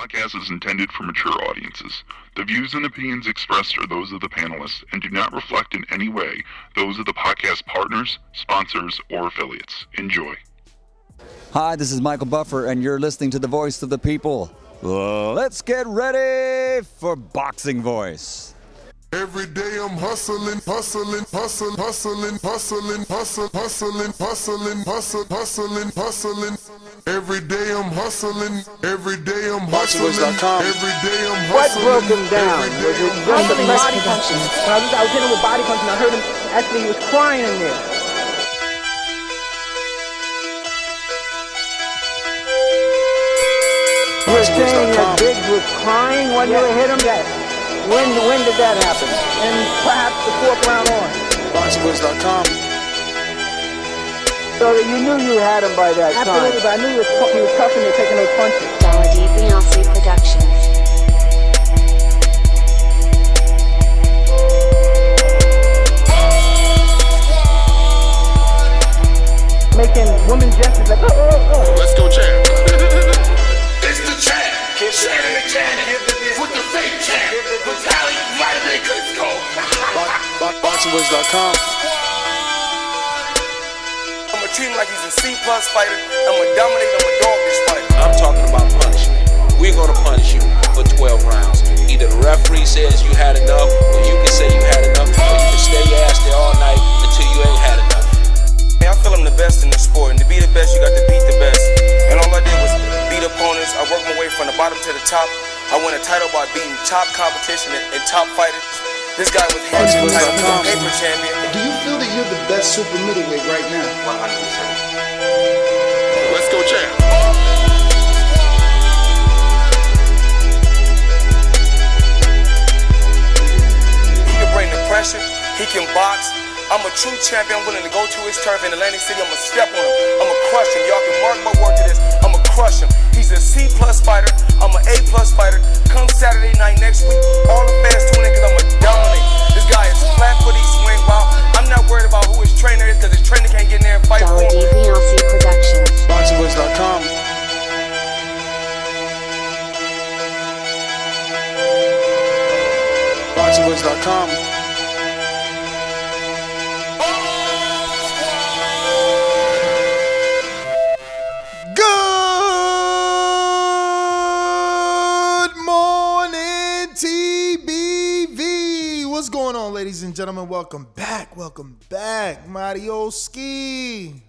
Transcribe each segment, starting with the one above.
podcast is intended for mature audiences. The views and opinions expressed are those of the panelists and do not reflect in any way those of the podcast partners, sponsors, or affiliates. Enjoy. Hi, this is Michael Buffer, and you're listening to the Voice of the People. Let's get ready for Boxing Voice. Every day I'm hustling, hustling, hustling, hustling, hustling, hustling, hustling, hustling, hustling, hustling, hustling. Every day I'm hustling, every day I'm hustling, every day I'm hustling. What broke him down? Was it just the body punching? When I was hitting him with body punching, I heard him, actually he was crying in there. You were saying that Biggs was crying when you hit him? Yes. When did that happen? And perhaps the fourth round on? BoxingVoice.com. So that you knew you had him by that time? Absolutely, but I knew he was tough and taking those punches. Deontay Productions. Making women gestures like, oh. Let's go, champ. It's the champ, Shannon the champ, with the fake champ, Vitaly Vladimir Klitschko. BoxingVoice.com. I'ma treat him like he's a C+ fighter. I'ma dominate, I'ma dog this fight. I'm talking about punishment. We're gonna punish you for 12 rounds. Either the referee says you had enough, or you can say you had enough, or you can stay your ass there all night until you ain't had enough. Hey, I feel I'm the best in the sport, and to be the best, you got to beat the best. And all I did was beat opponents. I worked my way from the bottom to the top. I won a title by beating top competition and top fighters. This guy was hands title, he's a paper champion. Do you feel that you're the best super middleweight right now? 100%. Let's go, champ. He can bring the pressure. He can box. I'm a true champion. I'm willing to go to his turf in Atlantic City. I'ma step on him. I'ma crush him. Y'all can mark my word to this. I'ma crush him. He's a C+ fighter. I'm an A+ fighter. Come Saturday night next week, all the fans tune in because I'ma dominate. This guy is flat-footed, swing wild. I'm not worried about who his trainer is because his trainer can't get in there and fight for him. Deontay Productions. BoxingVoice.com. BoxingVoice.com. Good morning, TBV. What's going on, ladies and gentlemen? Welcome back, Marioski.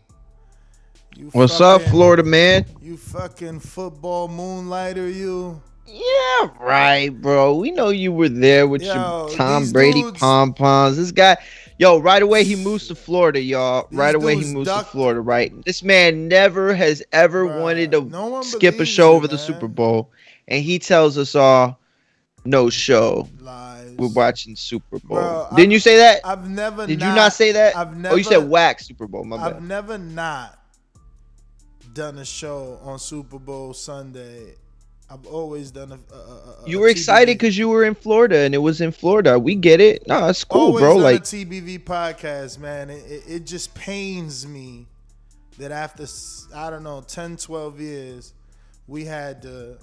What's up, Florida man? You fucking football moonlighter, you. Yeah, right, bro. We know you were there with your Tom Brady pom-poms. This guy, right away he moves to Florida, y'all. Right away he moves to Florida, right? This man never has ever wanted to skip a show over the Super Bowl. And he tells us all, no show. Lies. We're watching Super Bowl. Bro, Didn't you say that? I've never Did you not say that? You said whack Super Bowl. My bad. I've never not done a show on Super Bowl Sunday. I've always done a you were excited because you were in Florida and it was in Florida. We get it. No, it's cool, always bro. Done like a TBV podcast, man. It just pains me that after, I don't know, 10, 12 years, we had to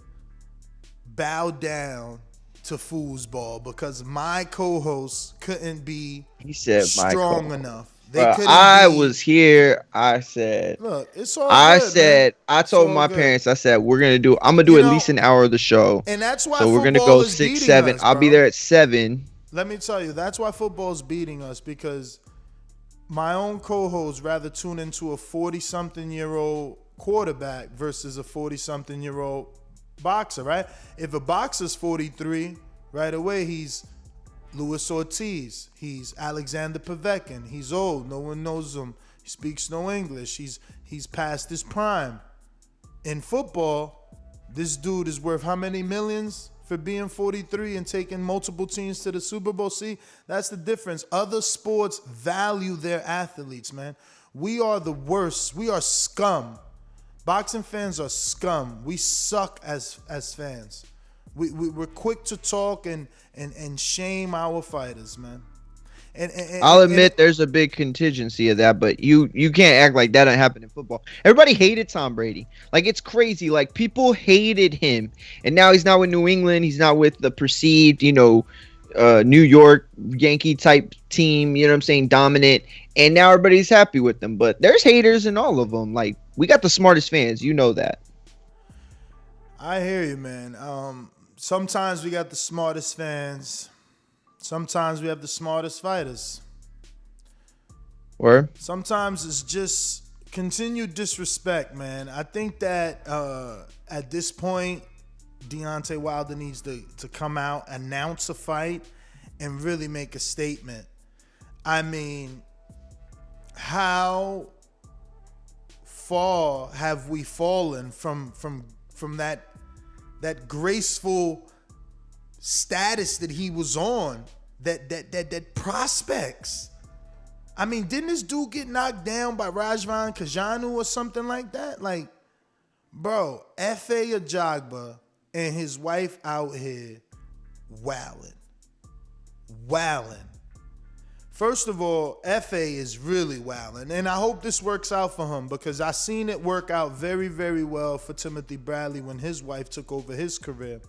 bow down to foosball because my co-host couldn't be strong enough. I was here. I said, look, it's all I good, said, man. I told my parents, I said, I'm going to do at least an hour of the show. And that's why so we're going to go 6, 7. I'll be there at 7. Let me tell you, that's why football's beating us, because my own co-host rather tune into a 40-something-year-old quarterback versus a 40-something-year-old boxer, right? If a boxer's 43, right away he's Luis Ortiz, he's Alexander Povetkin, he's old, no one knows him, he speaks no English, he's past his prime. In football, this dude is worth how many millions for being 43 and taking multiple teams to the Super Bowl? See, that's the difference. Other sports value their athletes, man. We are the worst. We are scum. Boxing fans are scum. We suck as fans. We're quick to talk and shame our fighters, man. I'll admit there's a big contingency of that, but you can't act like that didn't happen in football. Everybody hated Tom Brady. Like, it's crazy. Like, people hated him, and now he's not with New England. He's not with the perceived, New York Yankee type team. You know what I'm saying? Dominant, and now everybody's happy with them. But there's haters in all of them. Like, we got the smartest fans. You know that. I hear you, man. Sometimes we got the smartest fans. Sometimes we have the smartest fighters. Word? Sometimes it's just continued disrespect, man. I think that at this point, Deontay Wilder needs to come out, announce a fight, and really make a statement. I mean, how far have we fallen from that graceful status that he was on, that prospects. I mean, didn't this dude get knocked down by Rajvan Kajanu or something like that? Like, bro, Efe Ajagba and his wife out here wilding. First of all, Efe is really wilding, and I hope this works out for him because I seen it work out very, very well for Timothy Bradley when his wife took over his career.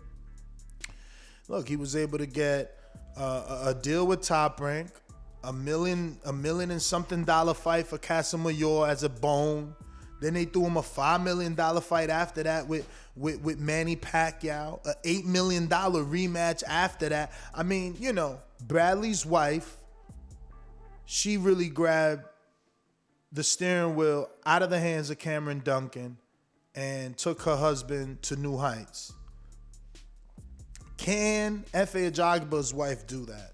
Look, he was able to get a deal with Top Rank, a million and something dollar fight for Casamayor as a bone. Then they threw him a $5 million fight after that with Manny Pacquiao, a $8 million rematch after that. I mean, Bradley's wife, she really grabbed the steering wheel out of the hands of Cameron Duncan and took her husband to new heights. Can Efe Ajagba's wife do that?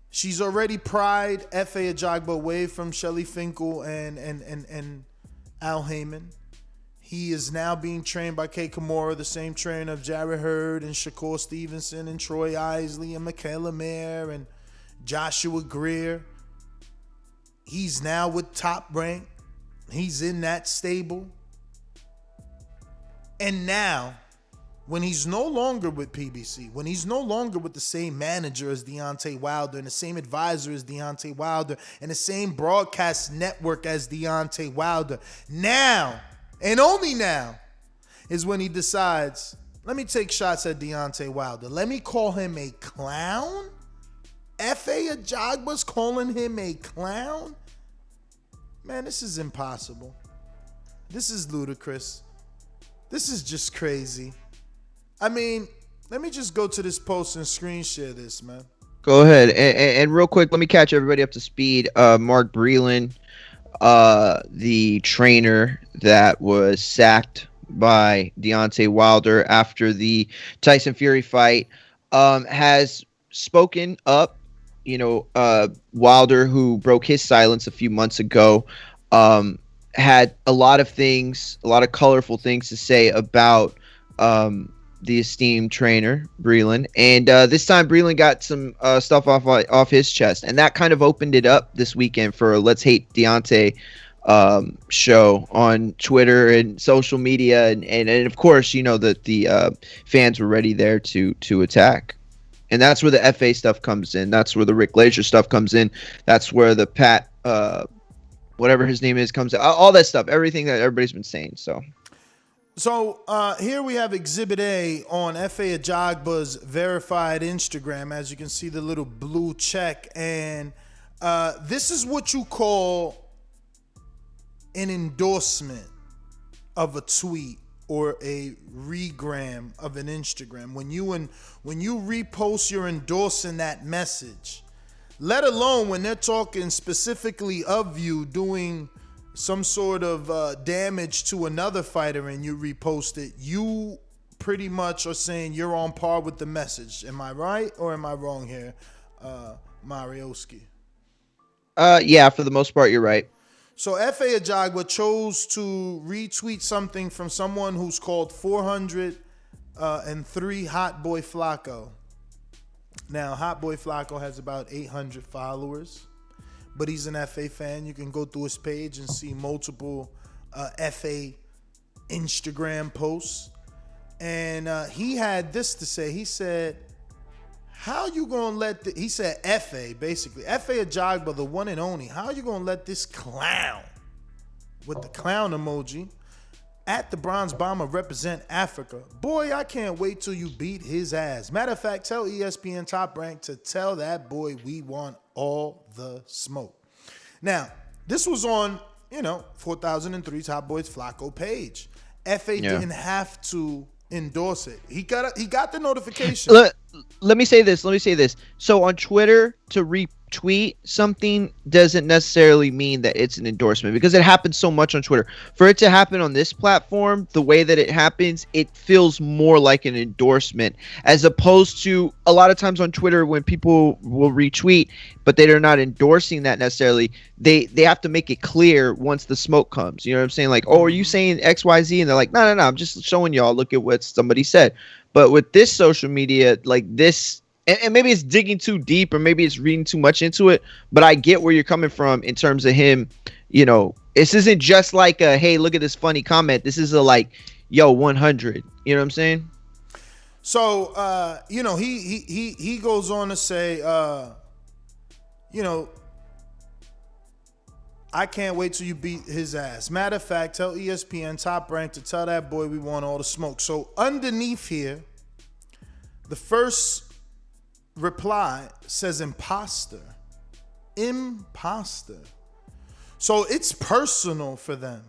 She's already pried Efe Ajagba away from Shelly Finkel and Al Heyman. He is now being trained by Kei Kimura, the same trainer of Jarrett Hurd and Shakur Stevenson and Troy Isley and Michaela Mayer and Joshua Greer. He's now with Top Rank. He's in that stable. And now, when he's no longer with PBC, when he's no longer with the same manager as Deontay Wilder and the same advisor as Deontay Wilder and the same broadcast network as Deontay Wilder, now, and only now, is when he decides, let me take shots at Deontay Wilder. Let me call him a clown? Efe Ajagba's calling him a clown? Man, this is impossible. This is ludicrous. This is just crazy. I mean, let me just go to this post and screen share this, man. Go ahead. And real quick, let me catch everybody up to speed. Mark Breland, the trainer that was sacked by Deontay Wilder after the Tyson Fury fight, has spoken up. Wilder, who broke his silence a few months ago, had a lot of colorful things to say about the esteemed trainer Breland, and this time Breland got some stuff off his chest, and that kind of opened it up this weekend for a Let's Hate Deontay show on Twitter and social media, and of course that the fans were ready there to attack. And that's where the FA stuff comes in. That's where the Rick Glaser stuff comes in. That's where the Pat, whatever his name is, comes in. All that stuff, everything that everybody's been saying. So here we have Exhibit A on Efe Ajagba's verified Instagram. As you can see, the little blue check. And this is what you call an endorsement of a tweet or a regram of an Instagram. When you repost, you're endorsing that message. Let alone when they're talking specifically of you doing some sort of damage to another fighter and you repost it, you pretty much are saying you're on par with the message. Am I right or am I wrong here, Marioski? Yeah, for the most part, you're right. So Efe Ajagba chose to retweet something from someone who's called 403 Hot Boy Flacco. Now, Hot Boy Flacco has about 800 followers, but he's an FA fan. You can go through his page and see multiple FA Instagram posts. And he had this to say. He said, how you gonna let he said Efe, basically. Efe Ajagba, the one and only. How you gonna let this clown with the clown emoji at the Bronze Bomber represent Africa? Boy, I can't wait till you beat his ass. Matter of fact, tell ESPN Top Rank to tell that boy we want all the smoke. Now, this was on, 4003 Top Boys Flacco page. Efe didn't have to endorse it. He got the notification. Let me say this. So on Twitter, to retweet something doesn't necessarily mean that it's an endorsement, because it happens so much on Twitter. For it to happen on this platform, the way that it happens, it feels more like an endorsement, as opposed to a lot of times on Twitter when people will retweet, but they're not endorsing that necessarily. They have to make it clear once the smoke comes. You know what I'm saying? Like, oh, are you saying XYZ? And they're like, no, I'm just showing y'all. Look at what somebody said. But with this social media, like this, and maybe it's digging too deep, or maybe it's reading too much into it, but I get where you're coming from in terms of him. This isn't just like a, hey, look at this funny comment. This is a like, yo, 100. You know what I'm saying? So, he goes on to say, I can't wait till you beat his ass. Matter of fact, tell ESPN Top Rank to tell that boy we want all the smoke. So underneath here, the first reply says imposter. Imposter. So it's personal for them,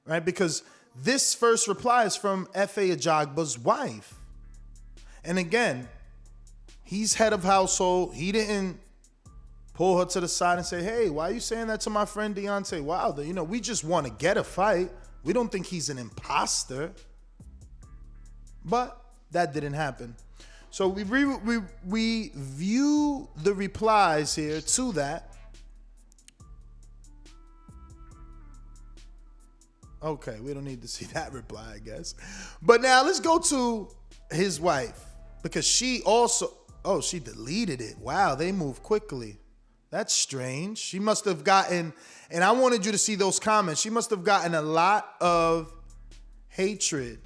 right? Because this first reply is from Efe Ajagba's wife. And again, he's head of household. He didn't pull her to the side and say, hey, why are you saying that to my friend Deontay Wilder? We just want to get a fight. We don't think he's an imposter. But that didn't happen. So we view the replies here to that. Okay, we don't need to see that reply, I guess. But now let's go to his wife, because she also, she deleted it. Wow, they move quickly. That's strange. She must have gotten, and I wanted you to see those comments, she must have gotten a lot of hatred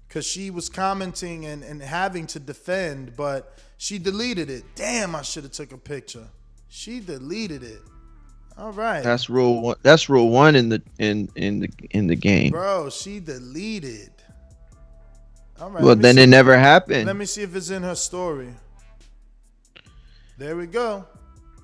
because she was commenting and having to defend, but she deleted it. Damn, I should have took a picture. She deleted it. All right. That's rule one. That's rule one in the game. Bro, she deleted. All right. Well, then it never happened. Let me see if it's in her story. There we go.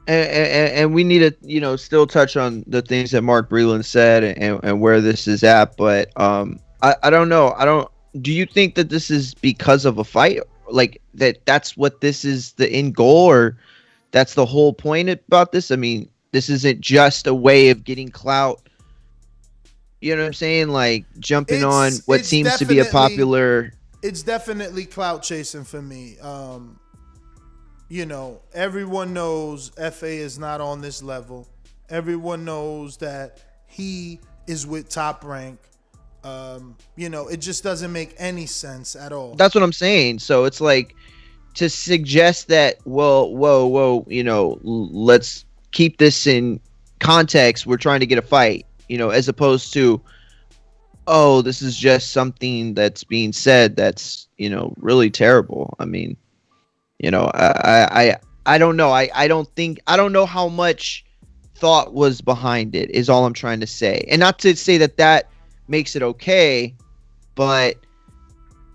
And we need to, still touch on the things that Mark Breland said and where this is at. But I don't know. Do you think that this is because of a fight? Like that's what this is, the end goal, or that's the whole point about this? I mean, this isn't just a way of getting clout. You know what I'm saying? Like jumping on what seems to be a popular. It's definitely clout chasing for me. Everyone knows Efe is not on this level. Everyone knows that he is with Top Rank. It just doesn't make any sense at all. That's what I'm saying. So it's like to suggest that, whoa, let's keep this in context. We're trying to get a fight, as opposed to, oh, this is just something that's being said that's, really terrible. I mean, I don't know. I don't know how much thought was behind it, is all I'm trying to say. And not to say that makes it okay, but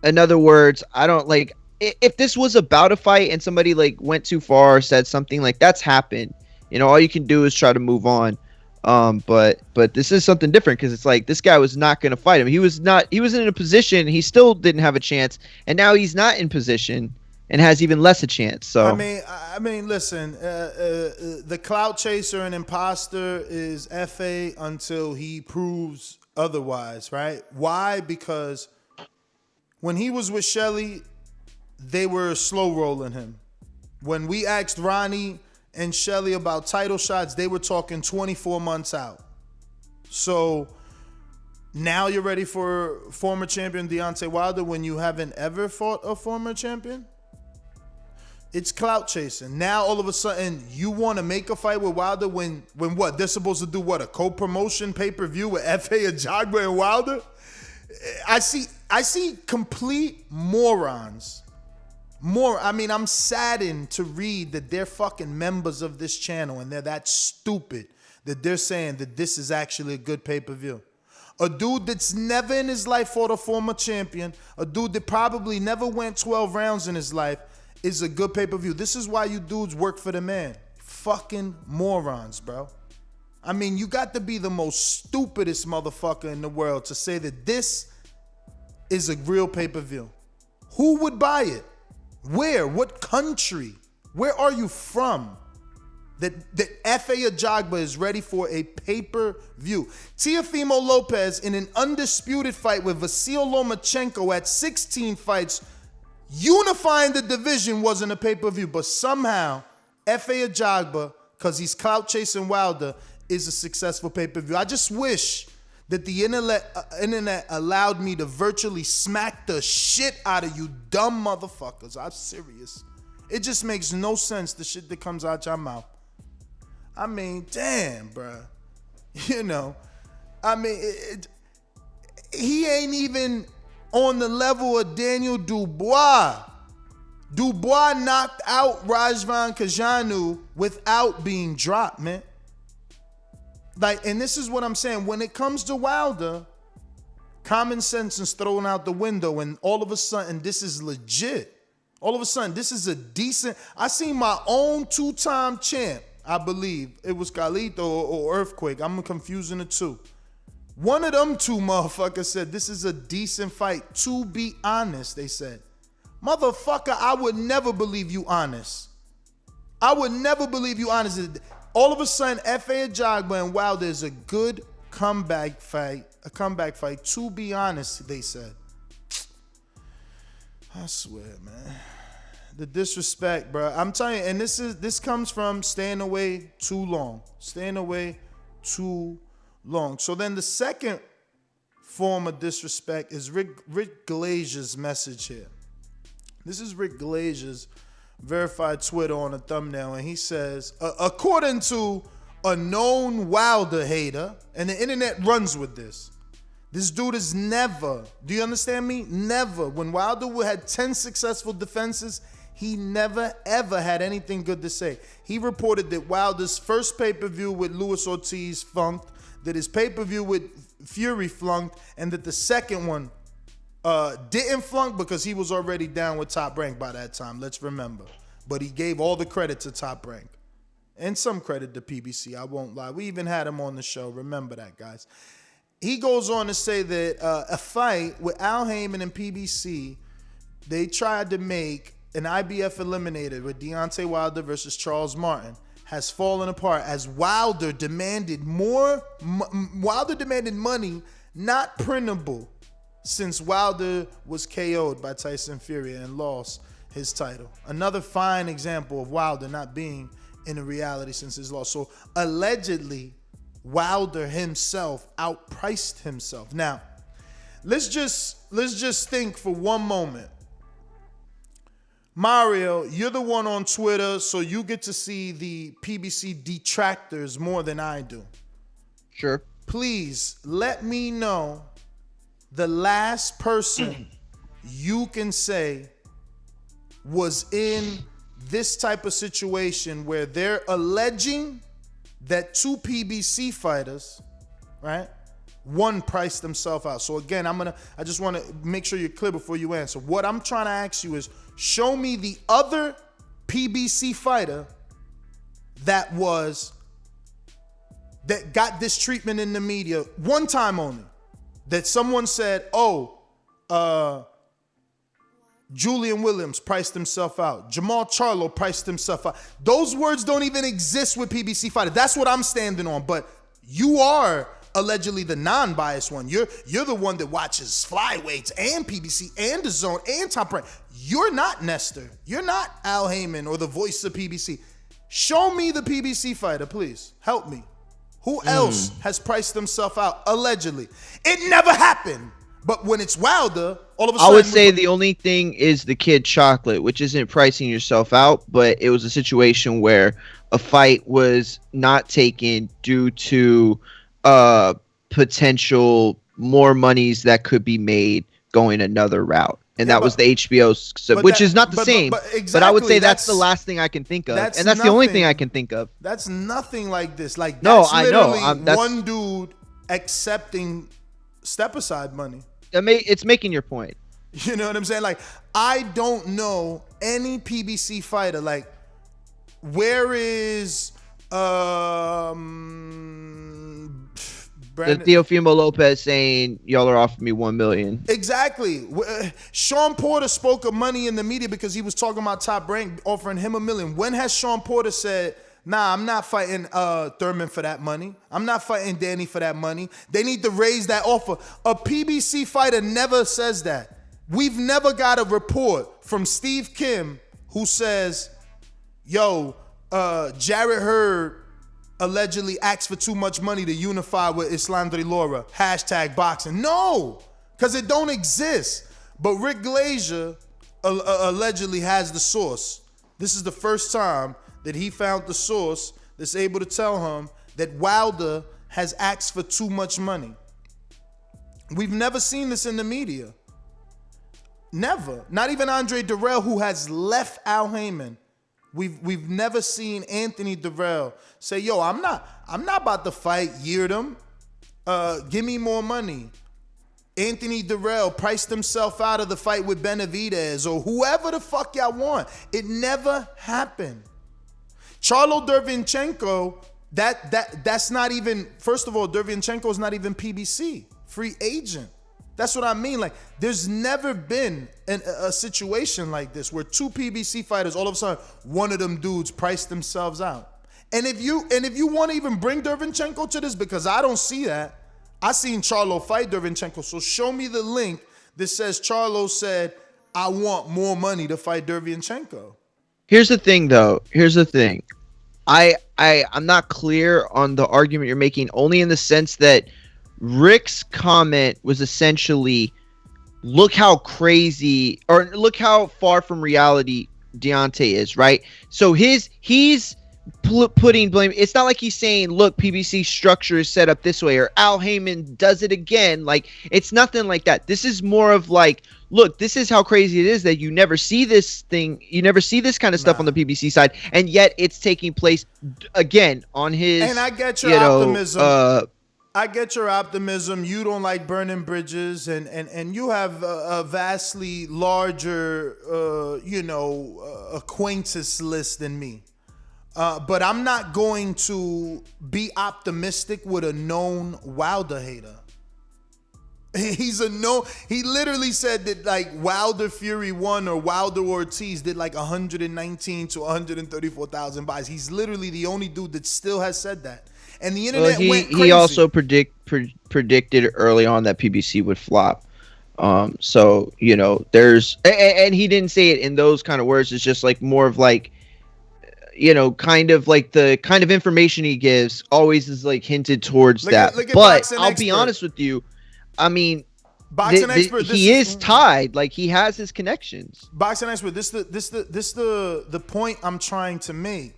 in other words, I don't like, if this was about a fight and somebody like went too far or said something, like that's happened, all you can do is try to move on. But this is something different, because it's like this guy was not going to fight him. He wasn't in a position. He still didn't have a chance, and now he's not in position and has even less a chance. So I mean, listen, the clout chaser and imposter is Efe until he proves otherwise, right? Why? Because when he was with Shelly, they were slow rolling him. When we asked Ronnie and Shelly about title shots, they were talking 24 months out. So now you're ready for former champion Deontay Wilder when you haven't ever fought a former champion? It's clout chasing. Now all of a sudden you want to make a fight with Wilder when what? They're supposed to do what? A co-promotion pay-per-view with Efe Ajagba and Wilder? I see complete morons I'm saddened to read that they're fucking members of this channel and they're that stupid that they're saying that this is actually a good pay-per-view. A dude that's never in his life fought a former champion, a dude that probably never went 12 rounds in his life, is a good pay-per-view. This is why you dudes work for the man. Fucking morons, bro. I mean, you got to be the most stupidest motherfucker in the world to say that this is a real pay-per-view. Who would buy it? Where? What country? Where are you from? That Efe Ajagba is ready for a pay-per-view. Teofimo Lopez in an undisputed fight with Vasyl Lomachenko at 16 fights, unifying the division, wasn't a pay-per-view. But somehow, Efe Ajagba, because he's clout chasing Wilder, is a successful pay-per-view. I just wish that the internet allowed me to virtually smack the shit out of you dumb motherfuckers. I'm serious. It just makes no sense, the shit that comes out your mouth. I mean, damn, bruh. You know, I mean, he ain't even on the level of Daniel Dubois. Dubois knocked out Rajvan Kajanu without being dropped, man. Like, and this is what I'm saying. When it comes to Wilder, common sense is thrown out the window, and all of a sudden, this is legit. All of a sudden, this is a decent. I seen my own two-time champ. I believe it was Carlito or Earthquake. I'm confusing the two. One of them two motherfuckers said, this is a decent fight. To be honest, they said. Motherfucker, I would never believe you honest. I would never believe you honest. All of a sudden, Efe Ajagba and Wilder is a good comeback fight. A comeback fight. To be honest, they said. I swear, man. The disrespect, bro. I'm telling you, and this comes from staying away too long. Staying away too long. So then the second form of disrespect is Rick Glazer's message here. This is Rick Glazer's verified Twitter on a thumbnail, and he says, according to a known Wilder hater, and the internet runs with this, this dude is never, do you understand me? Never. When Wilder had 10 successful defenses, he never, ever had anything good to say. He reported that Wilder's first pay-per-view with Luis Ortiz flunked, that his pay-per-view with Fury flunked, and that the second one didn't flunk because he was already down with Top Rank by that time, let's remember. But he gave all the credit to Top Rank. And some credit to PBC, I won't lie. We even had him on the show, remember that, guys. He goes on to say that a fight with Al Heyman and PBC, they tried to make an IBF eliminator with Deontay Wilder versus Charles Martin, has fallen apart as Wilder demanded money not printable since Wilder was KO'd by Tyson Fury and lost his title. Another fine example of Wilder not being in a reality since his loss. So allegedly, Wilder himself outpriced himself. Now, let's just think for one moment. Mario, you're the one on Twitter, so you get to see the PBC detractors more than I do. Sure. Please let me know the last person you can say was in this type of situation where they're alleging that two PBC fighters, right, one priced themselves out. So again, I just want to make sure you're clear before you answer. What I'm trying to ask you is, show me the other PBC fighter that got this treatment in the media one time only. That someone said, Julian Williams priced himself out. Jamal Charlo priced himself out. Those words don't even exist with PBC fighters. That's what I'm standing on. But you are allegedly the non-biased one. You're the one that watches flyweights and PBC and Dazn and Top Rank. You're not Nestor. You're not Al Heyman or the voice of PBC. Show me the PBC fighter, please. Help me. Who else has priced himself out allegedly? It never happened. But when it's Wilder, all of a sudden... I would say the only thing is the Kid Chocolate, which isn't pricing yourself out, but it was a situation where a fight was not taken due to potential more monies that could be made going another route. and that was the HBO, which is not the same. Exactly, but I would say that's the last thing I can think of, and that's the only thing I can think of. That's nothing like this. Like, no, that's I know. One dude accepting step aside money. It's making your point. You know what I'm saying? Like, I don't know any PBC fighter. Like, where is the Teofimo Lopez saying y'all are offering me $1 million? Exactly. Sean Porter spoke of money in the media because he was talking about Top Rank offering him $1 million. When has Sean Porter said, nah, I'm not fighting Thurman for that money. I'm not fighting Danny for that money. They need to raise that offer. A PBC fighter never says that. We've never got a report from Steve Kim who says, yo, Jarrett Hurd allegedly asked for too much money to unify with Islandre Lara. #boxing. No, because it don't exist. But Rick Glaser allegedly has the source. This is the first time that he found the source that's able to tell him that Wilder has asked for too much money. We've never seen this in the media. Never. Not even Andre Durrell, who has left Al Heyman. We've never seen Anthony Durrell say, yo, I'm not about to fight Yeardom. Give me more money. Anthony Durrell priced himself out of the fight with Benavidez or whoever the fuck y'all want. It never happened. Charlo Derevyanchenko, that's not even, first of all, Derevyanchenko is not even PBC, free agent. That's what I mean. Like, there's never been a situation like this where two PBC fighters, all of a sudden, one of them dudes priced themselves out. And if you want to even bring Derevyanchenko to this, because I don't see that. I seen Charlo fight Derevyanchenko. So show me the link that says Charlo said, I want more money to fight Derevyanchenko. Here's the thing, though. Here's the thing. I'm not clear on the argument you're making, only in the sense that Rick's comment was essentially, look how crazy, or look how far from reality Deontay is, right? So he's putting blame. It's not like he's saying, look, PBC structure is set up this way, or Al Heyman does it again. Like, it's nothing like that. This is more of like, look, this is how crazy it is that you never see this thing. You never see this kind of stuff on the PBC side, and yet it's taking place again on his. And I get your optimism. I get your optimism. You don't like burning bridges, and you have a vastly larger, acquaintance list than me. But I'm not going to be optimistic with a known Wilder hater. He literally said that like Wilder Fury 1 or Wilder Ortiz did like 119 to 134,000 buys. He's literally the only dude that still has said that. And the internet went crazy. He also predicted early on that PBC would flop. So, there's, and he didn't say it in those kind of words. It's just like more of like, kind of like the kind of information he gives always is like hinted towards that. But I'll be honest with you. I mean, Boxing Expert, he is tied. Like, he has his connections. Boxing Expert, this the point I'm trying to make.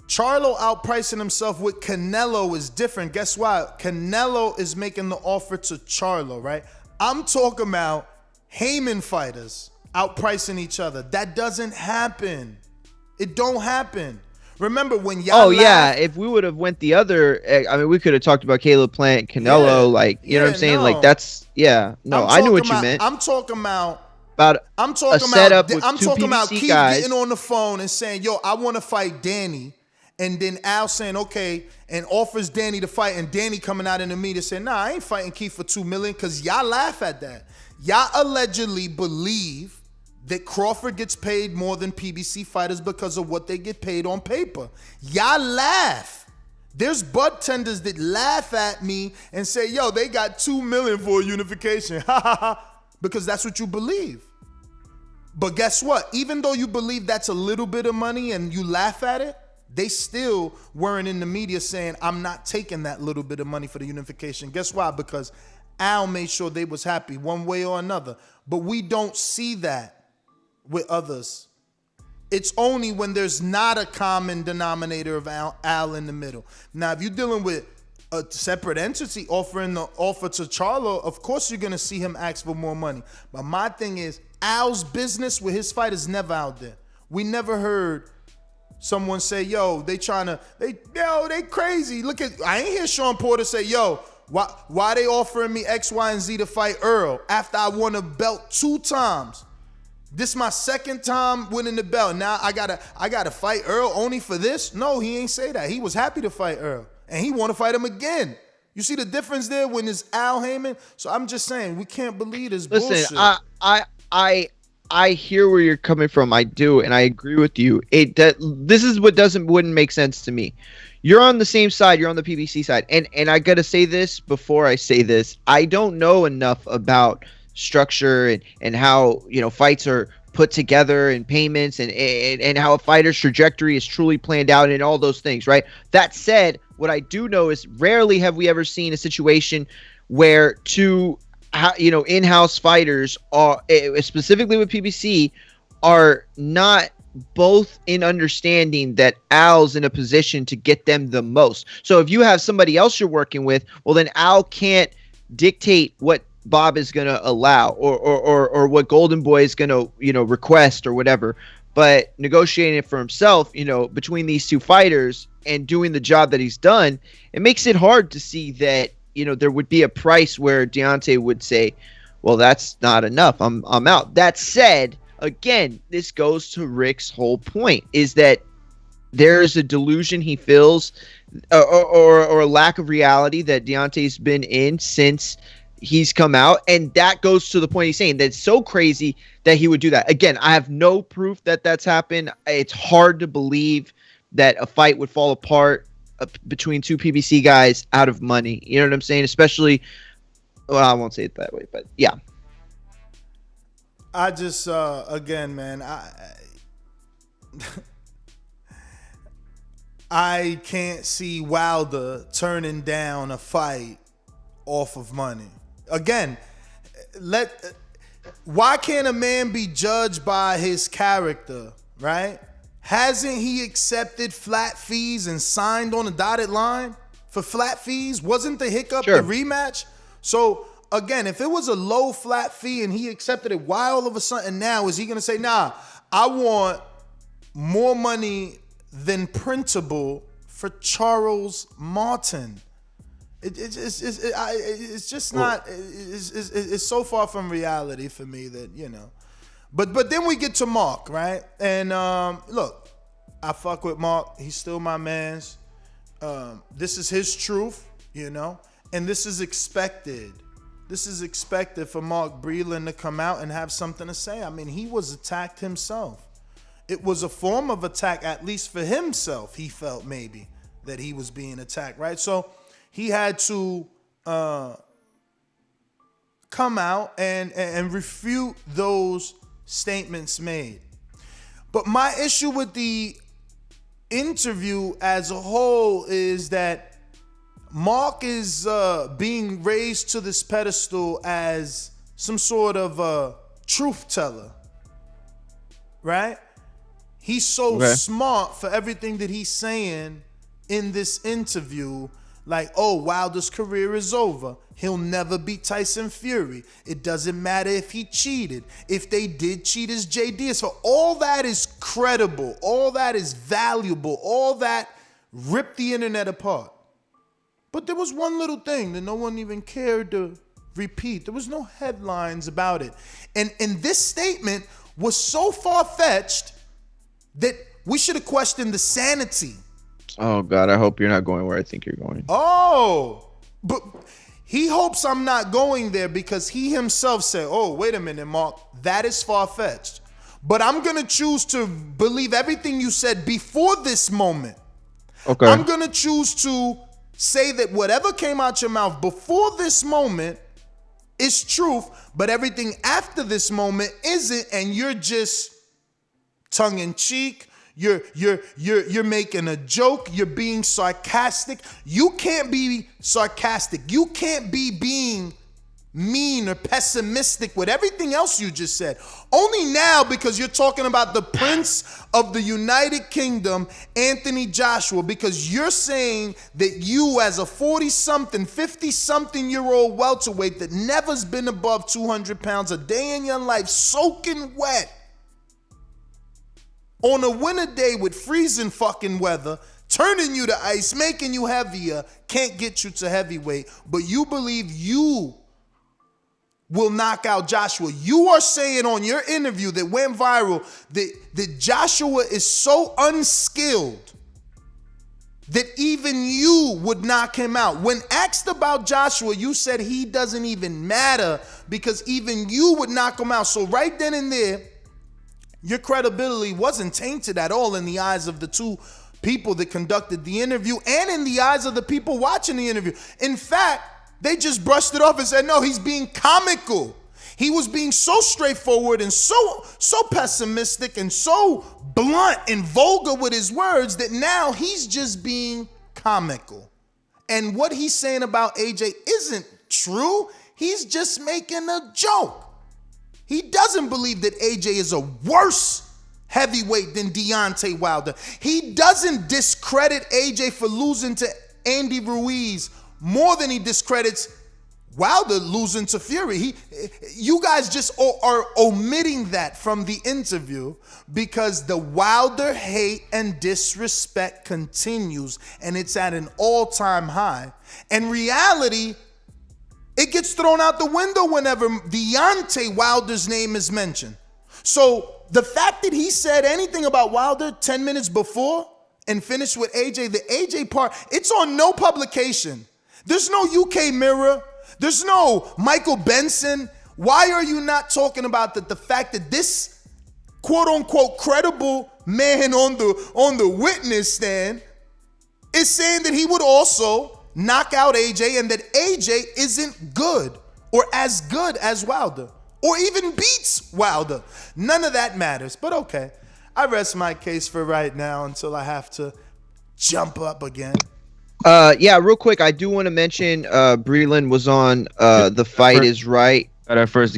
Charlo outpricing himself with Canelo is different. Guess what? Canelo is making the offer to Charlo, right? I'm talking about Heyman fighters outpricing each other. That doesn't happen. It don't happen. Remember when y'all if we would have went the other, I mean, we could have talked about Caleb Plant, Canelo, you know what I'm saying? No. Like, that's, I knew what you meant. I'm talking about setup with I'm two talking PBC about Keith guys getting on the phone and saying, yo, I want to fight Danny. And then Al saying, okay, and offers Danny to fight, and Danny coming out in the media saying, nah, I ain't fighting Keith for $2 million, because y'all laugh at that. Y'all allegedly believe that Crawford gets paid more than PBC fighters because of what they get paid on paper. Y'all laugh. There's bud tenders that laugh at me and say, yo, they got $2 million for a unification. Because that's what you believe. But guess what? Even though you believe that's a little bit of money and you laugh at it, they still weren't in the media saying, I'm not taking that little bit of money for the unification. Guess why? Because Al made sure they was happy one way or another. But we don't see that with others. It's only when there's not a common denominator of Al in the middle. Now, if you're dealing with a separate entity offering the offer to Charlo, of course you're going to see him ask for more money. But my thing is, Al's business with his fight is never out there. We never heard someone say, yo, they crazy. Look at, I ain't hear Sean Porter say, yo, why they offering me X, Y, and Z to fight Earl after I won a belt 2 times? This my second time winning the belt. Now I gotta fight Earl only for this? No, he ain't say that. He was happy to fight Earl. And he want to fight him again. You see the difference there when it's Al Heyman? So I'm just saying, we can't believe this bullshit. I hear where you're coming from. I do, and I agree with you. This is what wouldn't make sense to me. You're on the same side. You're on the PBC side. And I got to say this before I say this. I don't know enough about structure and how, fights are put together and payments and how a fighter's trajectory is truly planned out and all those things, right? That said, what I do know is rarely have we ever seen a situation where in-house fighters are, specifically with PBC, are not both in understanding that Al's in a position to get them the most. So if you have somebody else you're working with, well, then Al can't dictate what Bob is going to allow or what Golden Boy is going to, request or whatever. But negotiating it for himself, between these two fighters and doing the job that he's done, it makes it hard to see that, there would be a price where Deontay would say, well, that's not enough. I'm out. That said, again, this goes to Rick's whole point, is that there is a delusion he feels or a lack of reality that Deontay's been in since he's come out. And that goes to the point he's saying that's so crazy that he would do that. Again, I have no proof that that's happened. It's hard to believe that a fight would fall apart between two PBC guys out of money. You know what I'm saying? Especially, well, I won't say it that way, but yeah. I just, again, man, I can't see Wilder turning down a fight off of money. Again, why can't a man be judged by his character, right? Hasn't he accepted flat fees and signed on a dotted line for flat fees? Wasn't the hiccup the rematch? So, again, if it was a low flat fee and he accepted it, why all of a sudden now is he going to say, nah, I want more money than printable for Charles Martin? It's just not, it's so far from reality for me that, But then we get to Mark, right? And look, I fuck with Mark. He's still my man's. This is his truth, and this is expected. This is expected for Mark Breland to come out and have something to say. I mean, he was attacked himself. It was a form of attack, at least for himself. He felt maybe that he was being attacked, right? So he had to come out and refute those statements made. But my issue with the interview as a whole is that Mark is being raised to this pedestal as some sort of a truth teller, right? He's so smart for everything that he's saying in this interview. Like, oh, Wilder's career is over. He'll never beat Tyson Fury. It doesn't matter if he cheated. If they did cheat, it's JD. So all that is credible. All that is valuable. All that ripped the internet apart. But there was one little thing that no one even cared to repeat. There was no headlines about it. And this statement was so far-fetched that we should have questioned the sanity. Oh, God, I hope you're not going where I think you're going. Oh, but he hopes I'm not going there because he himself said, oh, wait a minute, Mark, that is far-fetched. But I'm going to choose to believe everything you said before this moment. Okay. I'm going to choose to say that whatever came out your mouth before this moment is truth, but everything after this moment isn't, and you're just tongue-in-cheek. You're making a joke. You're being sarcastic. You can't be sarcastic. You can't be being mean or pessimistic with everything else you just said. Only now, because you're talking about the Prince of the United Kingdom, Anthony Joshua, because you're saying that you, as a 40-something, 50-something-year-old welterweight that never's been above 200 pounds a day in your life, soaking wet, on a winter day with freezing fucking weather, turning you to ice, making you heavier, can't get you to heavyweight, but you believe you will knock out Joshua. You are saying on your interview that went viral that Joshua is so unskilled that even you would knock him out. When asked about Joshua, you said he doesn't even matter because even you would knock him out. So right then and there, your credibility wasn't tainted at all in the eyes of the two people that conducted the interview and in the eyes of the people watching the interview. In fact, they just brushed it off and said, no, he's being comical. He was being so straightforward and so pessimistic and so blunt and vulgar with his words that now he's just being comical. And what he's saying about AJ isn't true. He's just making a joke. He doesn't believe that AJ is a worse heavyweight than Deontay Wilder. He doesn't discredit AJ for losing to Andy Ruiz more than he discredits Wilder losing to Fury. You guys just are omitting that from the interview because the Wilder hate and disrespect continues and it's at an all-time high. And reality, it gets thrown out the window whenever Deontay Wilder's name is mentioned. So the fact that he said anything about Wilder 10 minutes before and finished with AJ, the AJ part, it's on no publication. There's no UK Mirror. There's no Michael Benson. Why are you not talking about the fact that this quote-unquote credible man on the witness stand is saying that he would also knock out AJ and that AJ isn't good or as good as Wilder or even beats Wilder? None of that matters, but okay. I rest my case for right now until I have to jump up again. Yeah, real quick, I do want to mention Breland was on The Fight Is Right. We got our first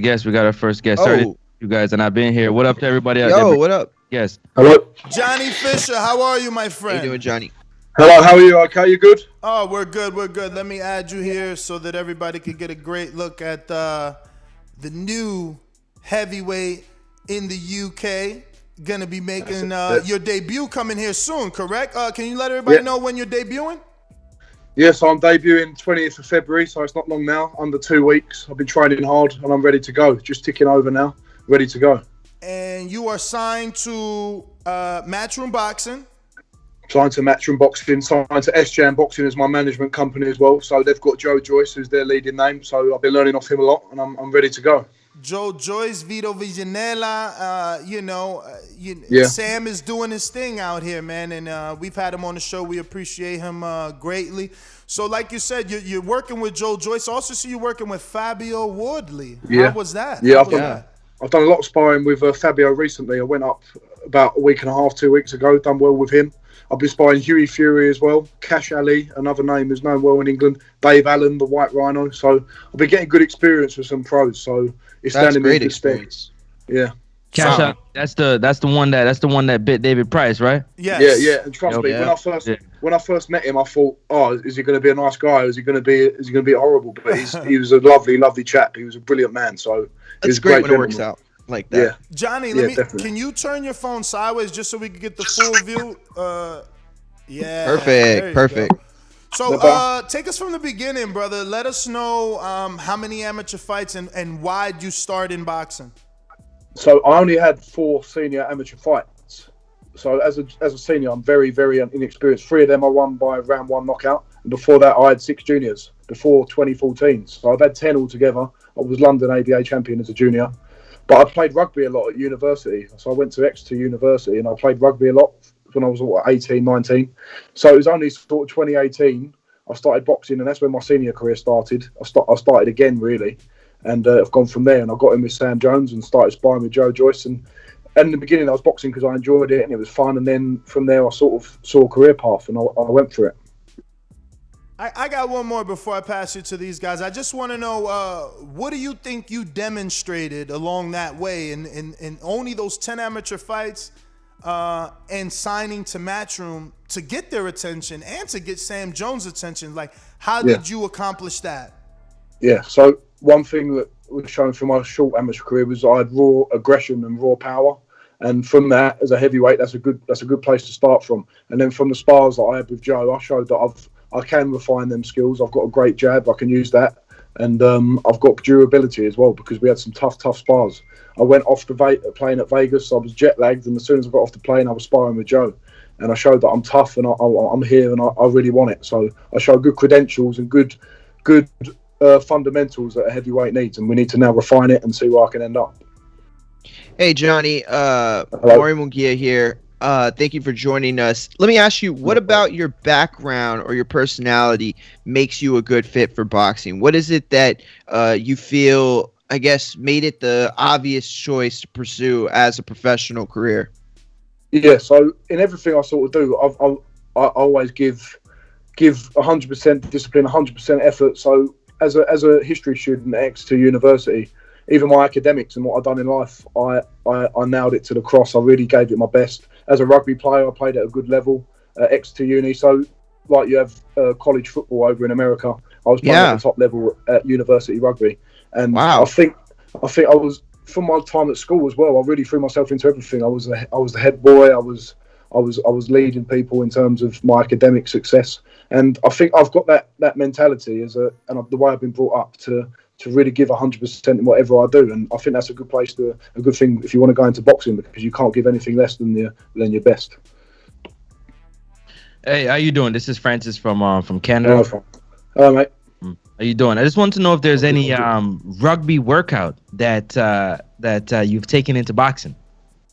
guest. Oh. Sorry, you guys, and I've been here. What up to everybody out there? Yo, what up? Yes. Hello. Johnny Fisher, how are you, my friend? How you doing, Johnny? Hello, how are you? Okay, you good? Oh, we're good. Let me add you here so that everybody can get a great look at the new heavyweight in the UK. Gonna be making your debut coming here soon, correct? Can you let everybody know when you're debuting? Yes, I'm debuting 20th of February, so it's not long now, under 2 weeks. I've been training hard and I'm ready to go. Just ticking over now, ready to go. And you are signed to Matchroom Boxing. Signed to Matchroom Boxing, signed to SJM Boxing as my management company as well. So they've got Joe Joyce, who's their leading name. So I've been learning off him a lot and I'm ready to go. Joe Joyce, Vito Viginella, Sam is doing his thing out here, man, and we've had him on the show. We appreciate him greatly. So, like you said, you're working with Joe Joyce. I also see you working with Fabio Wardley. How was that? Yeah, I've done a lot of sparring with Fabio recently. I went up about a week and a half, 2 weeks ago, done well with him. I've been sparring Hughie Fury as well, Cash Ali, another name who's known well in England, Dave Allen, the White Rhino. So I've been getting good experience with some pros. So it's standing me in good stead. Yeah. Cash out. That's the one that bit David Price, right? Yes. Yeah. And trust me, when I first met him, I thought, oh, is he going to be a nice guy? Or is he going to be horrible? But he was a lovely, lovely chap. He was a brilliant man. So it's great when it works out like that. Yeah. Johnny, can you turn your phone sideways just so we can get the full view? Perfect. So take us from the beginning, brother. Let us know how many amateur fights and why did you start in boxing? So I only had 4 senior amateur fights. So as a senior, I'm very, very inexperienced. 3 of them I won by round 1 knockout. And before that, I had 6 juniors before 2014. So I've had 10 altogether. I was London ABA champion as a junior. But I played rugby a lot at university. So I went to Exeter University and I played rugby a lot when I was 18, 19. So it was only sort of 2018 I started boxing, and that's when my senior career started. I started again, really. And I've gone from there, and I got in with Sam Jones and started sparring with Joe Joyce. And in the beginning, I was boxing because I enjoyed it and it was fun. And then from there, I sort of saw a career path and I went for it. I got one more before I pass you to these guys. I just want to know, what do you think you demonstrated along that way in only those 10 amateur fights and signing to Matchroom to get their attention and to get Sam Jones' attention? Like, how did you accomplish that? Yeah, so one thing that was shown through my short amateur career was I had raw aggression and raw power. And from that, as a heavyweight, that's a good place to start from. And then from the spars that I had with Joe, I showed that I can refine them skills. I've got a great jab. I can use that. And I've got durability as well because we had some tough spars. I went off the plane at Vegas. I was jet lagged. And as soon as I got off the plane, I was sparring with Joe. And I showed that I'm tough and I'm here and I really want it. So I showed good credentials and good fundamentals that a heavyweight needs. And we need to now refine it and see where I can end up. Hey, Johnny. Maury Munguia here. Thank you for joining us. Let me ask you, what about your background or your personality makes you a good fit for boxing? What is it that you feel, I guess, made it the obvious choice to pursue as a professional career? Yeah, so in everything I sort of do, I always give 100% discipline, 100% effort. So as a history student at Exeter University, even my academics and what I've done in life, I nailed it to the cross. I really gave it my best. As a rugby player, I played at a good level at Exeter Uni. So, like you have college football over in America, I was playing at the top level at university rugby. And I think I was, from my time at school as well, I really threw myself into everything. I was the head boy. I was leading people in terms of my academic success. And I think I've got that mentality and the way I've been brought up to really give 100% in whatever I do, and I think that's a good thing if you want to go into boxing, because you can't give anything less than your best. Hey, how you doing? This is Francis from Canada. Hello, mate. How you doing? I just want to know if there's any rugby workout that you've taken into boxing.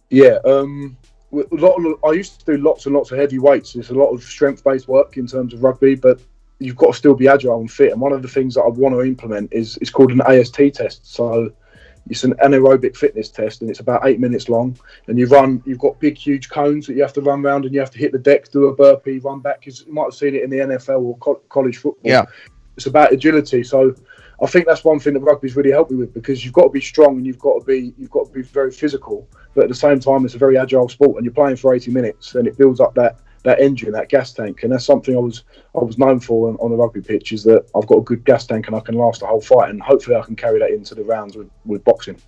Yeah, I used to do lots and lots of heavy weights. There's a lot of strength-based work in terms of rugby, but you've got to still be agile and fit. And one of the things that I want to implement is called an AST test. So it's an anaerobic fitness test, and it's about 8 minutes long. And you've got big, huge cones that you have to run around, and you have to hit the deck, do a burpee, run back. You might have seen it in the NFL or college football. Yeah. It's about agility. So I think that's one thing that rugby's really helped me with, because you've got to be strong and you've got to be very physical, but at the same time it's a very agile sport, and you're playing for 80 minutes, and it builds up that engine, that gas tank. And that's something I was known for on the rugby pitch, is that I've got a good gas tank and I can last the whole fight, and hopefully I can carry that into the rounds with boxing.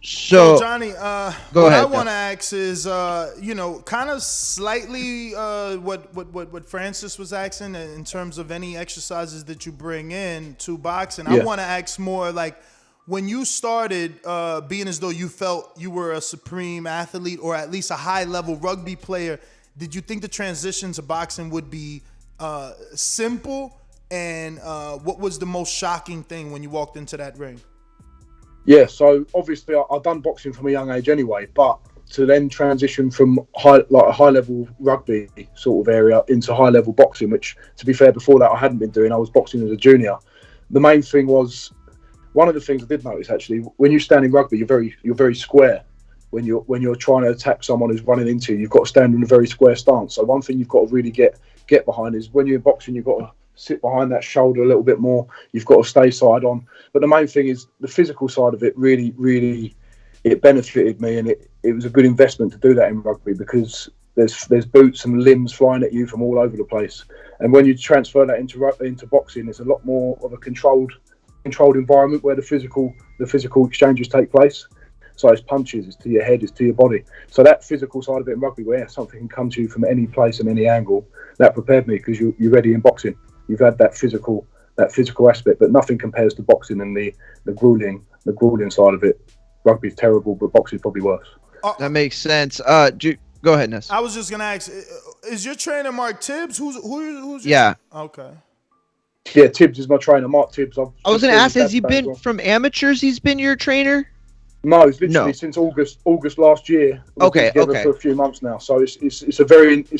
So Johnny, go ahead. I want to ask is, kind of slightly what Francis was asking in terms of any exercises that you bring in to boxing. Yeah. I want to ask more like, when you started being as though you felt you were a supreme athlete, or at least a high-level rugby player, did you think the transition to boxing would be simple? And what was the most shocking thing when you walked into that ring? Yeah, so obviously I've done boxing from a young age anyway, but to then transition from a high-level rugby sort of area into high-level boxing, which, to be fair, before that I hadn't been doing. I was boxing as a junior. The main thing was, one of the things I did notice, actually, when you stand in rugby, you're very square. When you're trying to attack someone who's running into you, you've got to stand in a very square stance. So one thing you've got to really get behind is, when you're in boxing, you've got to sit behind that shoulder a little bit more. You've got to stay side on. But the main thing is the physical side of it. Really, it benefited me, and it was a good investment to do that in rugby, because there's boots and limbs flying at you from all over the place. And when you transfer that into boxing, it's a lot more of a controlled environment where the physical exchanges take place. So it's punches, it's to your head, it's to your body. So that physical side of it in rugby, where something can come to you from any place and any angle, that prepared me, because you're ready in boxing. You've had that physical aspect, but nothing compares to boxing and the grueling side of it. Rugby's terrible, but boxing's probably worse. That makes sense. Go ahead, Ness. I was just gonna ask, is your trainer Mark Tibbs? Who's Yeah. Okay. Yeah, Tibbs is my trainer, Mark Tibbs. I was going to ask, has he been from amateurs? He's been your trainer? No, it's literally since August last year. We've been together for a few months now, so it's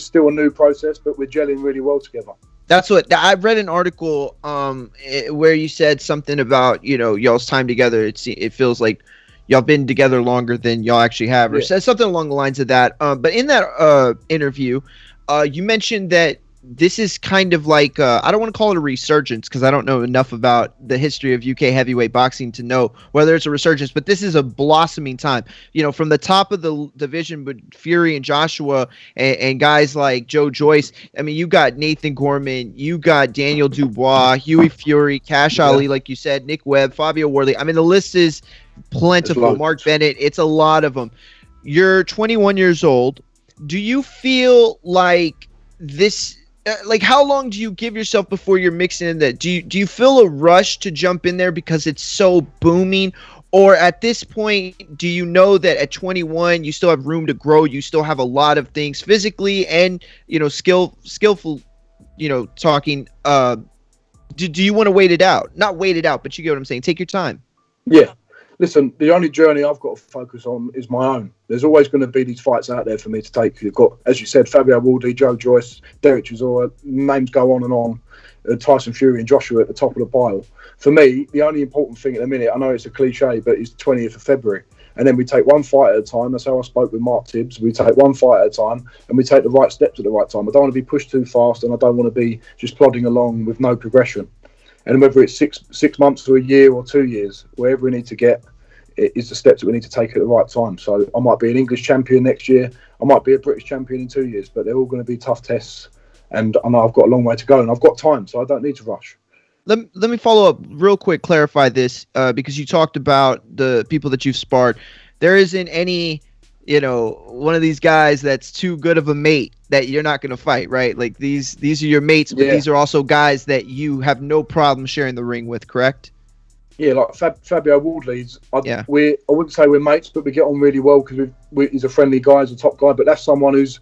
still a new process, but we're gelling really well together. That's what I read an article where you said something about y'all's time together. It feels like y'all been together longer than y'all actually have, or said something along the lines of that. But in that interview, You mentioned that this is kind of like I don't want to call it a resurgence because I don't know enough about the history of UK heavyweight boxing to know whether it's a resurgence, but this is a blossoming time. You know, from the top of the division, but Fury and Joshua and guys like Joe Joyce. I mean, you got Nathan Gorman, you got Daniel Dubois, Huey Fury, Cash Ali, like you said, Nick Webb, Fabio Worley. I mean, the list is plentiful. Mark Bennett, it's a lot of them. You're 21 years old. Do you feel like this? Like, how long do you give yourself before you're mixing in that? Do you feel a rush to jump in there because it's so booming? Or at this point, do you know that at 21, you still have room to grow? You still have a lot of things physically and, you know, skillful, you know, talking. Do you want to wait it out? Not wait it out, but you get what I'm saying. Take your time. Yeah. Listen, the only journey I've got to focus on is my own. There's always going to be these fights out there for me to take. You've got, as you said, Fabio Worley, Joe Joyce, Derek Chisora, names go on, Tyson Fury and Joshua at the top of the pile. For me, the only important thing at the minute, I know it's a cliche, but it's the 20th of February. And then we take one fight at a time. That's how I spoke with Mark Tibbs. We take one fight at a time and we take the right steps at the right time. I don't want to be pushed too fast and I don't want to be just plodding along with no progression. And whether it's six months to a year or 2 years, wherever we need to get, it is the steps that we need to take at the right time. So I might be an English champion next year. I might be a British champion in 2 years, but they're all going to be tough tests. And I know I've got a long way to go and I've got time, so I don't need to rush. Let me follow up real quick, clarify this, because you talked about the people that you've sparred. There isn't any, you know, one of these guys that's too good of a mate that you're not going to fight, right? Like these are your mates, but these are also guys that you have no problem sharing the ring with, correct? Yeah, like Fabio Worley's. I wouldn't say we're mates, but we get on really well because he's a friendly guy, he's a top guy. But that's someone who's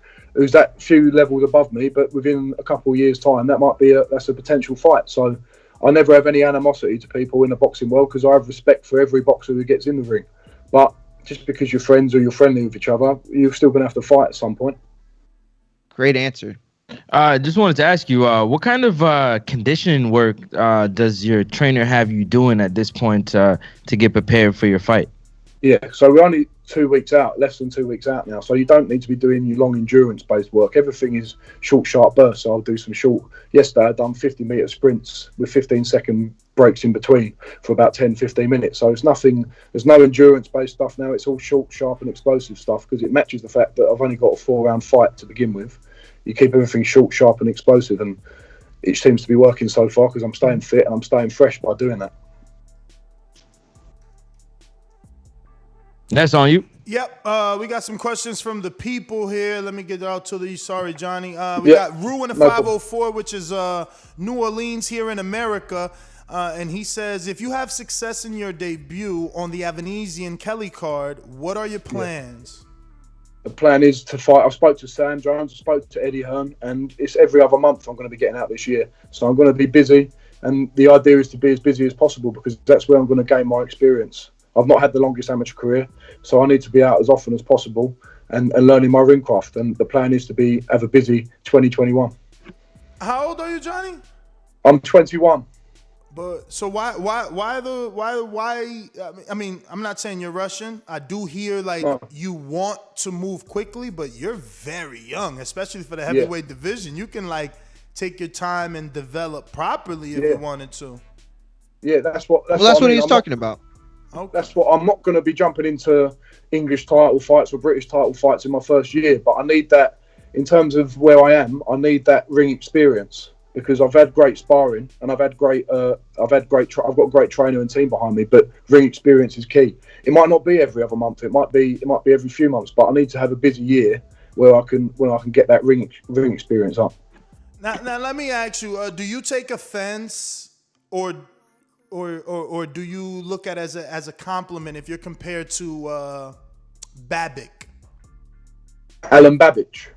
that few levels above me. But within a couple of years' time, that's a potential fight. So I never have any animosity to people in the boxing world because I have respect for every boxer who gets in the ring. But just because you're friends or you're friendly with each other, you're still going to have to fight at some point. Great answer. Just wanted to ask you, what kind of conditioning work does your trainer have you doing at this point to get prepared for your fight? Yeah, so we're only 2 weeks out, less than 2 weeks out now. So you don't need to be doing your long endurance-based work. Everything is short, sharp bursts. So I'll do some short. Yesterday, I've done 50-meter sprints with 15-second breaks in between for about 10, 15 minutes. So it's nothing. There's no endurance-based stuff now. It's all short, sharp, and explosive stuff because it matches the fact that I've only got a 4-round fight to begin with. You keep everything short, sharp, and explosive, and it seems to be working so far because I'm staying fit and I'm staying fresh by doing that. That's on you. Yep. We got some questions from the people here. Let me get out to these. Sorry, Johnny. We got Ruin 504, which is New Orleans here in America. And he says, if you have success in your debut on the Avanesian Kelly card, what are your plans? The plan is to fight. I spoke to Sam Jones, I spoke to Eddie Hearn, and it's every other month I'm going to be getting out this year. So I'm going to be busy, and the idea is to be as busy as possible because that's where I'm going to gain my experience. I've not had the longest amateur career, so I need to be out as often as possible and learning my ring craft. And the plan is to have a busy 2021. How old are you, Johnny? I'm 21. But so why? I mean, I'm not saying you're rushing. I do hear you want to move quickly, but you're very young, especially for the heavyweight division. You can take your time and develop properly if you wanted to. Yeah, that's what he's talking about. Okay. That's what I'm not going to be jumping into English title fights or British title fights in my first year, but I need that in terms of where I am. I need that ring experience. Because I've had great sparring and I've got a great trainer and team behind me, but ring experience is key. It might not be every other month, it might be every few months, but I need to have a busy year where I can get that ring experience up. Now let me ask you: do you take offense, or do you look at it as a compliment if you're compared to Babic? Alan Babbage?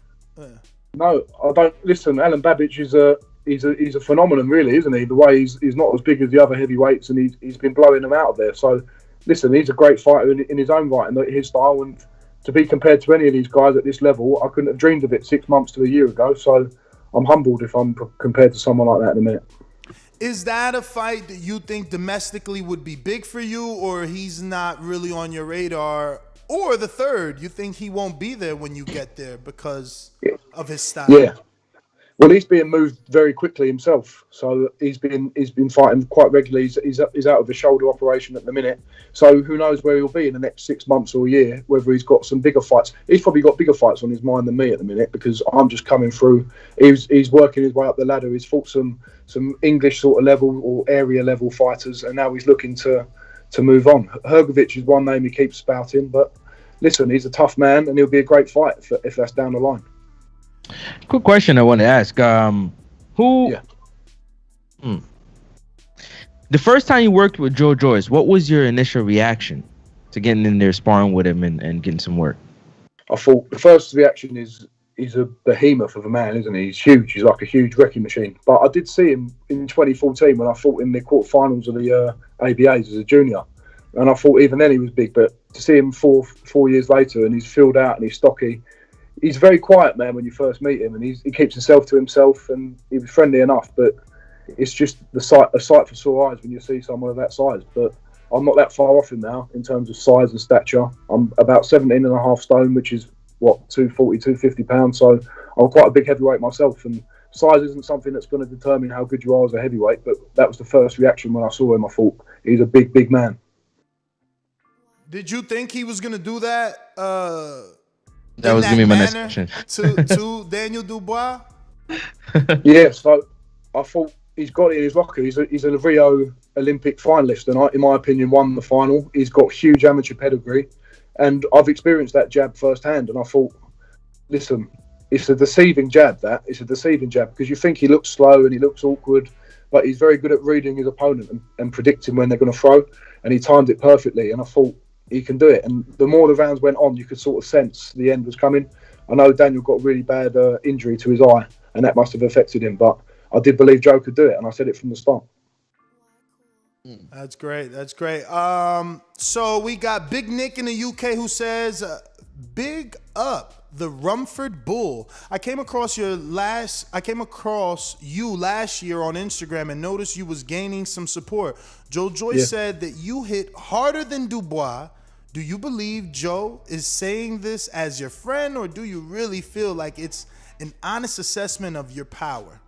No, I don't. Listen, Alan Babbage is He's a phenomenon, really, isn't he? The way he's not as big as the other heavyweights, and he's been blowing them out of there. So, listen, he's a great fighter in his own right and his style. And to be compared to any of these guys at this level, I couldn't have dreamed of it 6 months to a year ago. So, I'm humbled if I'm compared to someone like that in a minute. Is that a fight that you think domestically would be big for you, or he's not really on your radar? Or the third, you think he won't be there when you get there because of his style? Yeah. Well, he's being moved very quickly himself, so he's been fighting quite regularly. He's out of a shoulder operation at the minute, so who knows where he'll be in the next 6 months or a year? Whether he's got some bigger fights. He's probably got bigger fights on his mind than me at the minute because I'm just coming through. He's working his way up the ladder. He's fought some English sort of level or area level fighters, and now he's looking to move on. Hrgovic is one name he keeps spouting, but listen, he's a tough man, and he'll be a great fight if that's down the line. Quick question I want to ask. The first time you worked with Joe Joyce, what was your initial reaction to getting in there, sparring with him, and getting some work? I thought the first reaction is he's a behemoth of a man, isn't he? He's huge. He's like a huge wrecking machine. But I did see him in 2014 when I fought in the quarterfinals of the ABAs as a junior. And I thought even then he was big. But to see him four years later and he's filled out and he's stocky, he's a very quiet man when you first meet him, and he keeps himself to himself, and he was friendly enough. But it's just a sight for sore eyes when you see someone of that size. But I'm not that far off him now in terms of size and stature. I'm about 17.5 stone, which is 240, 250 pounds. So I'm quite a big heavyweight myself, and size isn't something that's going to determine how good you are as a heavyweight. But that was the first reaction when I saw him. I thought he's a big man. Did you think he was going to do that? That was going to be my next question. to Daniel Dubois? Yeah, so I thought he's got it in his locker. He's a Rio Olympic finalist, and in my opinion, won the final. He's got huge amateur pedigree, and I've experienced that jab firsthand. And I thought, listen, it's a deceiving jab. It's a deceiving jab because you think he looks slow and he looks awkward, but he's very good at reading his opponent and predicting when they're going to throw, and he timed it perfectly. And I thought, he can do it. And the more the rounds went on, you could sort of sense the end was coming. I know Daniel got a really bad injury to his eye, and that must have affected him, but I did believe Joe could do it, and I said it from the start. That's great. So we got Big Nick in the UK who says, big up the Rumford Bull. I came across you last year on Instagram and noticed you was gaining some support. Joe Joyce said that you hit harder than Dubois. Do you believe Joe is saying this as your friend, or do you really feel like it's an honest assessment of your power?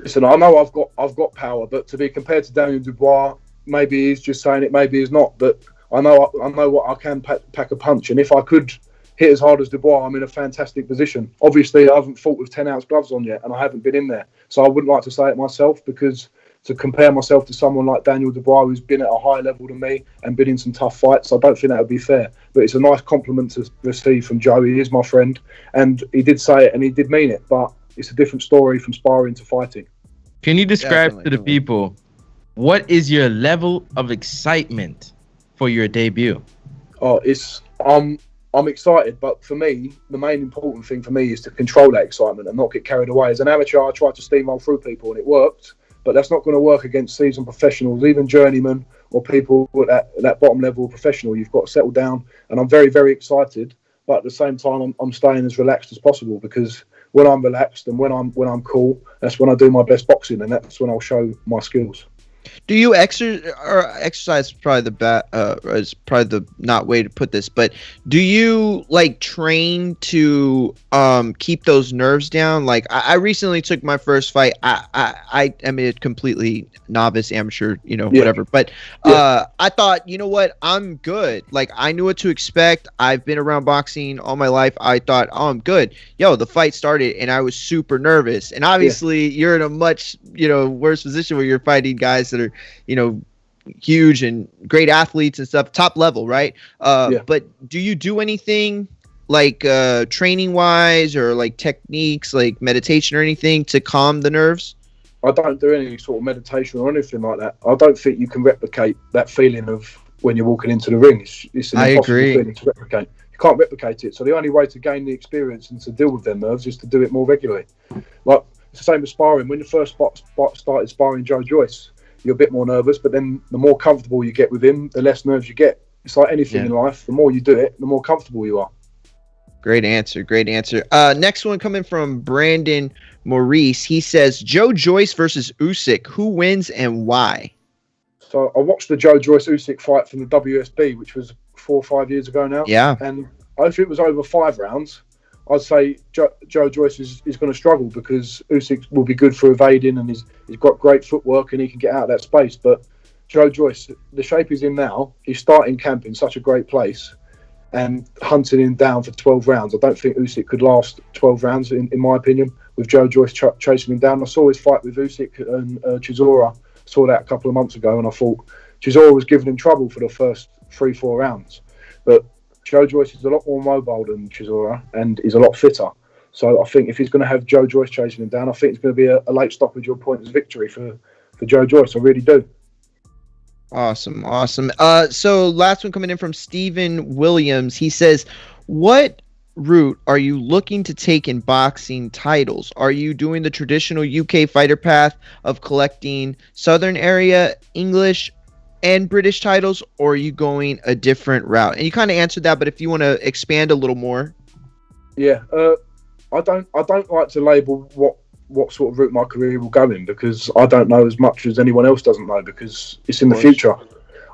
Listen, I know I've got power, but to be compared to Daniel Dubois, maybe he's just saying it, maybe he's not. But I know what I can pack a punch, and if I could hit as hard as Dubois, I'm in a fantastic position. Obviously, I haven't fought with 10-ounce gloves on yet, and I haven't been in there, so I wouldn't like to say it myself, because to compare myself to someone like Daniel Dubois, who's been at a higher level than me and been in some tough fights, I don't think that would be fair. But it's a nice compliment to receive from Joe. He is my friend, and he did say it, and he did mean it. But it's a different story from sparring to fighing. Can you describe to the people what is your level of excitement for your debut? Oh, I'm excited, but for me, the main important thing for me is to control that excitement and not get carried away. As an amateur, I tried to steamroll through people, and it worked. But that's not going to work against seasoned professionals, even journeymen or people at that bottom level professional. You've got to settle down, and I'm very, very excited. But at the same time, I'm staying as relaxed as possible, because when I'm relaxed and when I'm cool, that's when I do my best boxing, and that's when I'll show my skills. Do you exercise? Is probably the not way to put this, but do you like train to keep those nerves down? Like I recently took my first fight. I mean, a completely novice amateur, whatever. But I thought, you know what, I'm good. Like I knew what to expect. I've been around boxing all my life. I thought, oh, I'm good. The fight started and I was super nervous. And obviously, you're in a much worse position where you're fighting guys that are huge and great athletes and stuff, top level, right? But do you do anything like training wise or like techniques like meditation or anything to calm the nerves? I don't do any sort of meditation or anything like that. I don't think you can replicate that feeling of when you're walking into the ring. It's an impossible feeling to replicate. You can't replicate it. So the only way to gain the experience and to deal with their nerves is to do it more regularly. Like it's the same as sparring. When you first started sparring Joe Joyce, you're a bit more nervous, but then the more comfortable you get with him, the less nerves you get. It's like anything in life. The more you do it, the more comfortable you are. Great answer. Next one coming from Brandon Maurice. He says, Joe Joyce versus Usyk. Who wins and why? So I watched the Joe Joyce Usyk fight from the WSB, which was 4 or 5 years ago now. Yeah. And if it was over 5 rounds, I'd say Joe Joyce is going to struggle because Usyk will be good for evading and he's got great footwork and he can get out of that space. But Joe Joyce, the shape he's in now, he's starting camp in such a great place and hunting him down for 12 rounds. I don't think Usyk could last 12 rounds, in my opinion, with Joe Joyce chasing him down. I saw his fight with Usyk and Chisora. Saw that a couple of months ago, and I thought Chisora was giving him trouble for the first 3-4 rounds. But Joe Joyce is a lot more mobile than Chisora and is a lot fitter. So I think if he's going to have Joe Joyce chasing him down, I think it's going to be a late stoppage or pointless victory for Joe Joyce. I really do. Awesome. So last one coming in from Stephen Williams. He says, what route are you looking to take in boxing titles? Are you doing the traditional UK fighter path of collecting Southern area, English, and British titles, or are you going a different route? And you kind of answered that, but if you want to expand a little more. Yeah, I don't like to label what sort of route my career will go in because I don't know as much as anyone else doesn't know because it's in the future.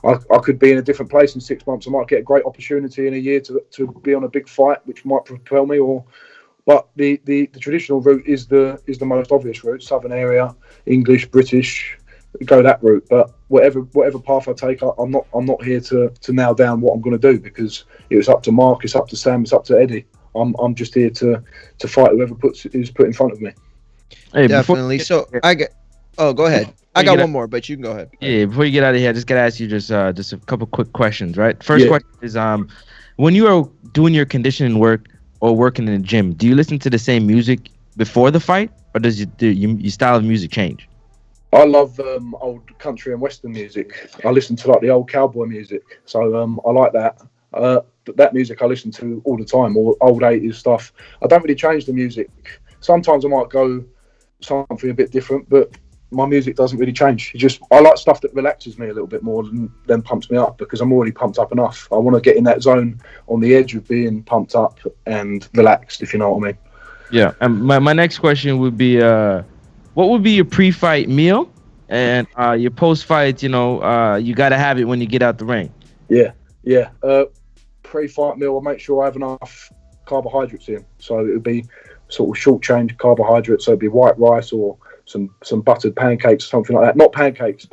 I could be in a different place in 6 months. I might get a great opportunity in a year to be on a big fight, which might propel me. But the traditional route is the most obvious route: Southern area, English, British. Go that route. But whatever path I take, I'm not here to nail down what I'm going to do because it's up to Mark, it's up to Sam, it's up to Eddie. I'm just here to fight whoever is put in front of me. Hey, definitely. So I get. Oh, go ahead. I got one more, but you can go ahead. Yeah, before you get out of here, I just gotta ask you just a couple quick questions, right? First question is when you are doing your conditioning work or working in the gym, do you listen to the same music before the fight, or does your style of music change? I love old country and western music. I listen to like the old cowboy music, so I like that. That music I listen to all the time, or old 80s stuff. I don't really change the music. Sometimes I might go something a bit different, but my music doesn't really change. I like stuff that relaxes me a little bit more than pumps me up because I'm already pumped up enough. I want to get in that zone on the edge of being pumped up and relaxed, if you know what I mean. Yeah. And my next question would be, what would be your pre-fight meal and your post-fight? You got to have it when you get out the ring. Yeah. Pre-fight meal, I make sure I have enough carbohydrates in. So it would be sort of short change carbohydrates. So it'd be white rice or some buttered pancakes, something like that. Not pancakes.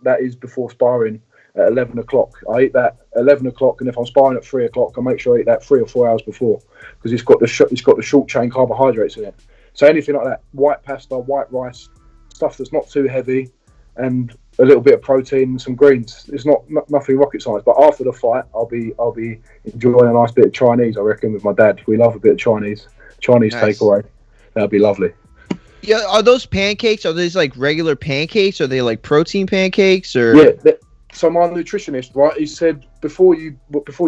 That is before sparring at 11 o'clock. I eat that 11 o'clock, and if I'm sparring at 3 o'clock, I make sure I eat that 3 or 4 hours before because it's got the short chain carbohydrates in it. So anything like that, white pasta, white rice, stuff that's not too heavy, and a little bit of protein and some greens. It's nothing rocket science. But after the fight, I'll be enjoying a nice bit of Chinese, I reckon, with my dad. We love a bit of Chinese nice. Takeaway. That'd be lovely. Yeah, are those pancakes? Are these like regular pancakes? Are they like protein pancakes? Or so my nutritionist, right? He said before you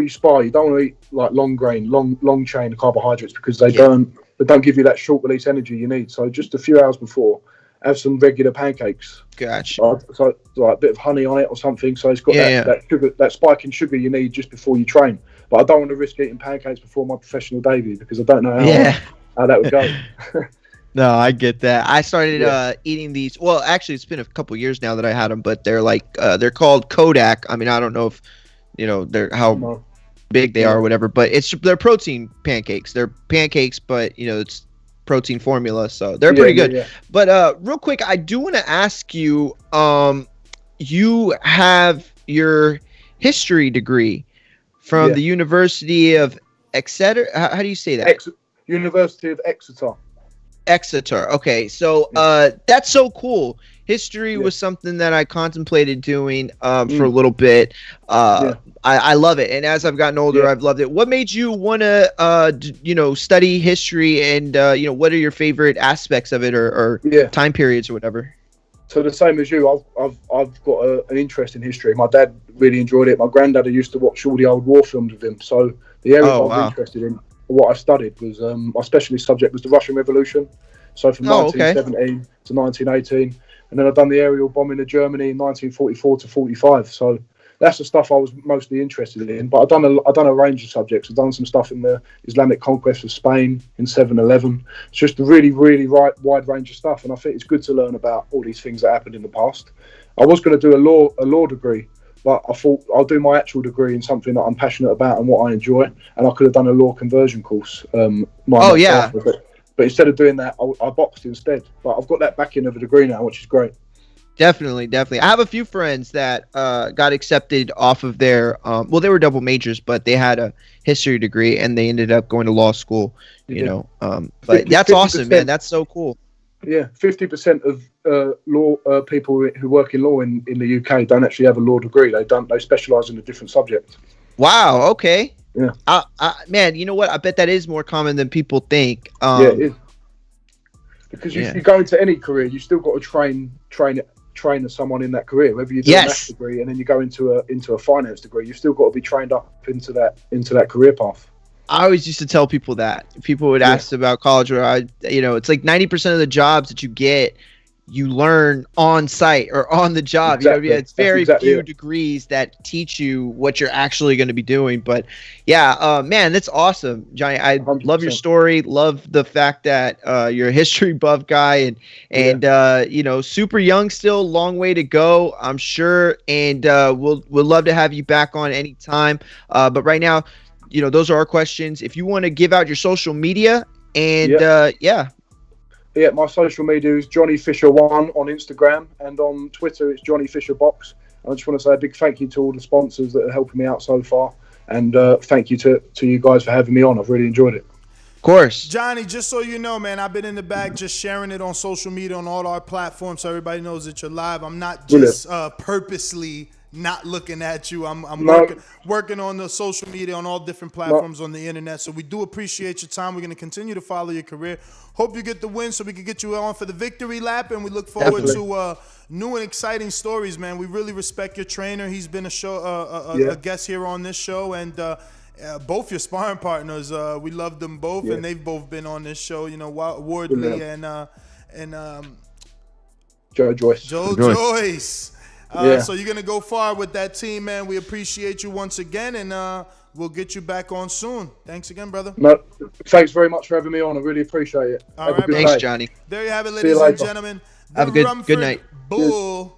spar, you don't want to eat like long grain, long chain carbohydrates because they don't give you that short release energy you need. So just a few hours before, have some regular pancakes. Gotcha. So like a bit of honey on it or something. So it's got that sugar, that spike in sugar you need just before you train. But I don't want to risk eating pancakes before my professional debut because I don't know how that would go. No, I get that. I started eating these. Well, actually, it's been a couple years now that I had them, but they're like they're called Kodak. I mean, I don't know if they're how big they are or whatever, but they're protein pancakes. They're pancakes, but it's protein formula, so they're pretty good. Yeah. But real quick, I do want to ask you. You have your history degree from the University of Exeter. How do you say that? University of Exeter. Exeter. Okay, so that's so cool. History was something that I contemplated doing for a little bit. I love it, and as I've gotten older, I've loved it. What made you want to, study history, and what are your favorite aspects of it, or time periods, or whatever? So the same as you, I've got an interest in history. My dad really enjoyed it. My granddad used to watch all the old war films with him. So the area I was interested in. What I studied was my specialist subject was the Russian Revolution, so from 1917 to 1918, and then I've done the aerial bombing of Germany in 1944 to 45. So that's the stuff I was mostly interested in. But I've done a range of subjects. I've done some stuff in the Islamic conquest of Spain in 7/11. It's just a really wide range of stuff, and I think it's good to learn about all these things that happened in the past. I was going to do a law degree, like I thought I'll do my actual degree in something that I'm passionate about and what I enjoy, and I could have done a law conversion course. But instead of doing that, I boxed instead. But I've got that backing of a degree now, which is great. Definitely. I have a few friends that got accepted off of their well, they were double majors, but they had a history degree and they ended up going to law school. You know, but that's awesome, man. That's so cool. Yeah, 50% of law people who work in law in the UK don't actually have a law degree. They specialise in a different subject. Wow. Okay. Yeah. Man, you know what? I bet that is more common than people think. Yeah, it is. Because you go into any career, you still got to train as someone in that career. Whether you do a maths degree and then you go into a finance degree, you've still got to be trained up into that career path. I always used to tell people that. People would ask about college, or it's like 90% of the jobs that you get, you learn on site or on the job. Exactly. It's very few degrees that teach you what you're actually going to be doing. But man, that's awesome, Johnny. I 100%. Love your story. Love the fact that you're a history buff guy and super young still, long way to go, I'm sure. And we'll love to have you back on anytime. But right now, those are our questions. If you want to give out your social media and Yeah, my social media is Johnny Fisher 1 on Instagram, and on Twitter it's Johnny Fisher Box. I just want to say a big thank you to all the sponsors that are helping me out so far, and thank you to you guys for having me on. I've really enjoyed it. Of course. Johnny, just so you know, man, I've been in the back just sharing it on social media on all our platforms so everybody knows that you're live. I'm not just purposely not looking at you. I'm working on the social media on all different platforms on the internet. So we do appreciate your time. We're going to continue to follow your career. Hope you get the win so we can get you on for the victory lap. And we look forward to new and exciting stories, man. We really respect your trainer. He's been a guest here on this show. And both your sparring partners, we love them both. And they've both been on this show, Wardley and Joe Joyce. Joyce. So you're going to go far with that team, man. We appreciate you once again, and we'll get you back on soon. Thanks again, brother. No, thanks very much for having me on. I really appreciate it. All right, thanks, Johnny. There you have it, ladies and gentlemen. Have a good night. Bull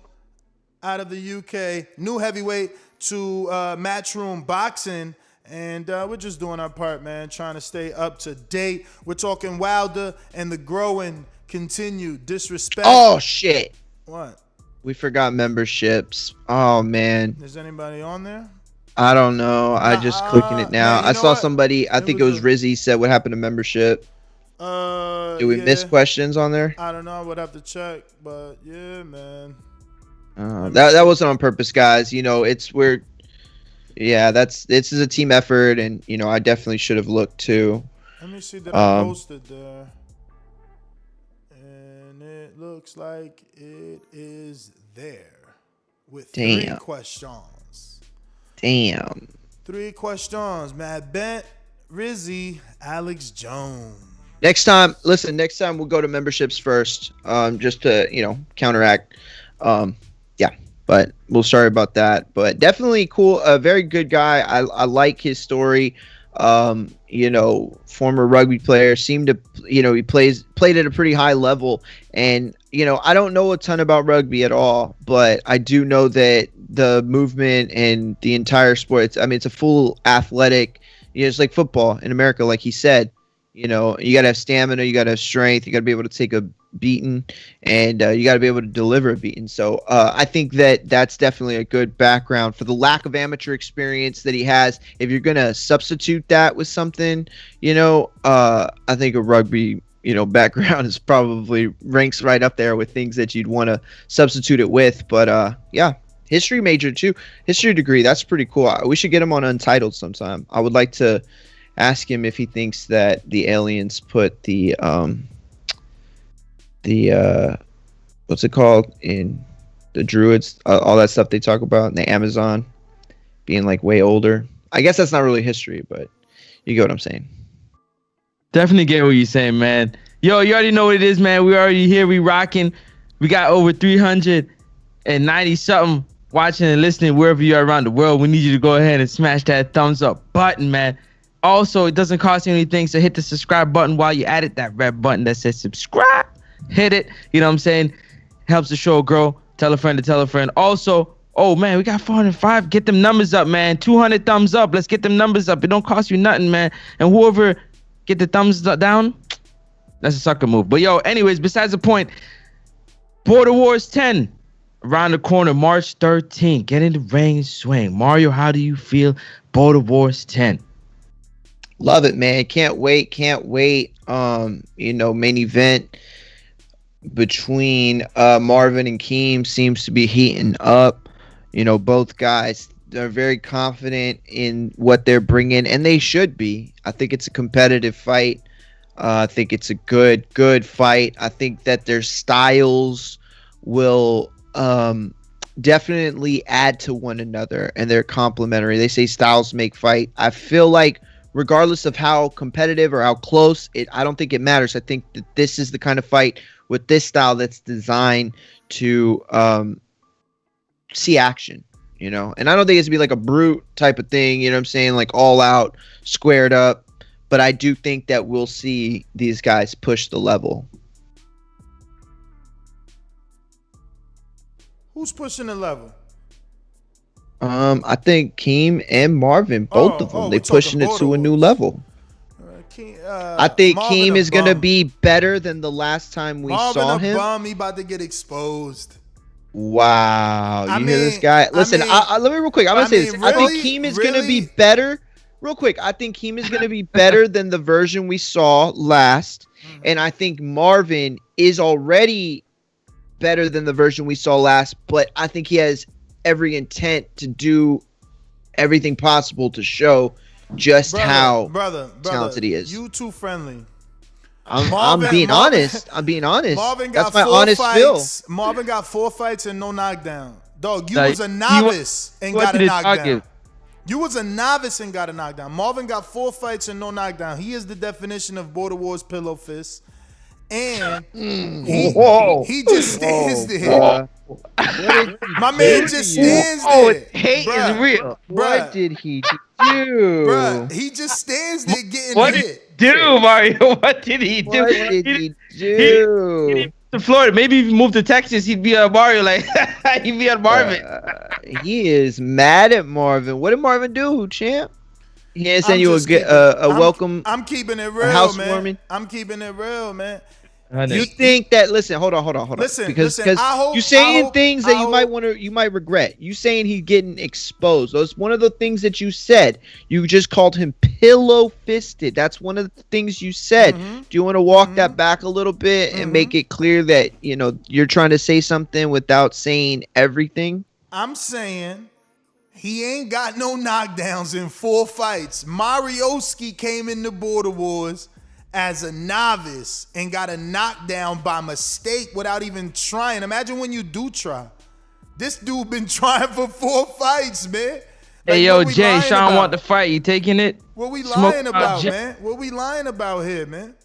out of the UK, new heavyweight to Matchroom Boxing. And we're just doing our part, man, trying to stay up to date. We're talking Wilder and the growing, continued disrespect. Oh, shit. What? We forgot memberships. Oh, man. Is anybody on there? I don't know. I just clicking it now. I saw somebody, I think it was Rizzy, said what happened to membership. Did we miss questions on there? I don't know. I would have to check. But, yeah, man. That wasn't on purpose, guys. This is a team effort. And, I definitely should have looked, too. Let me see that I posted there. Looks like it is there with 3 questions. Damn. 3 questions. Matt Bent, Rizzy, Alex Jones. Next time we'll go to memberships first, just to, counteract. But we'll sorry about that. But definitely cool. A very good guy. I like his story. Former rugby player, seemed to, he played at a pretty high level. And, I don't know a ton about rugby at all, but I do know that the movement and the entire sport, it's a full athletic, it's like football in America, like he said. You got to have stamina, you got to have strength, you got to be able to take a beating, and you got to be able to deliver a beating. So I think that's definitely a good background for the lack of amateur experience that he has. If you're going to substitute that with something, I think a rugby, background is probably ranks right up there with things that you'd want to substitute it with. But history major too, history degree. That's pretty cool. We should get him on Untitled sometime. I would like to ask him if he thinks that the aliens put the what's it called in the Druids, all that stuff they talk about in the Amazon being like way older. I guess that's not really history, but you get what I'm saying. Definitely get what you're saying, man. Yo, you already know what it is, man. We already here. We rocking. We got over 390 something watching and listening wherever you are around the world. We need you to go ahead and smash that thumbs up button, man. Also, it doesn't cost you anything, so hit the subscribe button while you're at it. That red button that says subscribe. Hit it. You know what I'm saying? Helps the show grow. Tell a friend to tell a friend. Also, Oh man, we got 405. Get them numbers up, man. 200 thumbs up. Let's get them numbers up. It don't cost you nothing, man. And whoever get the thumbs down, that's a sucker move. But yo, anyways, besides the point, Border Wars 10 around the corner, March 13th. Get in the ring, swing. Mario, how do you feel? Border Wars 10. Love it, man. Can't wait. Main event between Marvin and Keem seems to be heating up. Both guys are very confident in what they're bringing, and they should be. I think it's a competitive fight. I think it's a good fight. I think that their styles will definitely add to one another, and they're complementary. They say styles make fight. I feel like regardless of how competitive or how close, I don't think it matters. I think that this is the kind of fight with this style that's designed to see action, And I don't think it's to be like a brute type of thing, you know what I'm saying? Like all out, squared up. But I do think that we'll see these guys push the level. Who's pushing the level? I think Keem and Marvin, both of them, they're pushing it to a new level. I think Keem is going to be better than the last time we saw him. He about to get exposed. Wow. You hear this guy? Listen, let me real quick. I'm going to say this. I think Keem is going to be better. Real quick, I think Keem is going to be better than the version we saw last. And I think Marvin is already better than the version we saw last. But I think he has every intent to do everything possible to show just how talented he is. You too friendly. I'm being honest. Marvin got That's my honest feel. Marvin got 4 fights and no knockdown. Dog, you was a novice and got a knockdown. You was a novice and got a knockdown. Marvin got 4 fights and no knockdown. He is the definition of Border Wars pillow fist. And he just stands there. My man just stands there. Hate is real. What did he do? Bruh, he just stands there getting what hit. Did he do, Mario? What did he do? What did he do? He to Florida. Maybe if he moved to Texas, he'd be on Mario. Like he'd be on Marvin. He is mad at Marvin. What did Marvin do, champ? He didn't send you a welcome. I'm keeping it real, housewarming. I'm keeping it real, man. You think that? Listen, hold on. Listen, because you saying things that you might regret. You saying he's getting exposed. That's one of the things that you said. You just called him pillow fisted. That's one of the things you said. Do you want to walk that back a little bit and make it clear that you're trying to say something without saying everything? I'm saying he ain't got no knockdowns in 4 fights. Marioski came in the Border Wars as a novice and got a knockdown by mistake without even trying. Imagine when you do try. This dude been trying for 4 fights, man. Hey, yo, Jay, Sean want the fight. You taking it? What we lying about, man? What we lying about here, man?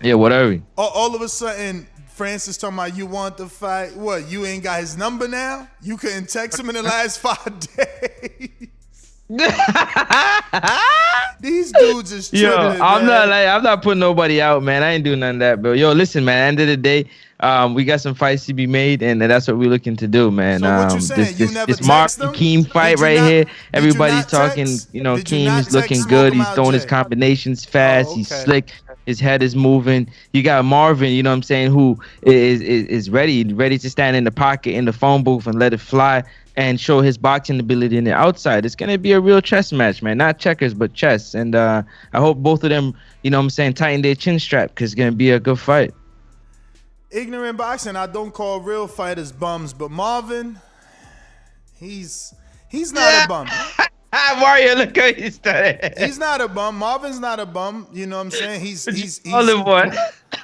Yeah, whatever. All of a sudden, Francis talking about you want the fight. What, you ain't got his number now? You couldn't text him in the last 5 days? These dudes is tripping. Yo, I'm not putting nobody out, man. I ain't doing none of that, bro. Yo, listen, man. End of the day, we got some fights to be made, and that's what we're looking to do, man. So what you saying? This Mark Keem fight right here. Everybody's talking. Keem is looking good. He's throwing his combinations fast. He's slick. His head is moving. You got Marvin, you know what I'm saying, who is ready to stand in the pocket in the phone booth and let it fly and show his boxing ability in the outside. It's going to be a real chess match, man. Not checkers, but chess. And I hope both of them, you know what I'm saying, tighten their chin strap because it's going to be a good fight. Ignorant boxing, I don't call real fighters bums, but Marvin, he's not a bum. Mario, look how he's started. He's not a bum. Marvin's not a bum. You know what I'm saying? He's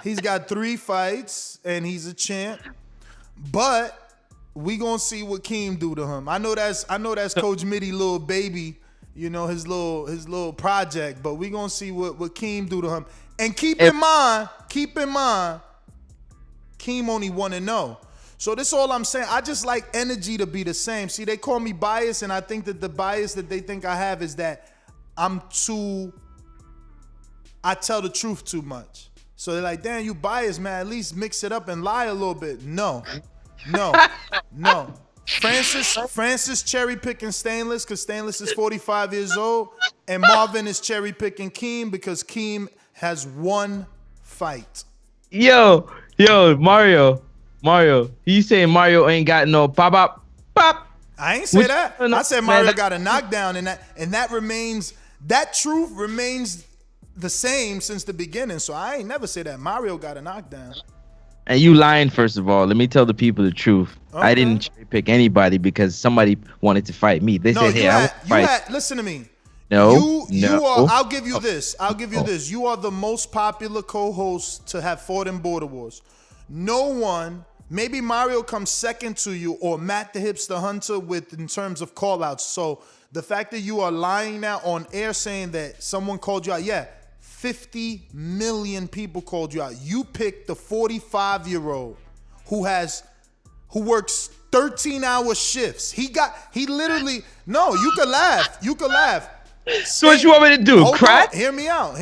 He's got 3 fights and he's a champ. But we gonna see what Keem do to him. I know that's Coach Mitty little baby, his little project. But we gonna see what Keem do to him. And keep in mind, Keem only 1-0. So this is all I'm saying. I just like energy to be the same. See, they call me biased, and I think that the bias that they think I have is that I tell the truth too much. So they're like, damn, you biased, man. At least mix it up and lie a little bit. No. Francis cherry picking Stainless because Stainless is 45 years old, and Marvin is cherry picking Keem because Keem has one fight. Yo, Mario. He's saying Mario ain't got no pop. I ain't say that. I said Mario got a knockdown, and that truth remains the same since the beginning. So I ain't never say that Mario got a knockdown. And you lying, first of all. Let me tell the people the truth. Okay. I didn't cherry pick anybody because somebody wanted to fight me. They said, hey, I want to fight. Listen to me. No. You are, I'll give you this. You are the most popular co-host to have fought in Border Wars. No one, maybe Mario comes second to you or Matt the Hipster Hunter in terms of call-outs. So the fact that you are lying now on air saying that someone called you out, 50 million people called you out. You picked the 45-year-old who works 13-hour shifts. He literally, no, you could laugh. So what you want me to do? Crack? Hear me out.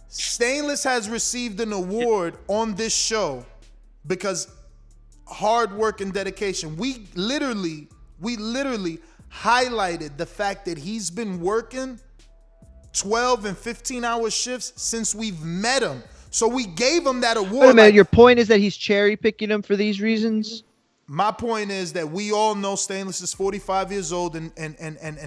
Stainless has received an award on this show because hard work and dedication. We literally highlighted the fact that he's been working 12 and 15-hour shifts since we've met him. So we gave him that award. Wait a minute, your point is that he's cherry picking them for these reasons? My point is that we all know Stainless is 45 years old and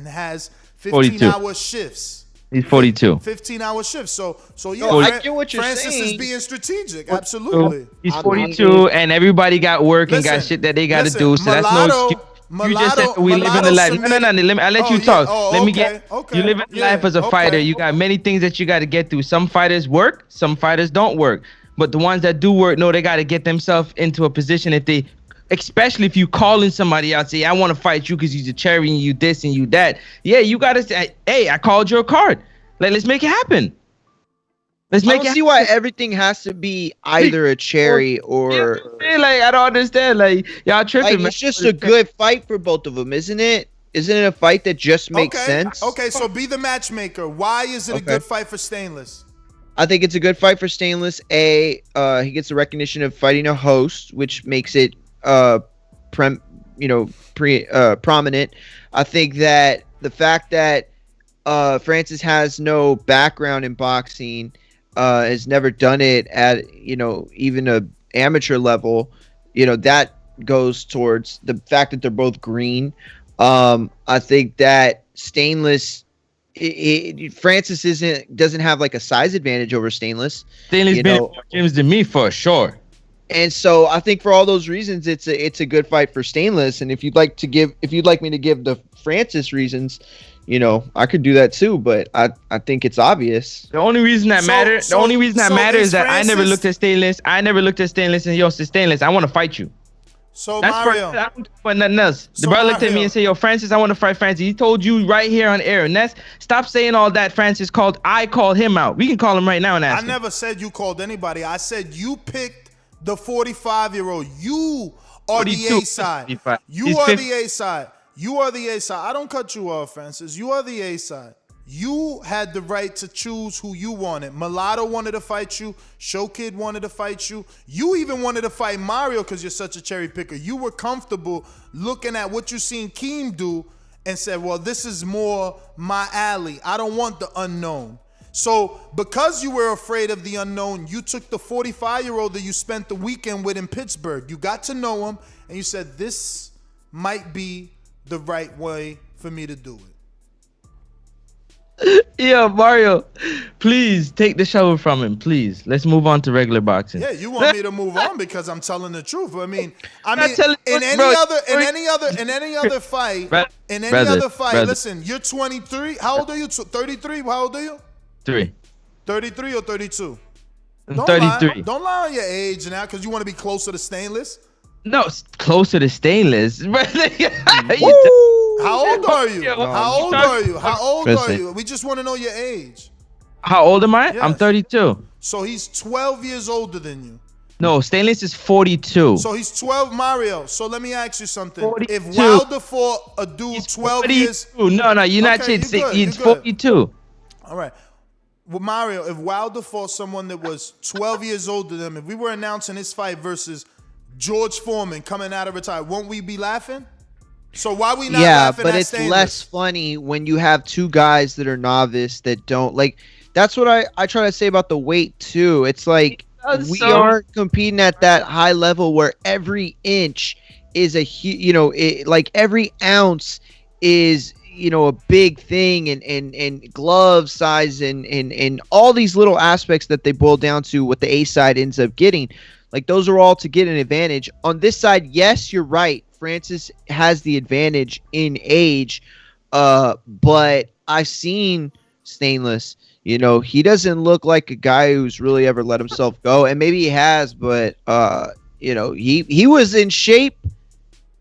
has 15-hour shifts. He's 42. 15-hour shifts. So yeah, I get what you're Francis saying. is being strategic. Absolutely. He's 42, and everybody got work and got shit that they got to do. So that's no excuse. You just said we live in the life. No. I'll let you talk. You live in life as a fighter. You got many things that you got to get through. Some fighters work. Some fighters don't work. But the ones that do work know they got to get themselves into a position especially if you calling somebody out, say, I want to fight you because he's a cherry and you this and you that. Yeah, you got to say, hey, I called your card. Let's make it happen. I don't see why everything has to be either a cherry or... I don't understand. Y'all tripping, man. It's just a good fight for both of them, isn't it? Isn't it a fight that just makes sense? Okay, so be the matchmaker. Why is it a good fight for Stainless? I think it's a good fight for Stainless. He gets the recognition of fighting a host, which makes it prominent. I think that the fact that Francis has no background in boxing, has never done it at even a amateur level, that goes towards the fact that they're both green. I think that Stainless, Francis doesn't have like a size advantage over Stainless. Stainless been more gyms than me for sure. And so I think for all those reasons, it's a good fight for Stainless. And if you'd like me to give the Francis reasons, I could do that too, but I think it's obvious. The only reason that matters is that I never looked at Stainless. And yo, Stainless, I want to fight you. So that's Mario, I don't want nothing else. The brother looked at me and said, yo, Francis, I want to fight Francis. He told you right here on air. And stop saying all that. Francis I called him out. We can call him right now and ask him. I never said you called anybody. I said you picked the 45-year-old. You are the A side. You are the A side. You are the A side. I don't cut you off, Francis. You are the A side. You had the right to choose who you wanted. Mulatto wanted to fight you. Show Kid wanted to fight you. You even wanted to fight Mario because you're such a cherry picker. You were comfortable looking at what you seen Keem do and said, well, this is more my alley. I don't want the unknown. So because you were afraid of the unknown, you took the 45-year-old that you spent the weekend with in Pittsburgh. You got to know him, and you said, this might be the right way for me to do it. Yeah, Mario, please take the shovel from him, please. Let's move on to regular boxing. Yeah, you want me to move on because I'm telling the truth. I mean, in any other fight, listen, you're 23. How old are you? 33? How old are you? 33 or 32? 33. Don't lie on your age now because you want to be closer to Stainless. No, closer to Stainless. How old are you? How old are you? We just want to know your age. How old am I? Yes. I'm 32. So he's 12 years older than you. No, Stainless is 42. So he's 12, Mario. So let me ask you something. 42. If Wilder fought a dude 12 years... No, you're not saying he's 42. All right. Well, Mario, if Wilder fought someone that was 12 years older than him, if we were announcing his fight versus George Foreman coming out of retirement, won't we be laughing? So why we not Yeah, laughing but at it's Stainless? less funny when you have two guys that are novice that don't like. That's what I try to say about the weight too. It's like we aren't competing at that high level where every inch is like every ounce is a big thing, and glove size and all these little aspects that they boil down to what the A side ends up getting. Like those are all to get an advantage. On this side, yes, you're right. Francis has the advantage in age, but I've seen Stainless. He doesn't look like a guy who's really ever let himself go, and maybe he has, but he was in shape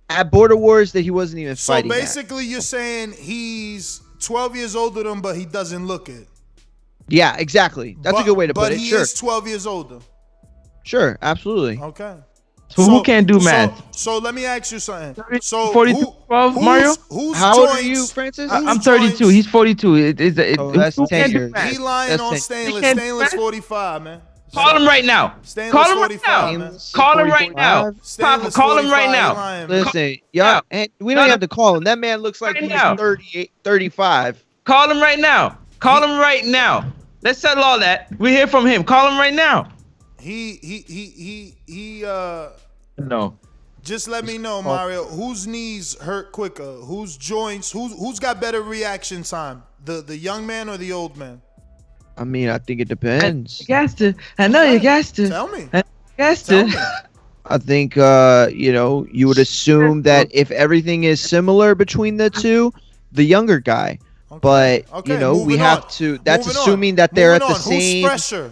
at Border Wars that he wasn't even fighting. So basically, you're saying he's 12 years older than him, but he doesn't look it. Yeah, exactly. That's a good way to put it. But he Sure. is 12 years older. Sure, absolutely. Okay. So who can't do math? So let me ask you something. So 42, 12, Mario? How old are you, Francis? I'm 32. He's 42. That's who 10 can't do years. math? He lying on Stainless. Stainless 45, man. Call him right now. Stainless Call him right 45, now. man. Call him right now. Papa, Stainless call him 45, right he now. lying, man. Listen, y'all, and we don't have to call him. That man looks like he's 38, 35. Call him right now. Call him right now. Let's settle all that. We hear from him. Call him right now. No. Just let me know, Mario. Whose knees hurt quicker? Whose joints? Who's got better reaction time? The young man or the old man? I mean, I think it depends. You got to. I know you got to. Tell me. Got to. I think you would assume that if everything is similar between the two, the younger guy. But we have to. That's assuming that they're at the same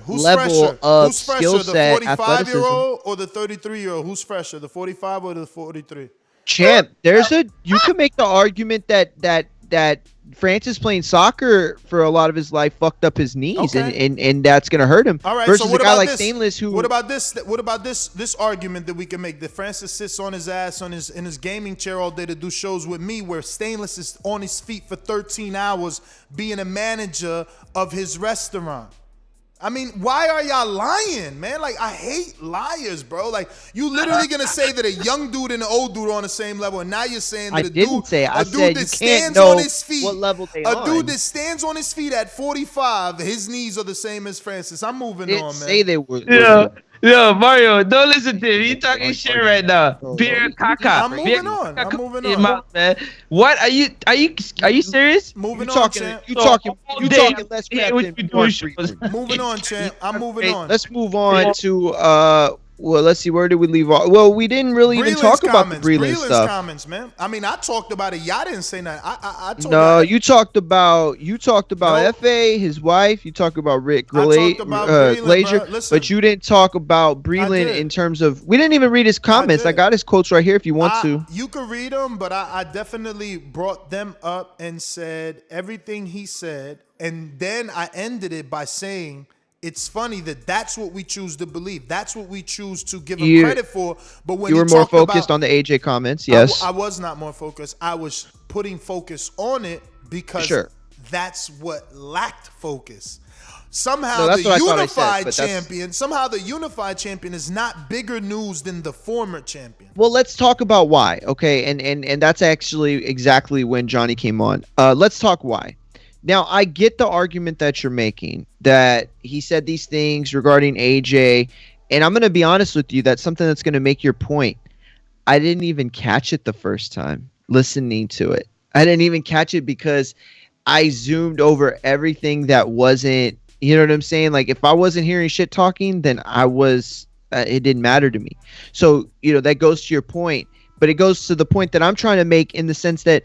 level of skill set, the 45-year-old or the 33-year-old? Who's fresher, the 45 or the 43? Champ, you can make the argument that Francis playing soccer for a lot of his life fucked up his knees, and that's gonna hurt him. All right, versus so what a guy about like this? Stainless, who What about this argument that we can make that Francis sits on his ass in his gaming chair all day to do shows with me, where Stainless is on his feet for 13 hours being a manager of his restaurant? I mean, why are y'all lying, man? Like, I hate liars, bro. Like, you literally gonna say that a young dude and an old dude are on the same level, and now you're saying that a dude that stands on his feet, what level they a dude that stands on his feet at 45, his knees are the same as Francis. I'm moving on, man. Say they were. Yo, Mario, don't listen to him. He talking shit right now. Beer caca. I'm moving on. I'm moving on. Mouth, man. What are you serious? Moving on, champ. You talking less crap than Moving on, champ. I'm moving on. Let's move on to well, let's see, where did we leave off? Well, we didn't really even talk about the Breland stuff. Comments, man. I mean, I talked about it. Y'all didn't say nothing. I told no, you talked about Efe, his wife. You talked about Rick Glaser, but you didn't talk about Breland in terms of. We didn't even read his comments. I got his quotes right here if you want to. You can read them, but I definitely brought them up and said everything he said, and then I ended it by saying, it's funny that that's what we choose to believe. That's what we choose to give him credit for. But when you were more focused on the AJ comments, yes. I was not more focused. I was putting focus on it because that's what lacked focus. Somehow the unified champion is not bigger news than the former champion. Well, let's talk about why. Okay, and that's actually exactly when Johnny came on. Let's talk why. Now, I get the argument that you're making, that he said these things regarding AJ, and I'm going to be honest with you, that's something that's going to make your point. I didn't even catch it the first time listening to it. I didn't even catch it because I zoomed over everything that wasn't, you know what I'm saying? Like, if I wasn't hearing shit talking, then it didn't matter to me. So, that goes to your point, but it goes to the point that I'm trying to make in the sense that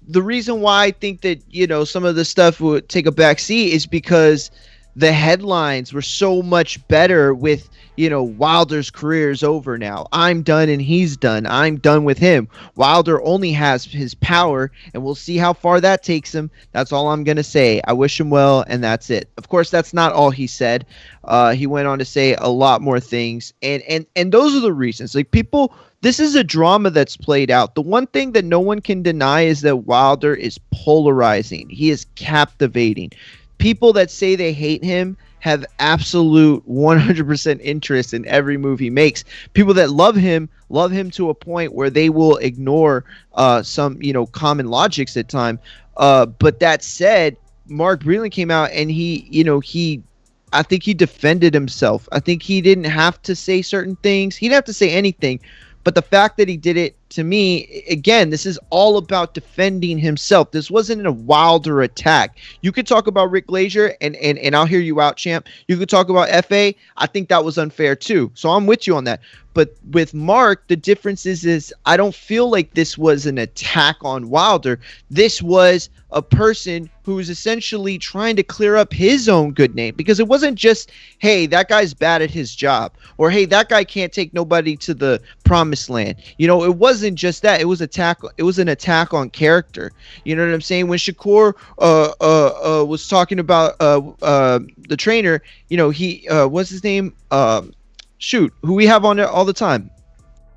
the reason why I think that, some of the stuff would take a back seat is because the headlines were so much better with, Wilder's career is over now. I'm done and he's done. I'm done with him. Wilder only has his power, and we'll see how far that takes him. That's all I'm going to say. I wish him well, and that's it. Of course, that's not all he said. He went on to say a lot more things, and those are the reasons. Like, people... This is a drama that's played out. The one thing that no one can deny is that Wilder is polarizing. He is captivating. People that say they hate him have absolute 100% interest in every move he makes. People that love him to a point where they will ignore some, common logics at time. But that said, Mark Breland came out and I think he defended himself. I think he didn't have to say certain things. He didn't have to say anything. But the fact that he did it, to me, again, this is all about defending himself. This wasn't a Wilder attack. You could talk about Rick Glaser, and I'll hear you out, champ. You could talk about FA. I think that was unfair too. So I'm with you on that. But with Mark, the difference is I don't feel like this was an attack on Wilder. This was a person who was essentially trying to clear up his own good name, because it wasn't just, hey, that guy's bad at his job, or hey, that guy can't take nobody to the promised land. It wasn't just that. It was an attack on character. You know what I'm saying? When Shakur was talking about the trainer, he what's his name? Who we have on there all the time?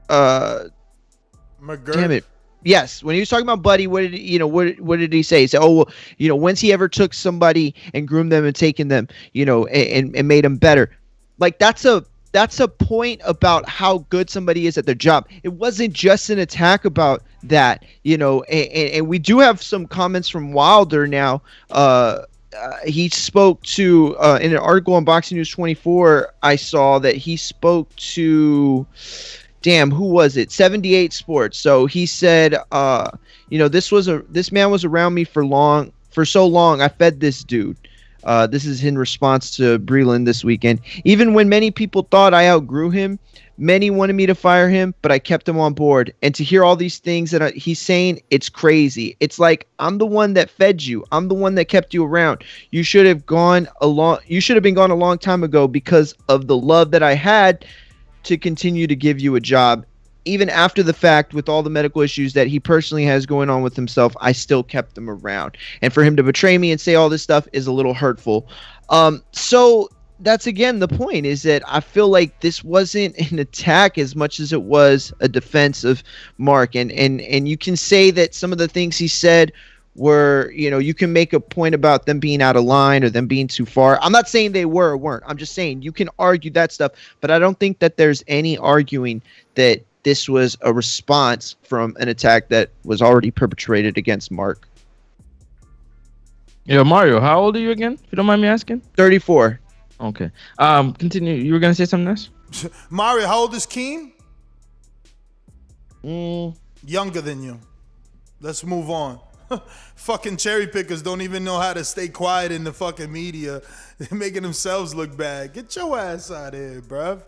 McGirt. Damn it. Yes, when he was talking about Buddy, what did he say? He said, "Oh, well, when's he ever took somebody and groomed them and taken them, and made them better?" Like that's a point about how good somebody is at their job. It wasn't just an attack about that, and we do have some comments from Wilder now. He spoke to in an article on Boxing News 24. I saw that he spoke to, who was it? 78 Sports. So he said, this man was around me for so long. I fed this dude. This is in response to Breland this weekend. Even when many people thought I outgrew him, many wanted me to fire him, but I kept him on board. And to hear all these things that he's saying, it's crazy. It's like, I'm the one that fed you. I'm the one that kept you around. You should have been gone a long time ago because of the love that I had to continue to give you a job. Even after the fact, with all the medical issues that he personally has going on with himself, I still kept him around. And for him to betray me and say all this stuff is a little hurtful. So that's, again, the point, is that I feel like this wasn't an attack as much as it was a defense of Mark. And you can say that some of the things he said were, you can make a point about them being out of line or them being too far. I'm not saying they were or weren't. I'm just saying you can argue that stuff, but I don't think that there's any arguing that this was a response from an attack that was already perpetrated against Mark. Yeah, Mario, how old are you again, if you don't mind me asking? 34. Okay. Continue. You were going to say something else? Mario, how old is Keem? Younger than you. Let's move on. Fucking cherry pickers don't even know how to stay quiet in the fucking media. They're making themselves look bad. Get your ass out of here, bruv.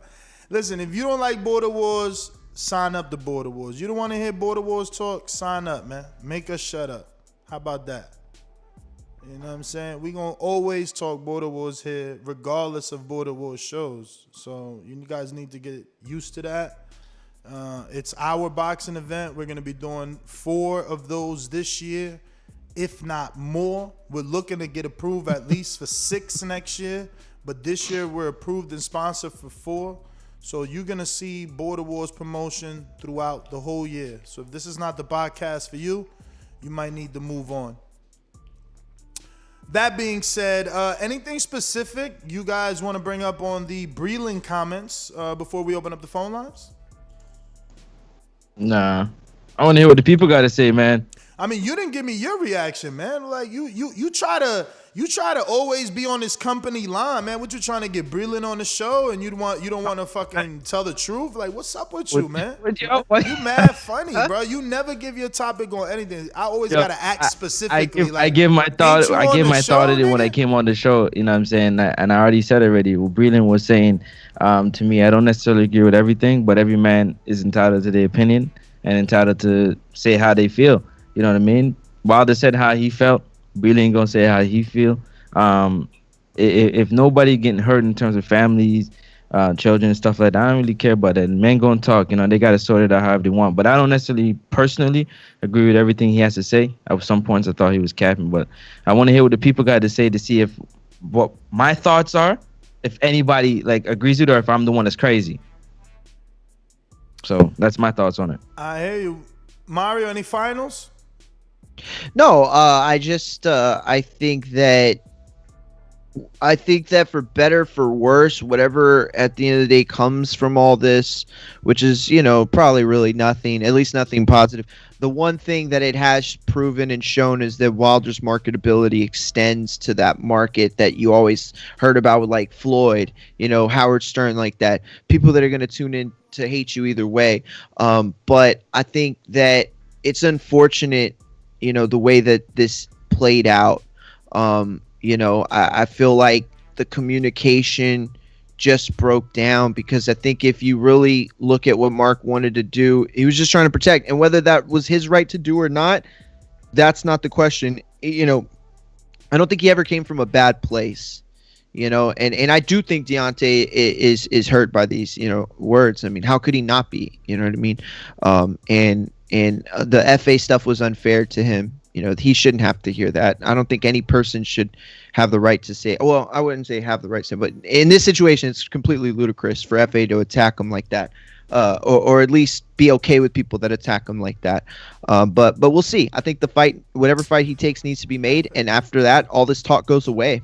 Listen, if you don't like Border Wars, sign up to Border Wars. You don't want to hear Border Wars talk? Sign up, man. Make us shut up. How about that? You know what I'm saying? We're going to always talk Border Wars here, regardless of Border Wars shows. So you guys need to get used to that. It's our boxing event. We're going to be doing 4 of those this year, if not more. We're looking to get approved at least for 6 next year. But this year, we're approved and sponsored for 4. So you're going to see Border Wars promotion throughout the whole year. So if this is not the podcast for you, you might need to move on. That being said, anything specific you guys want to bring up on the Breland comments before we open up the phone lines? Nah. I want to hear what the people got to say, man. I mean, you didn't give me your reaction, man. Like you try to always be on this company line, man. What you trying to get Breland on the show, and you don't want to fucking tell the truth? Like, what's up with you, man? You mad funny, bro. You never give your topic on anything. I always gotta act specifically. I give my thought. I give my thought in it when I came on the show. You know what I'm saying? And I already said already. Well, Breland was saying to me, I don't necessarily agree with everything, but every man is entitled to their opinion and entitled to say how they feel. You know what I mean? Wilder said how he felt. Breland ain't gonna say how he feel. If nobody getting hurt in terms of families, children and stuff like that, I don't really care about that. Men gonna talk. You know, they gotta sort it out however they want. But I don't necessarily personally agree with everything he has to say. At some points, I thought he was capping, but I want to hear what the people got to say to see if what my thoughts are, if anybody like agrees with it, or if I'm the one that's crazy. So that's my thoughts on it. I hear you, Mario. Any finals? No, I think that I think that for better, for worse, whatever at the end of the day comes from all this, which is, probably really nothing, at least nothing positive. The one thing that it has proven and shown is that Wilder's marketability extends to that market that you always heard about with like Floyd, Howard Stern, like that. People that are going to tune in to hate you either way. But I think that it's unfortunate, the way that this played out. I feel like the communication just broke down because I think if you really look at what Mark wanted to do, he was just trying to protect. And whether that was his right to do or not, that's not the question. I don't think he ever came from a bad place. And I do think Deontay is hurt by these, words. I mean, how could he not be? You know what I mean? And the FA stuff was unfair to him. He shouldn't have to hear that. I don't think any person should have the right to say, well, I wouldn't say have the right to say, but in this situation, it's completely ludicrous for FA to attack him like that, or at least be okay with people that attack him like that. But we'll see. I think the fight, whatever fight he takes, needs to be made, and after that, all this talk goes away.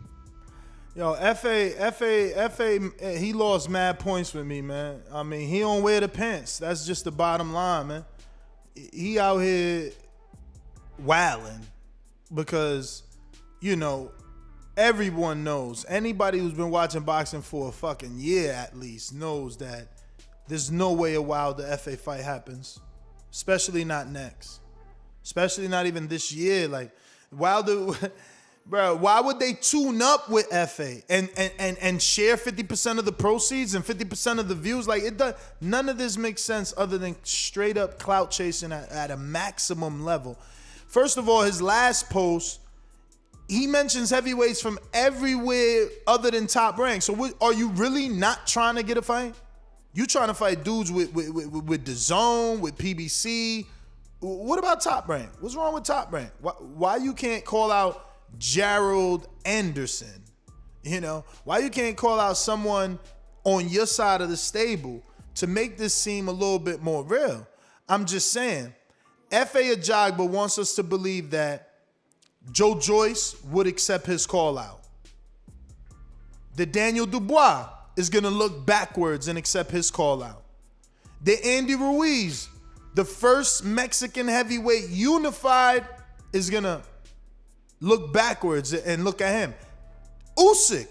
Yo, FA, he lost mad points with me, man. I mean, he don't wear the pants. That's just the bottom line, man. He out here wilding because, everyone knows. Anybody who's been watching boxing for a fucking year at least knows that there's no way a Wilder FA fight happens, especially not next, especially not even this year. Like Wilder. Bro, why would they tune up with FA and share 50% of the proceeds and 50% of the views? Like, none of this makes sense other than straight up clout chasing at a maximum level. First of all, his last post, he mentions heavyweights from everywhere other than Top Rank. So are you really not trying to get a fight? You trying to fight dudes with Dazn, with PBC. What about Top Rank? What's wrong with Top Rank? Why you can't call out Gerald Anderson? Why you can't call out someone on your side of the stable to make this seem a little bit more real? I'm just saying, Efe Ajagba wants us to believe that Joe Joyce would accept his call out, that Daniel Dubois is going to look backwards and accept his call out, that Andy Ruiz, the first Mexican heavyweight unified, is going to look backwards and look at him. Usyk,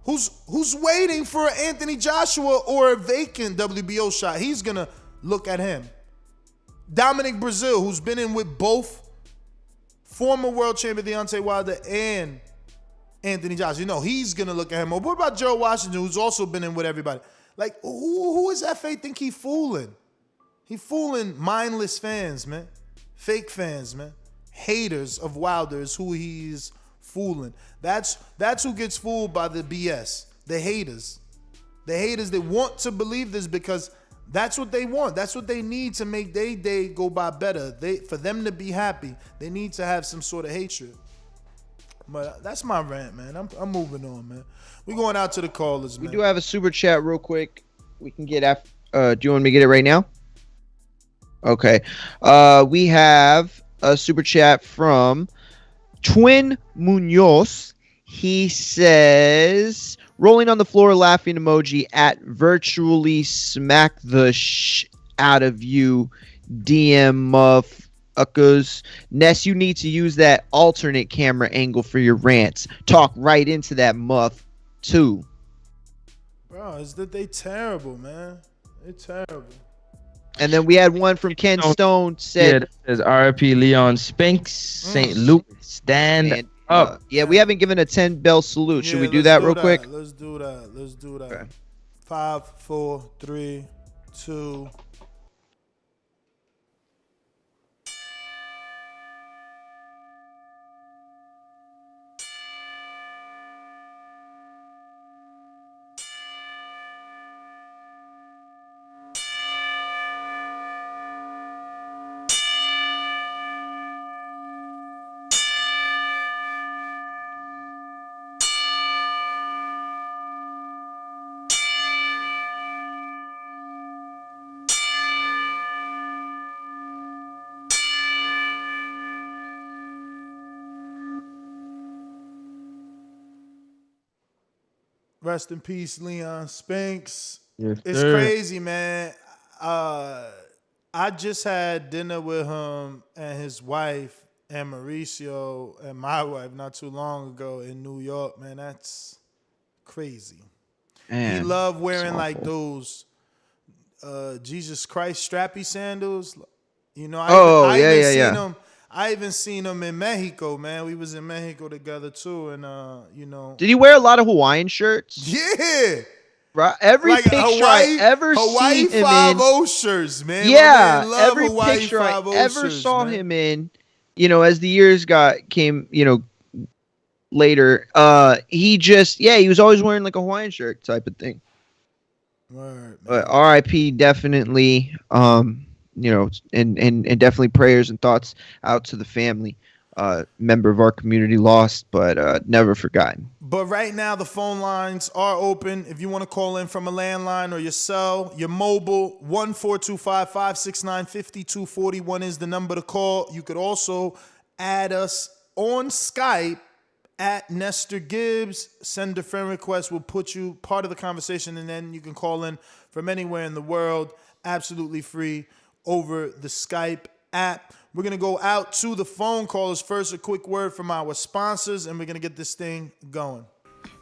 who's waiting for an Anthony Joshua or a vacant WBO shot, he's gonna look at him. Dominic Brazil, who's been in with both former world champion Deontay Wilder and Anthony Joshua, he's gonna look at him. What about Joe Washington, who's also been in with everybody? Like, who is FA think he fooling? He fooling mindless fans, man. Fake fans, man. Haters of Wilder is who he's fooling. That's who gets fooled by the BS. The haters. The haters that want to believe this because that's what they want. That's what they need to make their day go by better. For them to be happy, they need to have some sort of hatred. But that's my rant, man. I'm moving on, man. We're going out to the callers, man. We do have a super chat real quick. We can get after. Do you want me to get it right now? Okay. We have a super chat from Twin Munoz. He says, rolling on the floor laughing emoji at virtually smack the out of you DM motherfuckers. Ness, you need to use that alternate camera angle for your rants. Talk right into that muff too. Bro, is that they terrible, man. They're terrible. And then we had one from Ken Stone said, it says RIP Leon Spinks, St. Louis, stand up. Yeah, we haven't given a 10 bell salute. Should we do that real quick? Let's do that. Okay. 5, 4, 3, 2. Rest in peace, Leon Spinks. Yes, It's sir. crazy, man. I just had dinner with him and his wife and Mauricio and my wife not too long ago in New York, man. That's crazy. Man, He loved wearing it's like awful. those Jesus Christ strappy sandals. You know, Oh, I yeah, even yeah, seen yeah. him. I even seen him in Mexico, man. We was in Mexico together too, and you know. Did he wear a lot of Hawaiian shirts? Yeah. Right. Every Like picture I ever Hawaii seen him in, 5-0 shirts, man. My yeah, man love every Hawaii picture I 5-0 ever shirts, saw man. him in, as the years came, later, he was always wearing like a Hawaiian shirt type of thing. Word, But man. R.I.P. definitely, and definitely prayers and thoughts out to the family. Member of our community lost, but never forgotten. But right now, the phone lines are open. If you want to call in from a landline or your cell, your mobile, 1-425-569-5241 is the number to call. You could also add us on Skype at Nestor Gibbs. Send a friend request. We'll put you part of the conversation, and then you can call in from anywhere in the world, absolutely free, over the Skype app. We're going to go out to the phone callers first. A quick word from our sponsors, and we're going to get this thing going.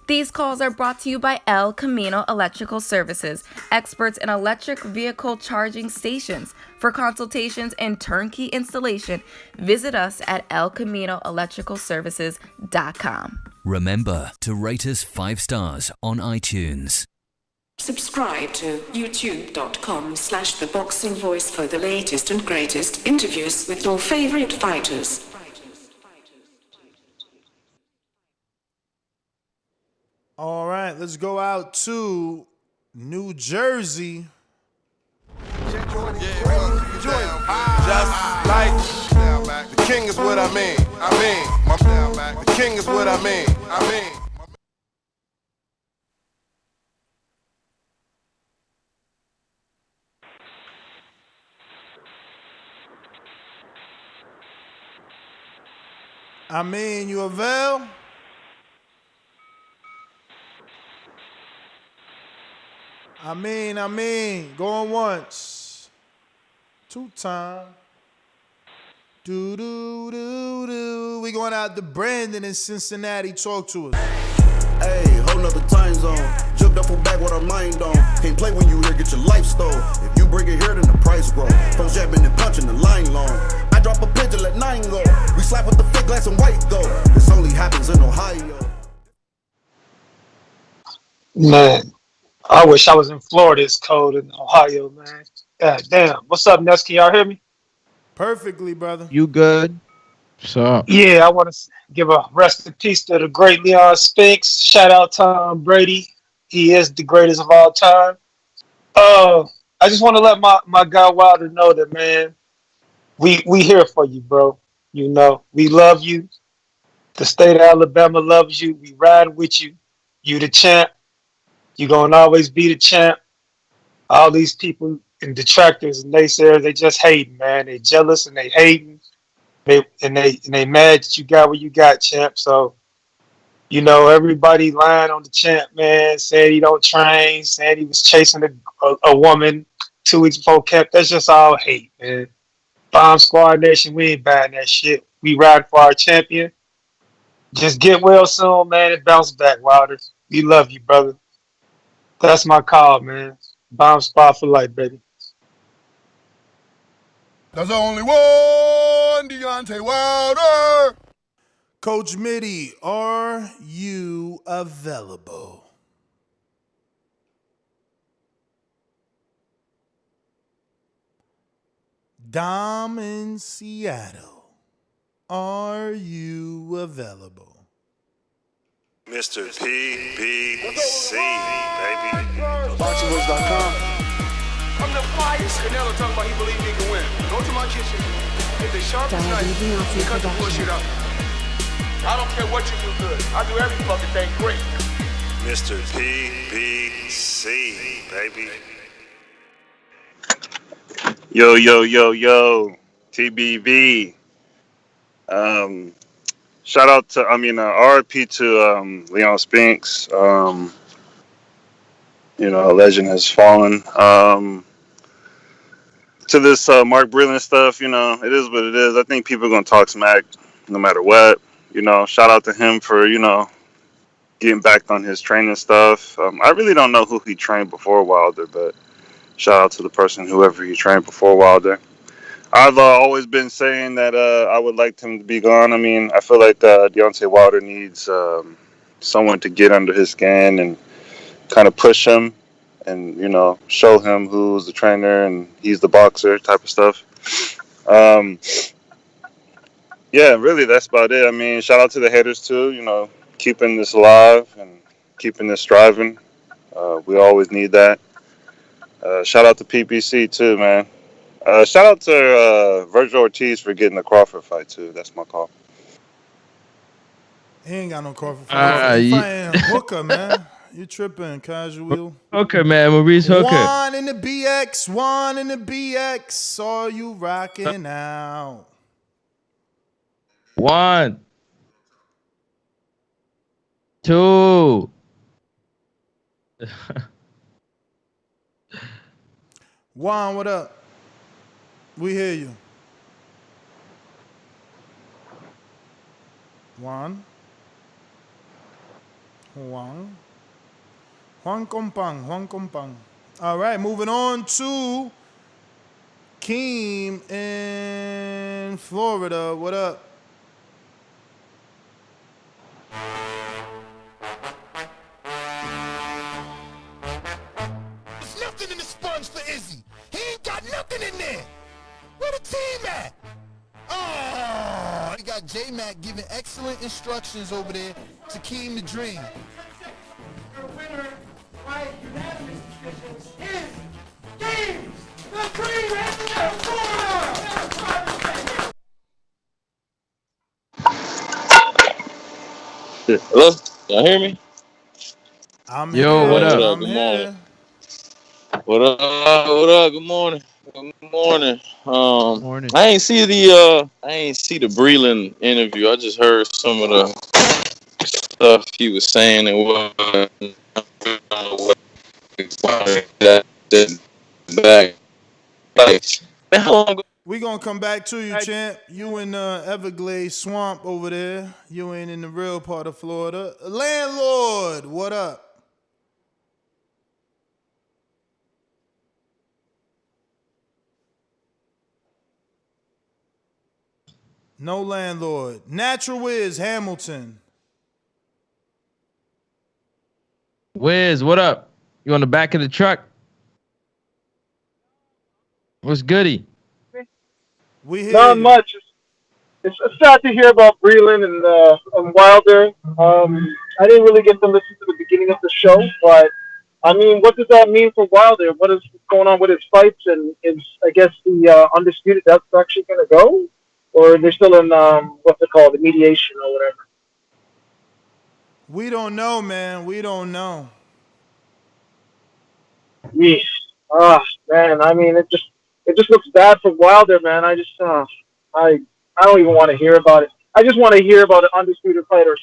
These calls are brought to you by El Camino Electrical Services, experts in electric vehicle charging stations. For consultations and turnkey installation, visit us at elcaminoelectricalservices.com. Remember to rate us 5 stars on iTunes. Subscribe to youtube.com/theboxingvoice for the latest and greatest interviews with your favorite fighters. All right, let's go out to New Jersey. Just like the king is what I mean. The king is what I mean. You avail? Going once. 2 times. Do. We going out to Brandon in Cincinnati. Talk to us. Hey, whole nother time zone. Jumped up from back with our mind on. Can't play when you here, get your life stole. If you bring it here, then the price grow. Folks jabbing and punching the line long. I drop a pigeon, let 9 go. We slap with the fake glass and white go. This only happens in Ohio. Man, I wish I was in Florida. It's cold in Ohio, man. God damn. What's up, Ness? Can y'all hear me? Perfectly, brother. You good? What's up? Yeah, I want to give a rest in peace to the great Leon Spinks. Shout out Tom Brady. He is the greatest of all time. I just want to let my guy Wilder know that, man, we here for you, bro. You know, we love you. The state of Alabama loves you. We ride with you. You the champ. You gonna always be the champ. All these people and detractors and naysayers, they just hating, man. They jealous and they hating. They mad that you got what you got, champ. So, you know, everybody lying on the champ, man, saying he don't train, saying he was chasing a woman 2 weeks before camp. That's just all hate, man. Bomb Squad Nation, we ain't buying that shit. We ride for our champion. Just get well soon, man, and bounce back, Wilder. We love you, brother. That's my call, man. Bomb Squad for life, baby. There's only one Deontay Wilder. Coach Mitty, are you available? Dom in Seattle, are you available? Mr. PBC, baby. BoxingVoice.com. I'm the flyest. Canelo talking about he believe he can win. Go to my kitchen. Hit the sharpest knife and cut the bullshit up. I don't care what you do good. I do every fucking thing great. Mr. PBC, baby. Yo, TBV. Shout out to, RIP to Leon Spinks. a legend has fallen. To this Mark Breland stuff, it is what it is. I think people are gonna talk smack no matter what. Shout out to him for getting back on his training stuff. I really don't know who he trained before Wilder, but shout out to the person, whoever he trained before Wilder. I've always been saying that I would like him to be gone. I mean, I feel like Deontay Wilder needs someone to get under his skin and kind of push him and, show him who's the trainer and he's the boxer type of stuff. Yeah, really, that's about it. I mean, shout out to the haters too, keeping this alive and keeping this striving. We always need that. Shout out to PPC too, man. Shout out to Virgil Ortiz for getting the Crawford fight too. That's my call. He ain't got no Crawford fight. He fighting Hooker, man. You tripping, casual. Hooker, man. Maurice Hooker. One in the BX. One in the BX. Are you rocking out? One. Two. Juan, what up? We hear you. Juan. Juan Compang. All right, moving on to Keem in Florida. What up? There's nothing in the sponge for Izzy. He ain't got nothing in there. Where the team at? Oh, we got J-Mac giving excellent instructions over there to Keem the Dream. Your winner by unanimous decisions is Keem the Dream Hello? Y'all hear me? I'm here. What up? Good morning. What up? Good morning. Good morning. Morning. I ain't see the Breland interview. I just heard some of the stuff he was saying and what back. Man, how long ago? We gonna come back to you, champ. You in the Everglades swamp over there. You ain't in the real part of Florida. Landlord, what up? No landlord. Natural Wiz, Hamilton. Wiz, what up? You on the back of the truck? What's goody? Not much. It's sad to hear about Breland and Wilder. I didn't really get to listen to the beginning of the show, but I mean, what does that mean for Wilder? What is going on with his fights? And is, I guess, the Undisputed, that's actually going to go? Or they're still in, what's it called, the mediation or whatever? We don't know, man. We don't know. Yeesh. Man, I mean, it just looks bad for Wilder, man. I don't even want to hear about it. I just want to hear about an undisputed fight or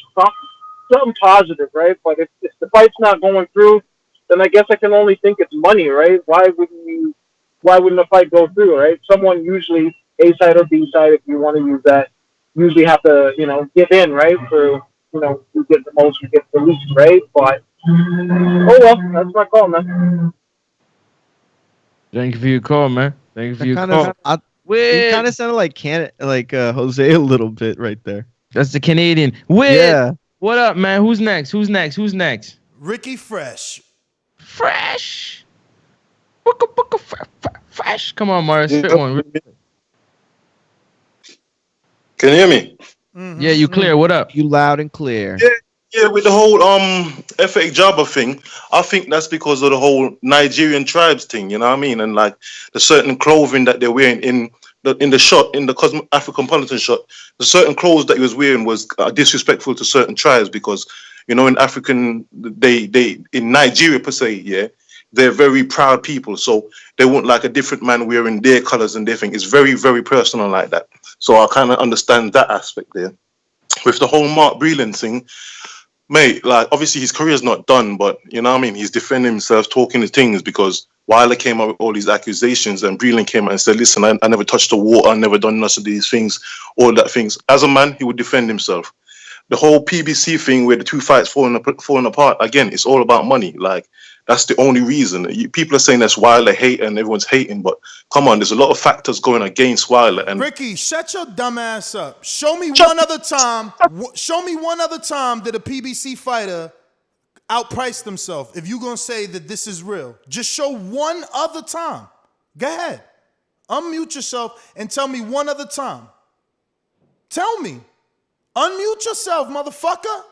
something positive, right? But if the fight's not going through, then I guess I can only think it's money, right? Why wouldn't the fight go through, right? Someone usually, A side or B side, if you want to use that, usually have to, give in, right? For, you get the most, you get the least, right? But, oh well, that's my call, man. Thank you for your call, man. Thank you for your call. He kind of sounded like Jose a little bit right there. That's the Canadian. Wiz, yeah. What up, man? Who's next? Ricky Fresh. Fresh. Fresh. Come on, Mars. Spit one. Can you hear me? Mm-hmm. Yeah, you clear. What up? You loud and clear. Yeah, with the whole Efe Ajagba thing, I think that's because of the whole Nigerian tribes thing, you know what I mean? And like the certain clothing that they're wearing in the shot, in the African Politics shot, the certain clothes that he was wearing was disrespectful to certain tribes because, in African, they in Nigeria per se, yeah, they're very proud people. So they want like a different man wearing their colors and their thing. It's very, very personal like that. So I kind of understand that aspect there. With the whole Mark Breland thing, Mate, like obviously his career's not done, but you know what I mean. He's defending himself, talking the things because Wilder came up with all these accusations, and Breland came out and said, "Listen, I never touched the water, I never done none of these things, all that things." As a man, he would defend himself. The whole PBC thing where the two fights falling apart again, it's all about money. Like that's the only reason. People are saying that's Wilder hate and everyone's hating, but come on, there's a lot of factors going against Wilder. And Ricky, shut your dumb ass up. Show me one other time. Show me one other time that a PBC fighter outpriced himself. If you're gonna say that this is real, just show one other time. Go ahead, unmute yourself and tell me one other time. Tell me. Unmute yourself, motherfucker.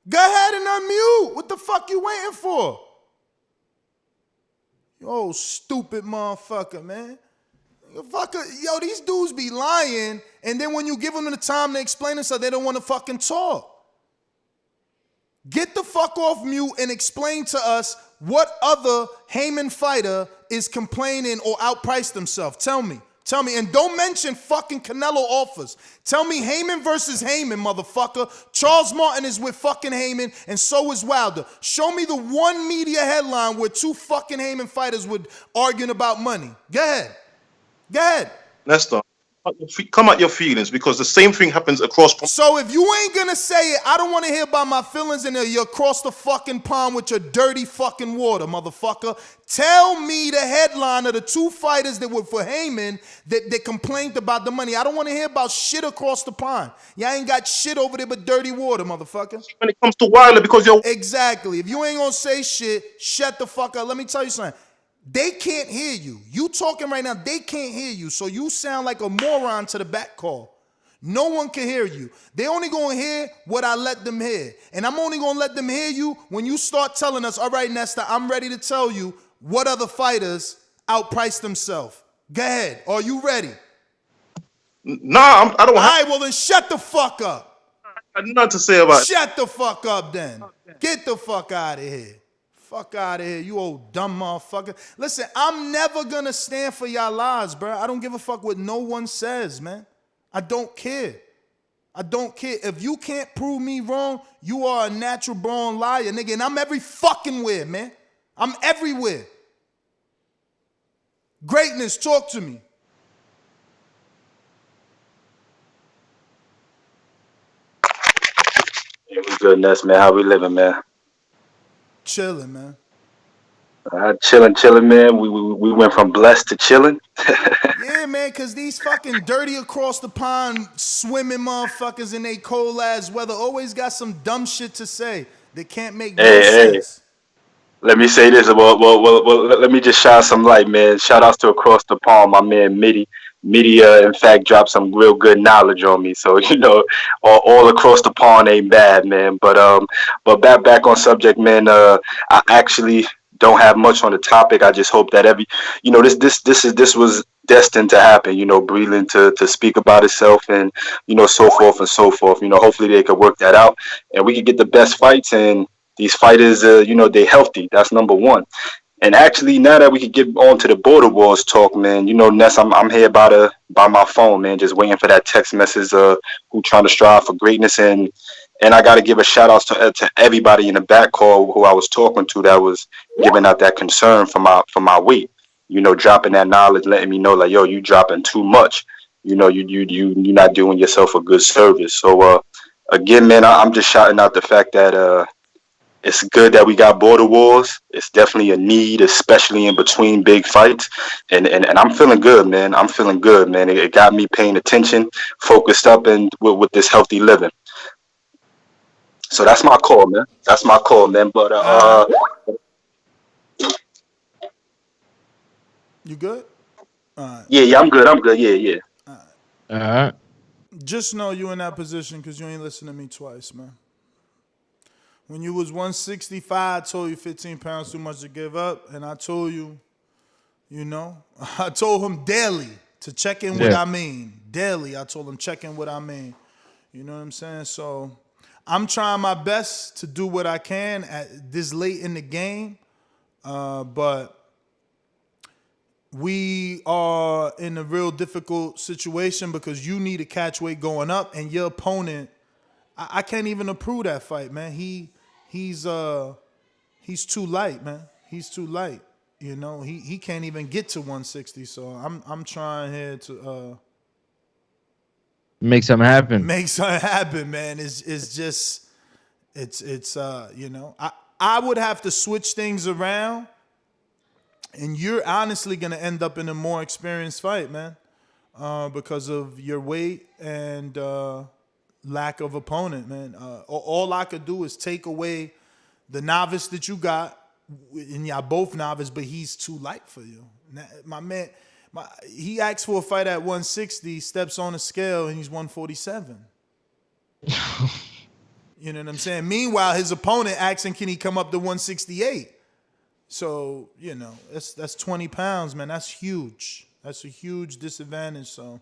Go ahead and unmute. What the fuck you waiting for? Yo, stupid motherfucker, man. Yo, these dudes be lying, and then when you give them the time to explain themselves, they don't want to fucking talk. Get the fuck off mute and explain to us what other Heyman fighter is complaining or outpriced himself. Tell me. Tell me, and don't mention fucking Canelo offers. Tell me Heyman versus Heyman, motherfucker. Charles Martin is with fucking Heyman, and so is Wilder. Show me the one media headline where two fucking Heyman fighters would arguing about money. Go ahead. Go ahead. Nestor, come at your feelings because the same thing happens across. So if you ain't gonna say it, I don't want to hear about my feelings and you're across the fucking pond with your dirty fucking water, motherfucker. Tell me the headline of the two fighters that were for Heyman that complained about the money. I don't want to hear about shit across the pond. Y'all ain't got shit over there but dirty water, motherfucker. When it comes to Wilder, because you're exactly. If you ain't gonna say shit, shut the fuck up. Let me tell you something. They can't hear you. You talking right now, they can't hear you. So you sound like a moron to the back call. No one can hear you. They only gonna hear what I let them hear. And I'm only gonna let them hear you when you start telling us, all right, Nestor, I'm ready to tell you what other fighters outpriced themselves. Go ahead. Are you ready? Nah, I don't. All right, well then shut the fuck up. I have nothing to say about it. Shut the fuck up then. Get the fuck out of here. Fuck out of here, you old dumb motherfucker. Listen, I'm never gonna stand for y'all lies, bro. I don't give a fuck what no one says, man. I don't care. I don't care. If you can't prove me wrong, you are a natural born liar, nigga. And I'm every fucking where, man. I'm everywhere. Greatness, talk to me. Yeah, we good, Ness, man. How we living, man? Chilling, man. Chilling, man. We went from blessed to chilling. Yeah, man, because these fucking dirty across the pond swimming motherfuckers in they cold ass weather always got some dumb shit to say that can't make no sense. Let me say this. Well, let me just shine some light, man. Shout outs to across the pond, my man Mitty. Mitty, in fact, dropped some real good knowledge on me. So, you know, all across the pond ain't bad, man. But back on subject, man. I actually don't have much on the topic. I just hope that this was destined to happen. You know, Breland to speak about itself and so forth and so forth. You know, hopefully they could work that out and we could get the best fights and these fighters. They healthy. That's number one. And actually, now that we could get on to the Border Wars talk, man, Ness, I'm here by my phone, man, just waiting for that text message. Who trying to strive for greatness, and I got to give a shout out to everybody in the back call who I was talking to that was giving out that concern for my weight. Dropping that knowledge, letting me know like, yo, you dropping too much. You're not doing yourself a good service. So again, man, I'm just shouting out the fact that it's good that we got Border Wars. It's definitely a need, especially in between big fights. And I'm feeling good, man. I'm feeling good, man. It got me paying attention, focused up, and with this healthy living. So that's my call, man. That's my call, man. But you good? Yeah, I'm good. Yeah. All right. Just know you in that position because you ain't listening to me twice, man. When you was 165, I told you 15 pounds too much to give up. And I told you, I told him daily to check in what I mean. Daily, I told him check in what I mean. You know what I'm saying? So I'm trying my best to do what I can at this late in the game. But we are in a real difficult situation because you need a catch weight going up and your opponent I can't even approve that fight, man. He's too light, man. He's too light. You know, he can't even get to 160. So I'm trying here to Make something happen. make something happen, man. It's just you know, I would have to switch things around, and you're honestly gonna end up in a more experienced fight, man, because of your weight and lack of opponent, man. All I could do is take away the novice that you got, and y'all both novice, but he's too light for you. My man, he asked for a fight at 160, steps on the scale, and he's 147. You know what I'm saying? Meanwhile, his opponent asking, can he come up to 168? So, you know, that's 20 pounds, man. That's huge. That's a huge disadvantage. So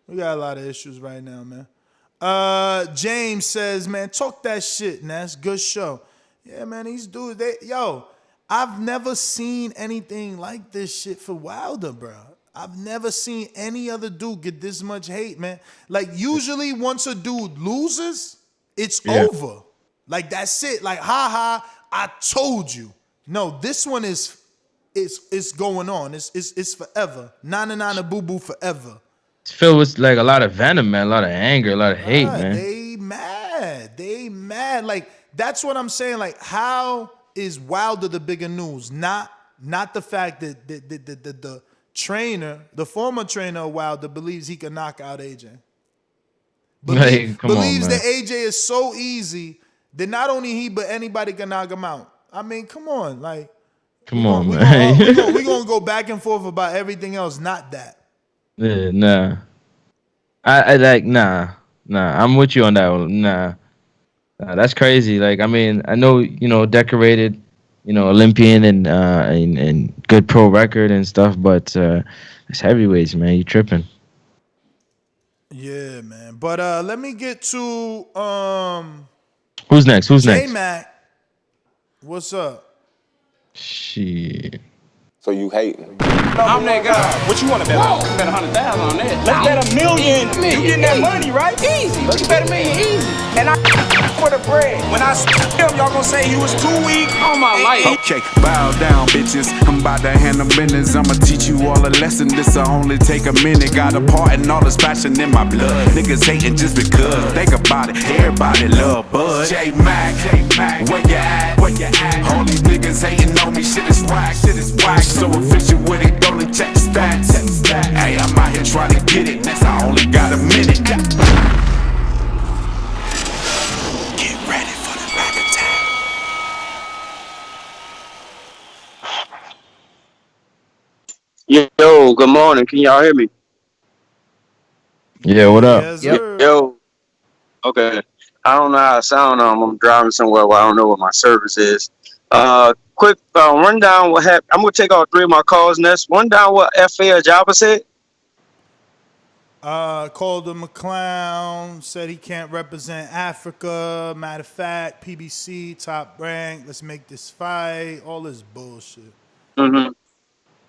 we got a lot of issues right now, man. James says, man, talk that shit, Ness. Good show. Yeah, man, these dudes, I've never seen anything like this shit for Wilder, bro. I've never seen any other dude get this much hate, man. Like, usually once a dude loses, it's over. Like, that's it. Like, I told you. No, this one is going on. It's forever. Nana boo boo forever. It's filled with like a lot of venom, man, a lot of anger, a lot of hate, man. They mad. Like, that's what I'm saying. Like, how is Wilder the bigger news? Not the fact that the trainer, the former trainer of Wilder, believes he can knock out AJ. Believes that AJ is so easy that not only he but anybody can knock him out. I mean, come on, like, man. We're gonna go back and forth about everything else, not that. Yeah, nah. I like nah. I'm with you on that one. Nah, that's crazy. Like, I mean, I know, you know, decorated, you know, Olympian and good pro record and stuff, but it's heavyweights, man. You tripping? Yeah, man. But let me get to Who's next? J-Mac. What's up? Shit. So you hating? I'm that guy. What you want to bet on? Bet 100,000 on that. Let's bet $1 million. You getting that money, right? Easy. Let's bet $1 million easy. And I for the bread. When I him, y'all gonna say he was too weak on my life. Okay, bow down, bitches. I'm about to handle business. I'ma teach you all a lesson. This'll only take a minute. Got a part in all this passion in my blood. Niggas hating just because. Think about it. Everybody love Bud. J-Mac, where you at? All these niggas hating on me. Shit is whack. So efficient with it, don't check stats. Hey, I'm out here trying to get it. Next, I only got a minute. Get ready for the back attack. Yo, good morning. Can y'all hear me? Yeah, what up? Yes, Yo. Okay. I don't know how I sound. I'm driving somewhere where I don't know what my service is. Quick rundown what happened. I'm gonna take all three of my calls next. Rundown what Efe Ajagba said. Called him a clown, said he can't represent Africa. Matter of fact, PBC, top rank, let's make this fight. All this bullshit. Mm-hmm.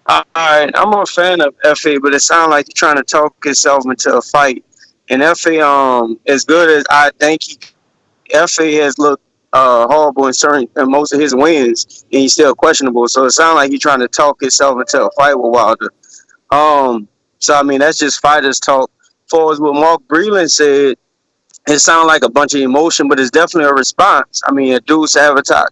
All right, I'm a fan of Efe, but it sounds like he's trying to talk himself into a fight. And Efe, as good as I think Efe has looked horrible in most of his wins, and he's still questionable. So it sounds like he's trying to talk himself into a fight with Wilder. So I mean, that's just fighters talk. For as what Mark Breland said, it sounds like a bunch of emotion, but it's definitely a response. I mean, a dude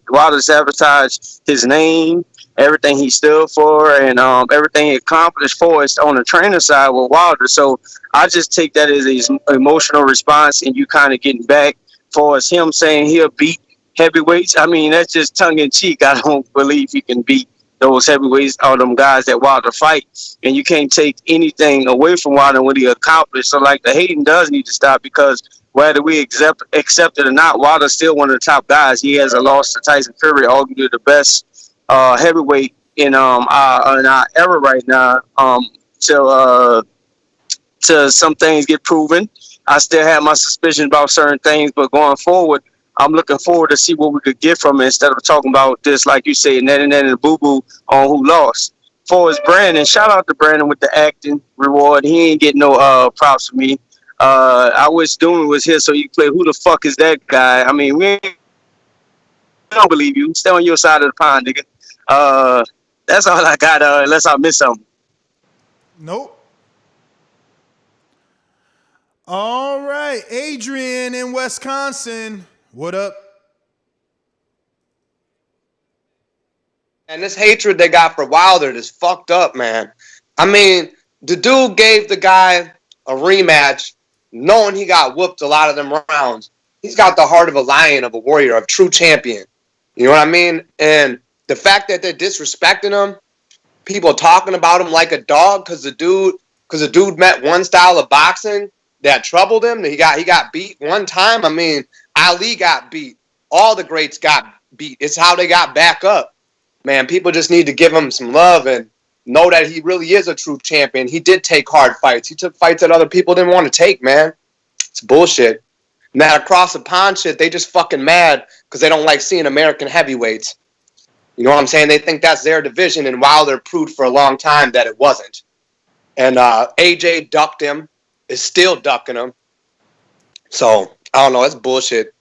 Wilder sabotaged his name, everything he stood for, and everything he accomplished for us on the trainer side with Wilder. So I just take that as an emotional response, and you kind of getting back. For as him saying he'll beat heavyweights, I mean, that's just tongue in cheek. I don't believe he can beat those heavyweights, all them guys that Wilder fight. And you can't take anything away from Wilder when he accomplished. So, like, the hating does need to stop, because whether we accept it or not, Wilder's still one of the top guys. He has a loss to Tyson Fury, arguably the best heavyweight in our era right now. Till some things get proven. I still have my suspicions about certain things, but going forward, I'm looking forward to see what we could get from it instead of talking about this, like you say, and the boo-boo on who lost. For his Brandon, shout out to Brandon with the acting reward. He ain't getting no props from me. I wish Doom was here so you could play Who the Fuck Is That Guy? I mean, we don't believe you. Stay on your side of the pond, nigga. That's all I got, unless I miss something. Nope. All right, Adrian in Wisconsin. What up? And this hatred they got for Wilder is fucked up, man. I mean, the dude gave the guy a rematch knowing he got whooped a lot of them rounds. He's got the heart of a lion, of a warrior, of a true champion. You know what I mean? And the fact that they're disrespecting him, people talking about him like a dog because the dude met one style of boxing that troubled him. He got beat one time. I mean, Ali got beat. All the greats got beat. It's how they got back up. Man, people just need to give him some love and know that he really is a true champion. He did take hard fights. He took fights that other people didn't want to take, man. It's bullshit. And that across the pond shit, they just fucking mad because they don't like seeing American heavyweights. You know what I'm saying? They think that's their division, and Wilder proved for a long time that it wasn't. And AJ ducked him, is still ducking him. So, I don't know. It's bullshit.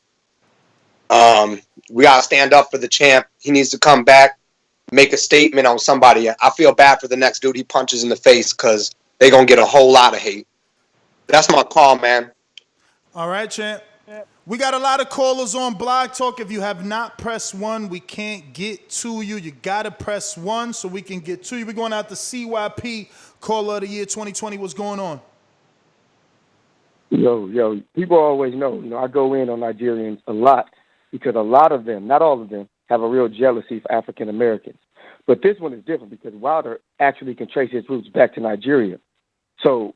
We got to stand up for the champ. He needs to come back, make a statement on somebody. I feel bad for the next dude he punches in the face because they're going to get a whole lot of hate. That's my call, man. All right, champ. We got a lot of callers on Blog Talk. If you have not pressed 1, we can't get to you. You got to press 1 so we can get to you. We're going out to CYP, Caller of the Year 2020. What's going on? Yo, people always know, I go in on Nigerians a lot because a lot of them, not all of them, have a real jealousy for African Americans. But this one is different because Wilder actually can trace his roots back to Nigeria. So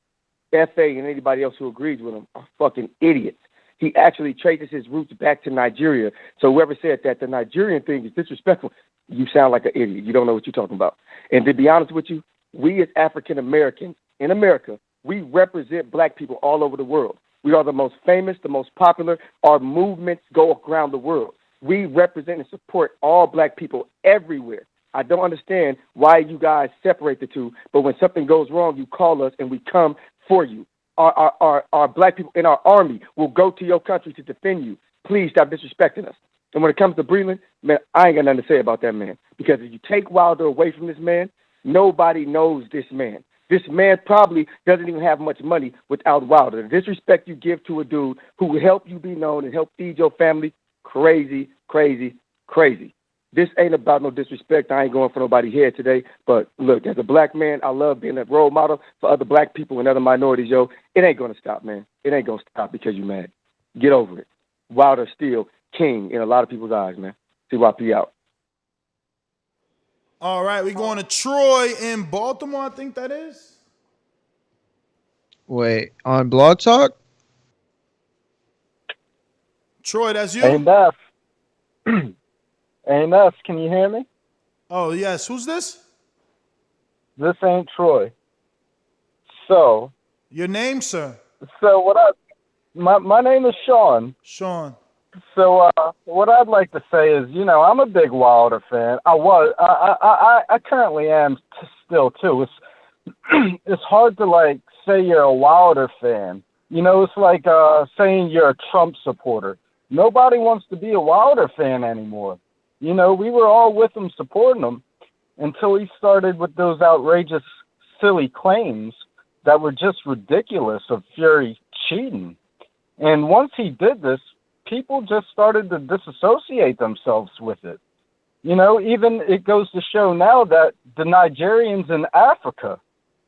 FA and anybody else who agrees with him are fucking idiots. He actually traces his roots back to Nigeria. So whoever said that the Nigerian thing is disrespectful, you sound like an idiot. You don't know what you're talking about. And to be honest with you, we as African Americans in America, we represent black people all over the world. We are the most famous, the most popular. Our movements go around the world. We represent and support all black people everywhere. I don't understand why you guys separate the two, but when something goes wrong, you call us and we come for you. Our black people in our army will go to your country to defend you. Please stop disrespecting us. And when it comes to Breland, man, I ain't got nothing to say about that man. Because if you take Wilder away from this man, nobody knows this man. This man probably doesn't even have much money without Wilder. The disrespect you give to a dude who will help you be known and help feed your family, crazy, crazy, crazy. This ain't about no disrespect. I ain't going for nobody's head today. But look, as a black man, I love being a role model for other black people and other minorities, yo. It ain't going to stop, man. It ain't going to stop because you mad. Get over it. Wilder's still king in a lot of people's eyes, man. CYP out. All right, we're going to Troy in Baltimore, I think that is. Wait, on Blog Talk? Troy, that's you? Hey, Neff. Hey, Neff, can you hear me? Oh, yes. Who's this? This ain't Troy. So. Your name, sir? So what my name is Sean. Sean. So what I'd like to say is, I'm a big Wilder fan. I currently am still too. It's hard to say you're a Wilder fan. It's like saying you're a Trump supporter. Nobody wants to be a Wilder fan anymore. We were all with him supporting him until he started with those outrageous, silly claims that were just ridiculous of Fury cheating. And once he did this, people just started to disassociate themselves with it. Even it goes to show now that the Nigerians in Africa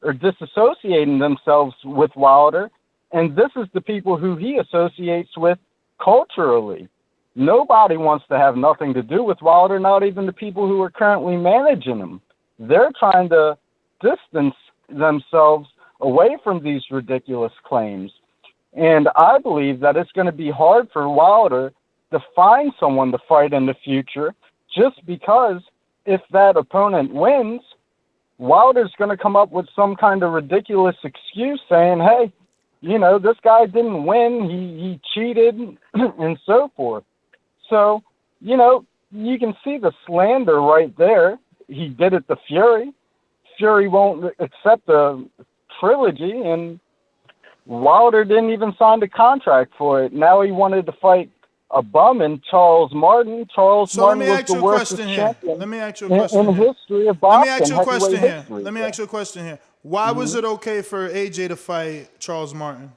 are disassociating themselves with Wilder, and this is the people who he associates with culturally. Nobody wants to have nothing to do with Wilder, not even the people who are currently managing him. They're trying to distance themselves away from these ridiculous claims. And I believe that it's going to be hard for Wilder to find someone to fight in the future, just because if that opponent wins, Wilder's going to come up with some kind of ridiculous excuse saying, hey, this guy didn't win, he cheated, and so forth. So, you can see the slander right there. He did it to Fury. Fury won't accept a trilogy, and Wilder didn't even sign the contract for it. Now he wanted to fight a bum in Charles Martin. Charles Martin was the worst champion Let me ask you a question in history of boxing. Let me ask you a question here. History, Let me ask you a question here. Why was it okay for AJ to fight Charles Martin?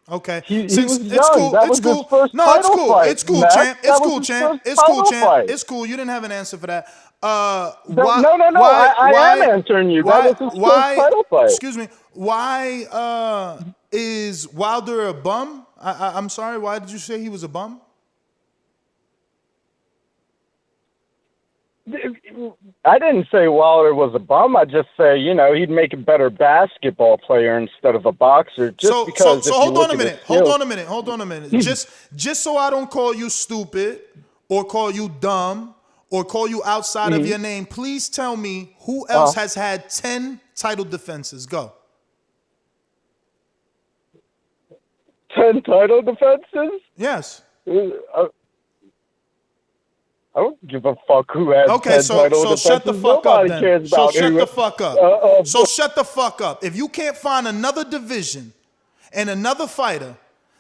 Okay. He Since was it's young. cool. That It's was his cool. first No, it's title cool. fight, It's cool, Matt. champ. That It's was cool, his champ. first It's cool, title champ. fight. It's cool. You didn't have an answer for that. No. I am answering you. That was his first title fight. Excuse me. Why is Wilder a bum? I'm sorry. Why did you say he was a bum? I didn't say Wilder was a bum. I just say, he'd make a better basketball player instead of a boxer. Just because. So hold on a minute. Hold on a minute. Just so I don't call you stupid or call you dumb or call you outside of your name, please tell me who else has had 10 title defenses. Go. 10 title defenses? Yes. I don't give a fuck who has 10 title defenses. Shut the fuck Nobody up then. cares about Shut who the fuck up. So shut the fuck up. If you can't find another division and another fighter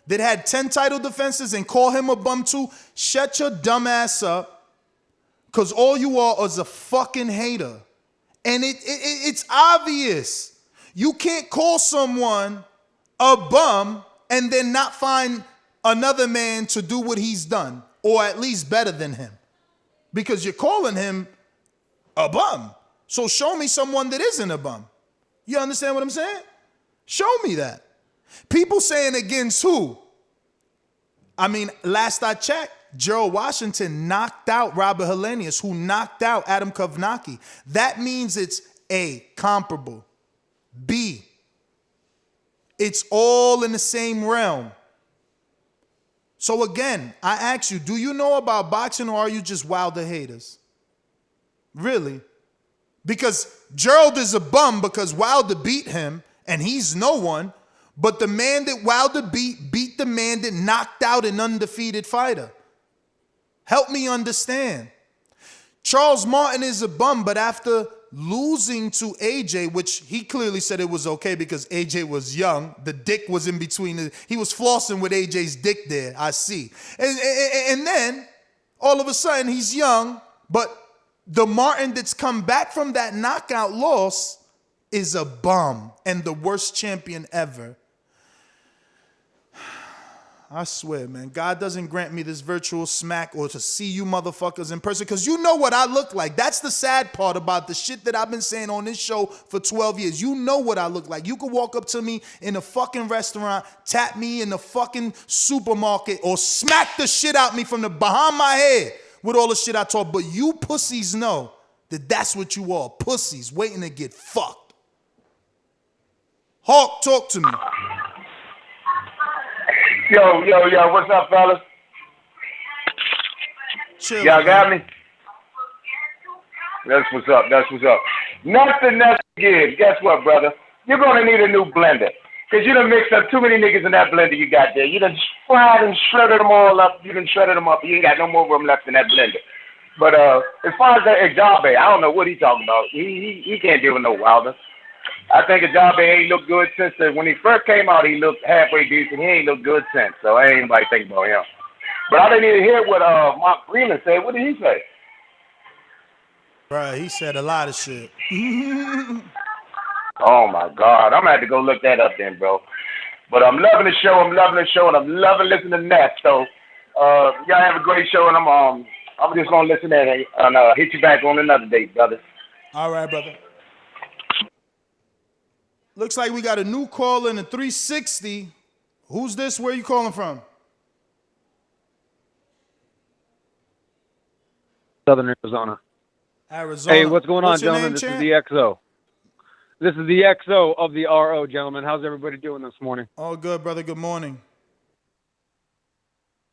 that had 10 title defenses and call him a bum too, shut your dumb ass up, because all you are is a fucking hater. And it's obvious. You can't call someone a bum and then not find another man to do what he's done, or at least better than him. Because you're calling him a bum. So show me someone that isn't a bum. You understand what I'm saying? Show me that. People saying against who? I mean, last I checked, Gerald Washington knocked out Robert Helenius, who knocked out Adam Kovnacki. That means it's A, comparable. B, it's all in the same realm. So again, I ask you, do you know about boxing, or are you just Wilder haters? Really? Because Gerald is a bum because Wilder beat him and he's no one, but the man that Wilder beat the man that knocked out an undefeated fighter. Help me understand. Charles Martin is a bum, but after losing to AJ, which he clearly said it was okay because AJ was young. The dick was in between. He was flossing with AJ's dick there, I see. And then, all of a sudden, he's young, but the Martin that's come back from that knockout loss is a bum and the worst champion ever. I swear, man, God doesn't grant me this virtual smack or to see you motherfuckers in person, because you know what I look like. That's the sad part about the shit that I've been saying on this show for 12 years. You know what I look like. You could walk up to me in a fucking restaurant, tap me in the fucking supermarket, or smack the shit out me from the behind my head with all the shit I talk. But you pussies know that that's what you are. Pussies waiting to get fucked. Hawk, talk to me. Yo, what's up, fellas? Chill, y'all got me? That's what's up. Nothing else again. Guess what, brother? You're going to need a new blender. Because you done mixed up too many niggas in that blender you got there. You done fried and shredded them all up. You done shredded them up. You ain't got no more room left in that blender. But as far as that Ajagba, I don't know what he's talking about. He can't deal with no Wilder. I think Ajagba ain't looked good since when he first came out. He looked halfway decent. He ain't looked good since. So ain't anybody think about him. But I didn't even hear what Mark Breland said. What did he say? Bruh, he said a lot of shit. Oh my God, I'm gonna have to go look that up then, bro. But I'm loving the show. And I'm loving listening to Ness. So y'all have a great show, and I'm just gonna listen in and hit you back on another date, brother. All right, brother. Looks like we got a new call in the 360. Who's this? Where you calling from? Southern Arizona. Arizona. Hey, what's going on, your gentlemen? name, This champ? is the XO. This is the XO of the RO, gentlemen. How's everybody doing this morning? All good, brother. Good morning.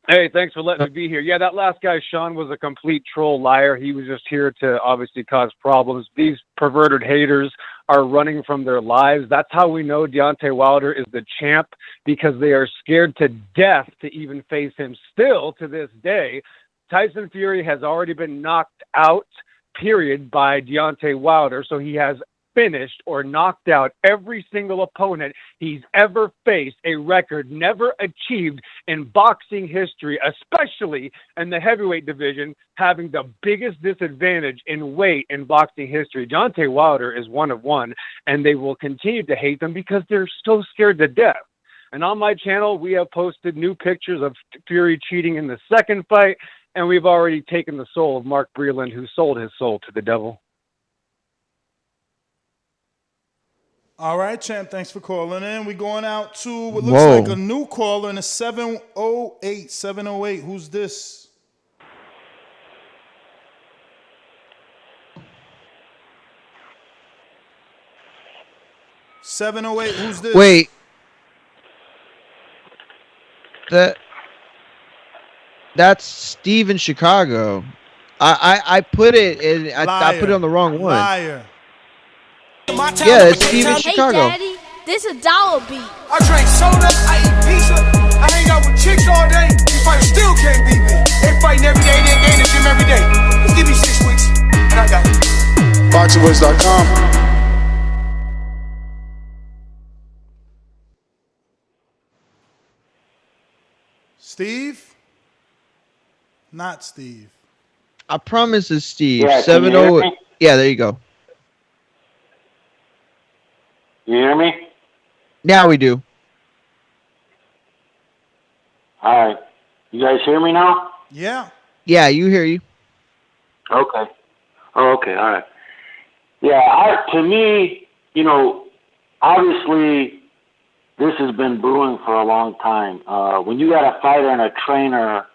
Hey, thanks for letting me be here. Yeah, that last guy, Sean, was a complete troll liar. He was just here to obviously cause problems. These perverted haters are running from their lives. That's how we know Deontay Wilder is the champ, because they are scared to death to even face him. Still, to this day, Tyson Fury has already been knocked out, period, by Deontay Wilder. So he has finished or knocked out every single opponent he's ever faced, a record never achieved in boxing history, especially in the heavyweight division, having the biggest disadvantage in weight in boxing history. Deontay Wilder is one of one, and they will continue to hate them because they're so scared to death. And on my channel, we have posted new pictures of Fury cheating in the second fight, and we've already taken the soul of Mark Breland, who sold his soul to the devil. All right, champ. Thanks for calling in. We're going out to what looks like a new caller in a 708. 708. Who's this? $708. Who's this? Wait. That's Steve in Chicago. I put it in. I put it on the wrong one. Liar. Yeah, it's Steve in Chicago. Hey, Daddy, this a dollar beat. I drink soda, I eat pizza, I hang out with chicks all day. These fighters still can't beat me. They fighting every day, they in the gym every day. Just give me 6 weeks, and I got it. BoxingWords.com. Steve? Not Steve. I promise it's Steve. Yeah, 708. Yeah, there you go. You hear me? Now we do. All right. You guys hear me now? Yeah. Yeah, you hear you. Okay. Oh, okay. All right. Yeah, to me, you know, obviously this has been brewing for a long time. When you got a fighter and a trainer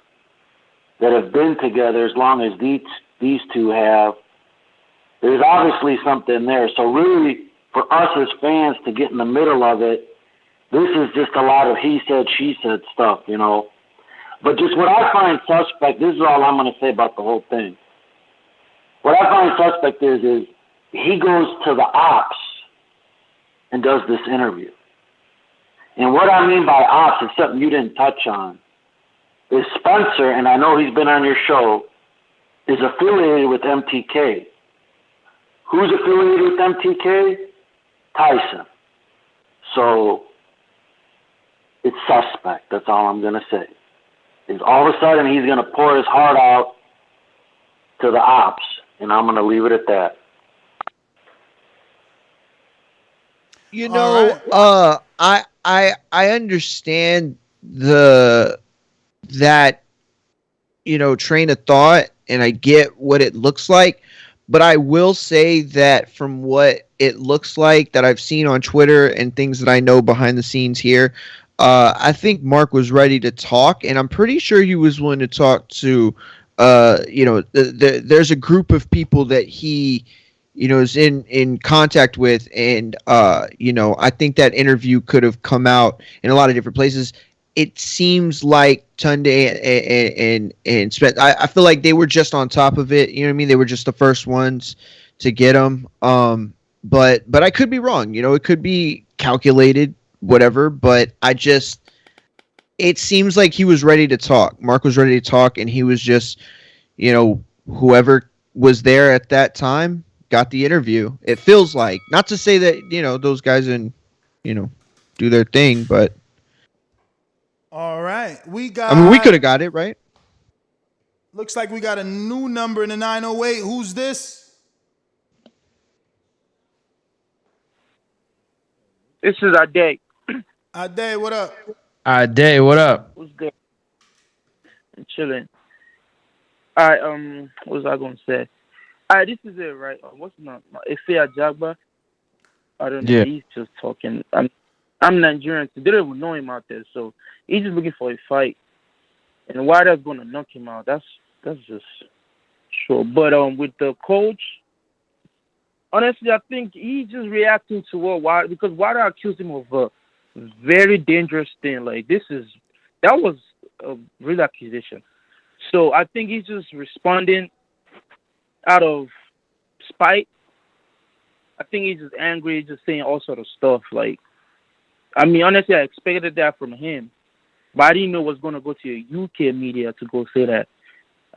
that have been together as long as these two have, there's obviously something there. So really, for us as fans to get in the middle of it, this is just a lot of he said, she said stuff, you know. But just what I find suspect, this is all I'm going to say about the whole thing. What I find suspect is he goes to the ops and does this interview. And what I mean by ops is something you didn't touch on. Is Spencer, and I know he's been on your show, is affiliated with MTK. Who's affiliated with MTK? Tyson. So it's suspect. That's all I'm going to say. Is all of a sudden he's going to pour his heart out to the ops, and I'm going to leave it at that. You know, I understand that you know, train of thought, and I get what it looks like, but I will say that from what it looks like that I've seen on Twitter and things that I know behind the scenes here, I think Mark was ready to talk, and I'm pretty sure he was willing to talk to, you know, there's a group of people that he, you know, is in contact with, and you know, I think that interview could have come out in a lot of different places. It seems like Tunde and Spence, I feel like they were just on top of it. You know what I mean? They were just the first ones to get them. But I could be wrong. You know, it could be calculated, whatever. But it seems like he was ready to talk. Mark was ready to talk, and he was just, you know, whoever was there at that time got the interview. It feels like, not to say that, you know, those guys didn't, you know, do their thing, but. All right. We got. I mean, we could have got it, right? Looks like we got a new number in the 908. Who's this? This is Ade. Ade, what up? Ade, what up? What's good? I'm chilling. All right, what was I going to say? All right, this is it, right? What's my Efe Ajagba? I don't know. Yeah. He's just talking. I'm Nigerian, so they don't even know him out there. So he's just looking for a fight. And Wilder's going to knock him out. That's just sure. But with the coach, honestly, I think he's just reacting to what Wilder, because Wilder accused him of a very dangerous thing. Like, that was a real accusation. So I think he's just responding out of spite. I think he's just angry, just saying all sort of stuff. Like, I mean, honestly, I expected that from him, but I didn't know it was going to go to a UK media to go say that.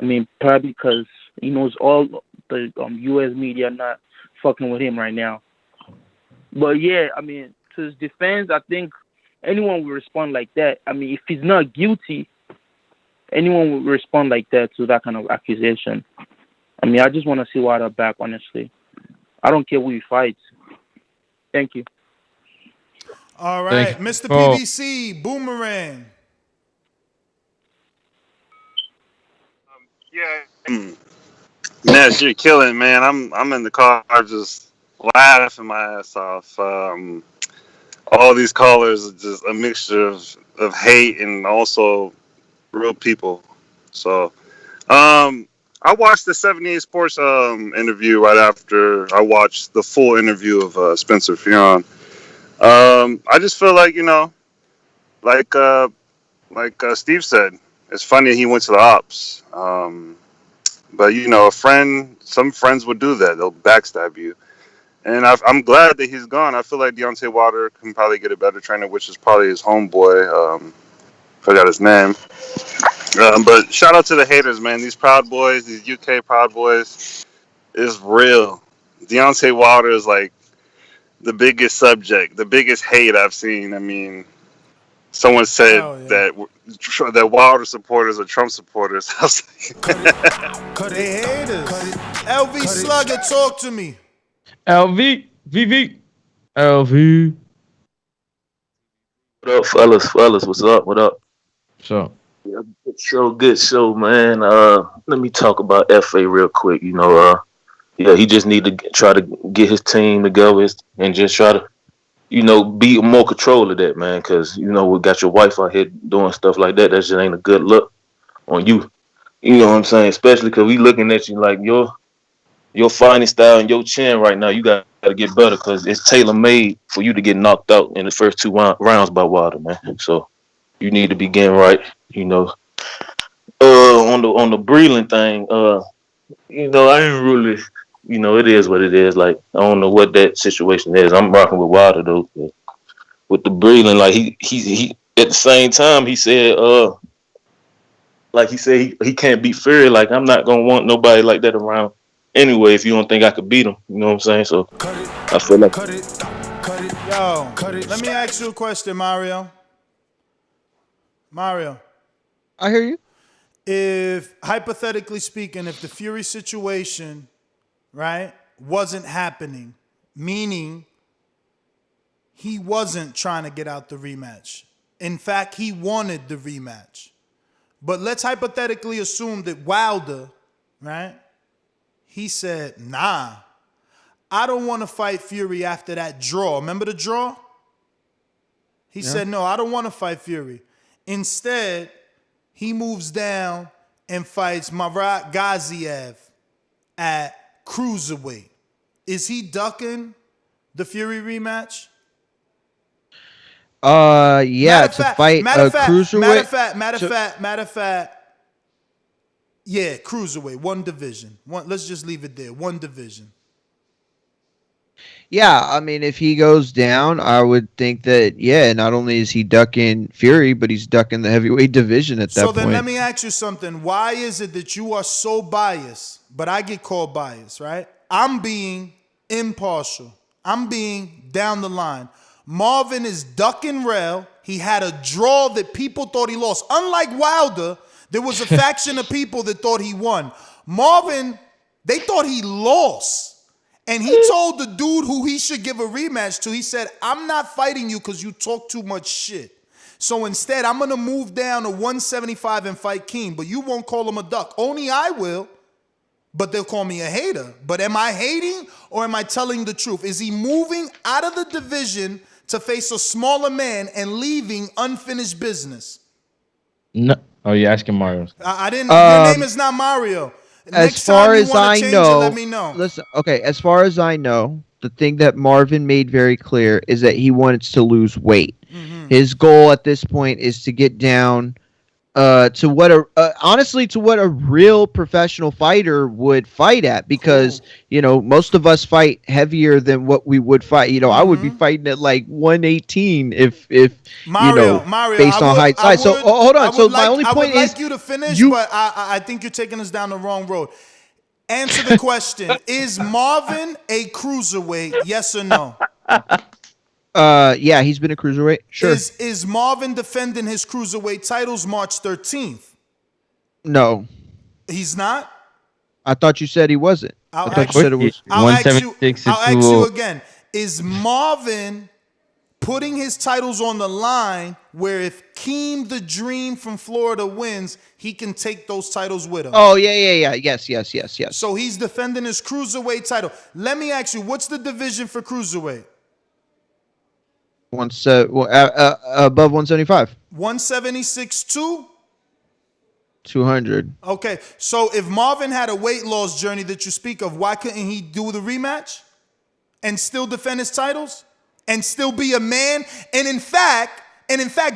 I mean, probably because he knows all the US media not fucking with him right now. But yeah, I mean, to his defense, I think anyone will respond like that. I mean, if he's not guilty, anyone will respond like that to that kind of accusation. I mean, I just want to see Wilder back, honestly. I don't care who he fights. Thank you. All right, Mr. PBC, Boomerang. Ness, you're killing, man. I'm in the car just laughing my ass off. All these callers are just a mixture of hate and also real people. So, I watched the 78 Sports interview right after I watched the full interview of Spencer Fionn. I just feel like, like Steve said, it's funny he went to the ops. But some friends would do that. They'll backstab you. And I'm glad that he's gone. I feel like Deontay Wilder can probably get a better trainer, which is probably his homeboy. Forgot his name. But shout out to the haters, man. These Proud Boys, these UK Proud Boys, is real. Deontay Wilder is like the biggest subject, the biggest hate I've seen. I mean, someone said that Wilder supporters are Trump supporters. I was like, they haters. LV Slugger, talk to me. LV, VV, LV. What up, fellas? What's up? What up? So, yeah, good show, man. Let me talk about FA real quick. He just need to try to get his team together and just try to, be more control of that, man. Because we got your wife out here doing stuff like that. That just ain't a good look on you. You know what I'm saying? Especially because we looking at you like your fighting style and your chin right now. You got to get better because it's tailor made for you to get knocked out in the first two rounds by Wilder, man. So you need to be getting right. On the Breland thing, I ain't really, it is what it is. Like, I don't know what that situation is. I'm rocking with Wilder though. With the Breland, like he at the same time he said, he can't beat Fury. Like, I'm not gonna want nobody like that around anyway. If you don't think I could beat him, you know what I'm saying? So I feel like. Yo, let me ask you a question, Mario. I hear you. If, hypothetically speaking, if the Fury situation, right, wasn't happening, meaning he wasn't trying to get out the rematch. In fact, he wanted the rematch. But let's hypothetically assume that Wilder, right, he said, nah, I don't want to fight Fury after that draw. Remember the draw? He said, no, I don't want to fight Fury. Instead, he moves down and fights Marat Gaziev at cruiserweight. Is he ducking the Fury rematch? Yeah, fight a cruiserweight. Matter of fact, yeah, cruiserweight, one division. Let's just leave it there, one division. Yeah, I mean, if he goes down, I would think that, not only is he ducking Fury, but he's ducking the heavyweight division at that point. So then let me ask you something. Why is it that you are so biased, but I get called biased, right? I'm being impartial. I'm being down the line. Marvin is ducking Rel. He had a draw that people thought he lost. Unlike Wilder, there was a faction of people that thought he won. Marvin, they thought he lost. And he told the dude who he should give a rematch to, he said, I'm not fighting you because you talk too much shit. So instead, I'm going to move down to 175 and fight Keem. But you won't call him a duck. Only I will. But they'll call me a hater. But am I hating or am I telling the truth? Is he moving out of the division to face a smaller man and leaving unfinished business? No. Oh, you're asking Mario. I didn't. Your name is not Mario. As far as I know, let me know. Listen, okay, as far as I know, the thing that Marvin made very clear is that he wanted to lose weight. Mm-hmm. His goal at this point is to get down to what a real professional fighter would fight at, because most of us fight heavier than what we would fight. I would be fighting at like 118 if Mario, based on height size. So hold on. So my only point is, I would like you to finish, but I think you're taking us down the wrong road. Answer the question: is Marvin a cruiserweight? Yes or no? Yeah, he's been a cruiserweight. Sure. Is Marvin defending his cruiserweight titles March 13th? No. He's not? I thought you said he wasn't. I thought you said it was. I'll ask you again. Is Marvin putting his titles on the line where if Keem the Dream from Florida wins, he can take those titles with him? Oh, yeah. Yes. So he's defending his cruiserweight title. Let me ask you, what's the division for cruiserweight? Above 175. 176 to 200. Okay, so if Marvin had a weight loss journey that you speak of, why couldn't he do the rematch and still defend his titles and still be a man and in fact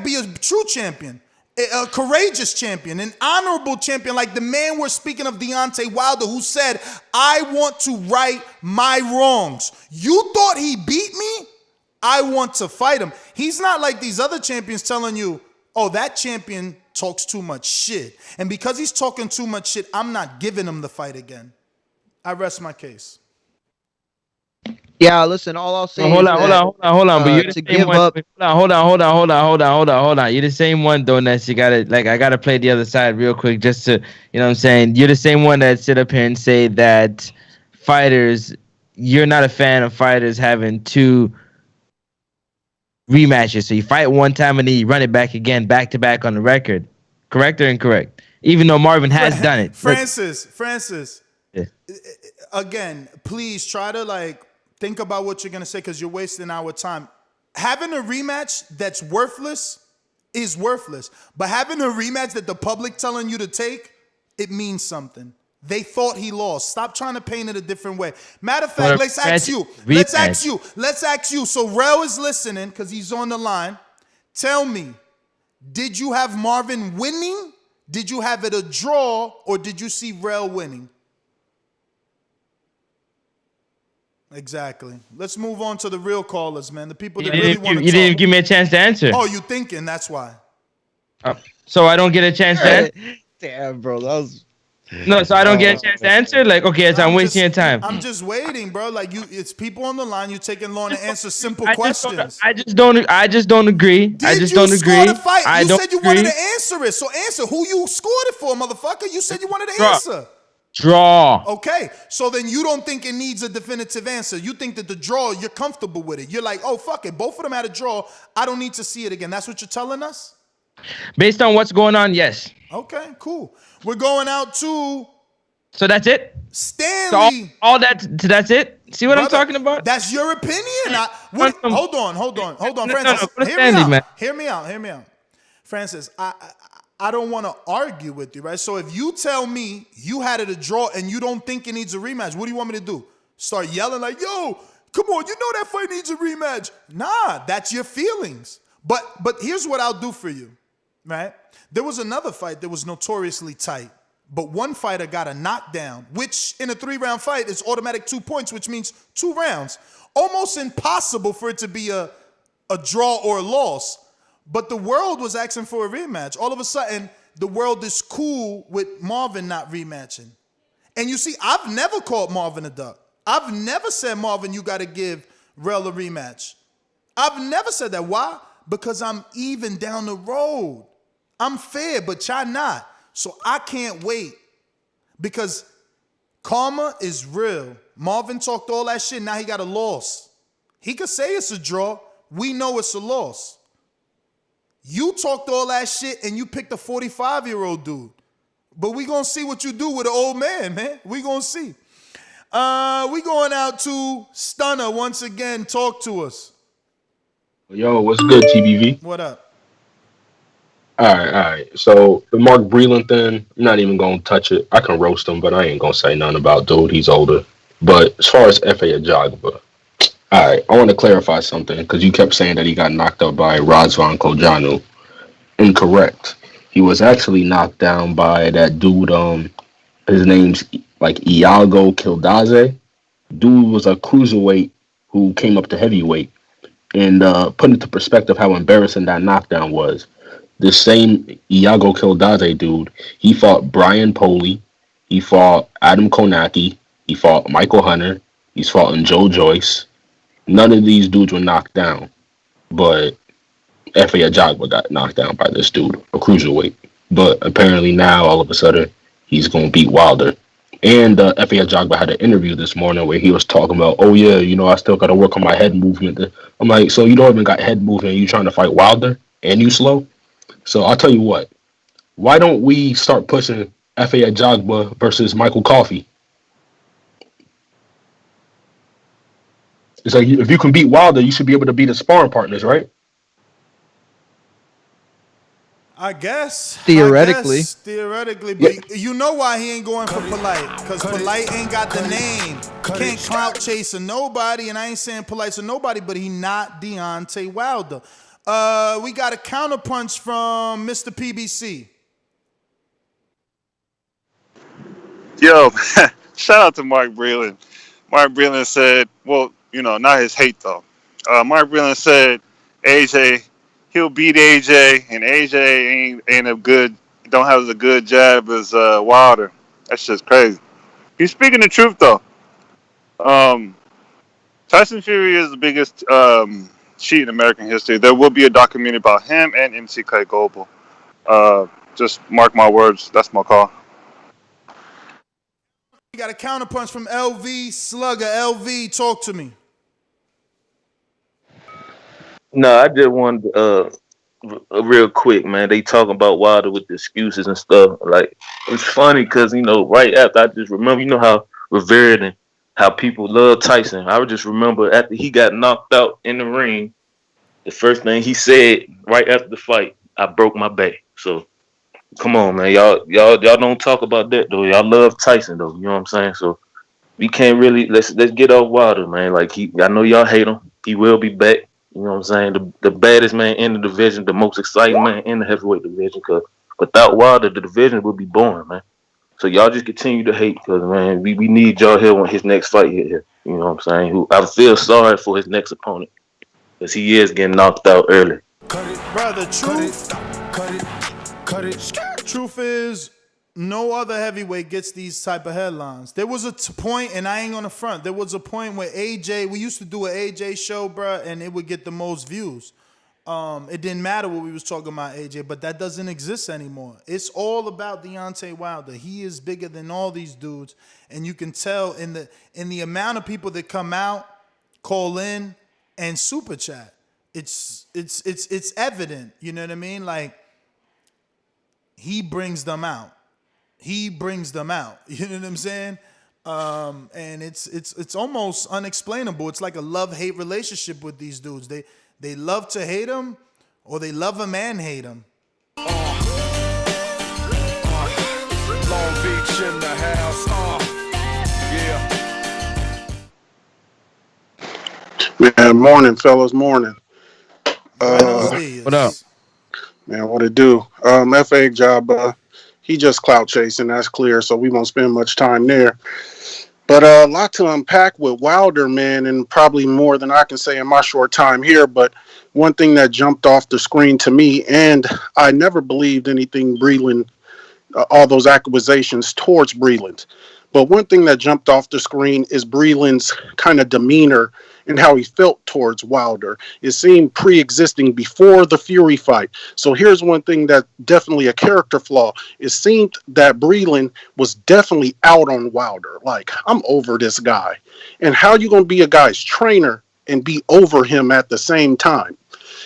be a true champion, a courageous champion, an honorable champion, like the man we're speaking of, Deontay Wilder, who said, "I want to right my wrongs. You thought he beat me? I want to fight him." He's not like these other champions telling you, "Oh, that champion talks too much shit. And because he's talking too much shit, I'm not giving him the fight again." I rest my case. Yeah, listen, all I'll say hold on. But you're the same one. Hold on. You're the same one, though, Ness. You gotta, I gotta play the other side real quick just to, you know what I'm saying? You're the same one that sit up here and say that fighters, you're not a fan of fighters having two rematches. So you fight one time and then you run it back again, back to back on the record. Correct or incorrect? Even though Marvin has done it. Francis. Yeah. Again, please try to think about what you're gonna say because you're wasting our time. Having a rematch that's worthless is worthless, but having a rematch that the public telling you to take, it means something. They thought he lost. Stop trying to paint it a different way. Matter of fact, let's ask you. So Rel is listening because he's on the line. Tell me, did you have Marvin winning? Did you have it a draw? Or did you see Rel winning? Exactly. Let's move on to the real callers, man. The people that really want to talk. You didn't give me a chance to answer. Oh, you thinking? That's why. So I don't get a chance to answer? Damn, bro. That was... No, so I don't get a chance to answer? I'm wasting your time. I'm just waiting, bro. It's people on the line. You're taking long to answer simple questions. I just don't agree. Did you score the fight? You said you wanted to answer it. So answer who you scored it for, motherfucker. You said you wanted to answer. Draw. Okay. So then you don't think it needs a definitive answer. You think that the draw, you're comfortable with it. You're like, oh, fuck it. Both of them had a draw. I don't need to see it again. That's what you're telling us? Based on what's going on, yes. Okay, cool. We're going out to... So that's it? Stanley. So all that's it? See what I'm talking about? That's your opinion. Hold on, Francis. Hear me out. Francis, I don't want to argue with you, right? So if you tell me you had it a draw and you don't think it needs a rematch, what do you want me to do? Start yelling like, yo, come on, you know that fight needs a rematch. Nah, that's your feelings. But here's what I'll do for you, right? There was another fight that was notoriously tight, but one fighter got a knockdown, which in a 3-round fight is automatic 2 points, which means 2 rounds. Almost impossible for it to be a draw or a loss. But the world was asking for a rematch. All of a sudden, the world is cool with Marvin not rematching. And you see, I've never called Marvin a duck. I've never said, Marvin, you got to give Rel a rematch. I've never said that. Why? Because I'm even down the road. I'm fair, but y'all not. So I can't wait because karma is real. Marvin talked all that shit. Now he got a loss. He could say it's a draw. We know it's a loss. You talked all that shit and you picked a 45-year-old dude. But we going to see what you do with an old man. We going to see. We going out to Stunner once again. Talk to us. Yo, what's good, TBV? What up? All right. So the Mark Breland thing, I'm not even gonna touch it. I can roast him, but I ain't gonna say nothing about dude. He's older. But as far as Efe Ajagba, all right, I want to clarify something because you kept saying that he got knocked out by Razvan Kojanu. Incorrect. He was actually knocked down by that dude. His name's Iago Kildaze. Dude was a cruiserweight who came up to heavyweight, and put into perspective how embarrassing that knockdown was. This same Iago Kildaze dude, he fought Brian Poley, he fought Adam Konaki, he fought Michael Hunter, he's fought Joe Joyce, None of these dudes were knocked down, but Efe Ajagba got knocked down by this dude, a cruiserweight. But apparently now, all of a sudden, he's going to beat Wilder. And Efe Ajagba had an interview this morning where he was talking about, oh yeah, I still got to work on my head movement. I'm like, so you don't even got head movement, you trying to fight Wilder, and you slow? So I'll tell you what, why don't we start pushing Efe Ajagba versus Michael Coffey? It's like, if you can beat Wilder, you should be able to beat his sparring partners, right? I guess. Theoretically. But you know why he ain't going for Polite. Because Polite ain't got the name. Can't clout chasing nobody, and I ain't saying Polite to nobody, but he not Deontay Wilder. We got a counterpunch from Mr. PBC. Yo, shout out to Mark Breland. Mark Breland said, well, not his hate though. Mark Breland said, AJ, he'll beat AJ, and AJ don't have as good jab as Wilder. That's just crazy. He's speaking the truth though. Tyson Fury is the biggest cheat in American history. There will be a documentary about him and MC Kai Goebel. Just mark my words. That's my call. We got a counterpunch from LV Slugger. LV, talk to me. No, I just wanted real quick, man. They talking about Wilder with the excuses and stuff. Like, it's funny because right after, I just remember, how revered and how people love Tyson. I would just remember after he got knocked out in the ring, the first thing he said right after the fight, I broke my back. So come on, man. Y'all don't talk about that though. Y'all love Tyson though. You know what I'm saying? So we can't really let's get off Wilder, man. Like I know y'all hate him. He will be back. You know what I'm saying? The baddest man in the division, the most exciting man in the heavyweight division. Cause without Wilder, the division would be boring, man. So y'all just continue to hate, cause man, we need y'all here when his next fight here. You know what I'm saying? Who I feel sorry for his next opponent, cause he is getting knocked out early. Brother, truth is, no other heavyweight gets these type of headlines. There was a point, and I ain't on the front. There was a point where AJ, we used to do an AJ show, bro, and it would get the most views. It didn't matter what we was talking about AJ, but that doesn't exist anymore. It's all about Deontay Wilder. He is bigger than all these dudes, and you can tell in the amount of people that come out, call in, and super chat. It's evident. You know what I mean? Like, he brings them out. He brings them out. You know what I'm saying? And it's almost unexplainable. It's like a love-hate relationship with these dudes. They love to hate him, or they love him and hate him. Long Beach in the house. Yeah. Man, morning, fellas, morning. What up? Man, what it do? Efe Ajagba, he just clout chasing, that's clear, so we won't spend much time there. But a lot to unpack with Wilder, man, and probably more than I can say in my short time here. But one thing that jumped off the screen to me, and I never believed anything Breland, all those accusations towards Breland. But one thing that jumped off the screen is Breland's kind of demeanor and how he felt towards Wilder. It seemed pre-existing before the Fury fight. So here's one thing that definitely a character flaw. It seemed that Breland was definitely out on Wilder. Like, I'm over this guy. And how you going to be a guy's trainer and be over him at the same time?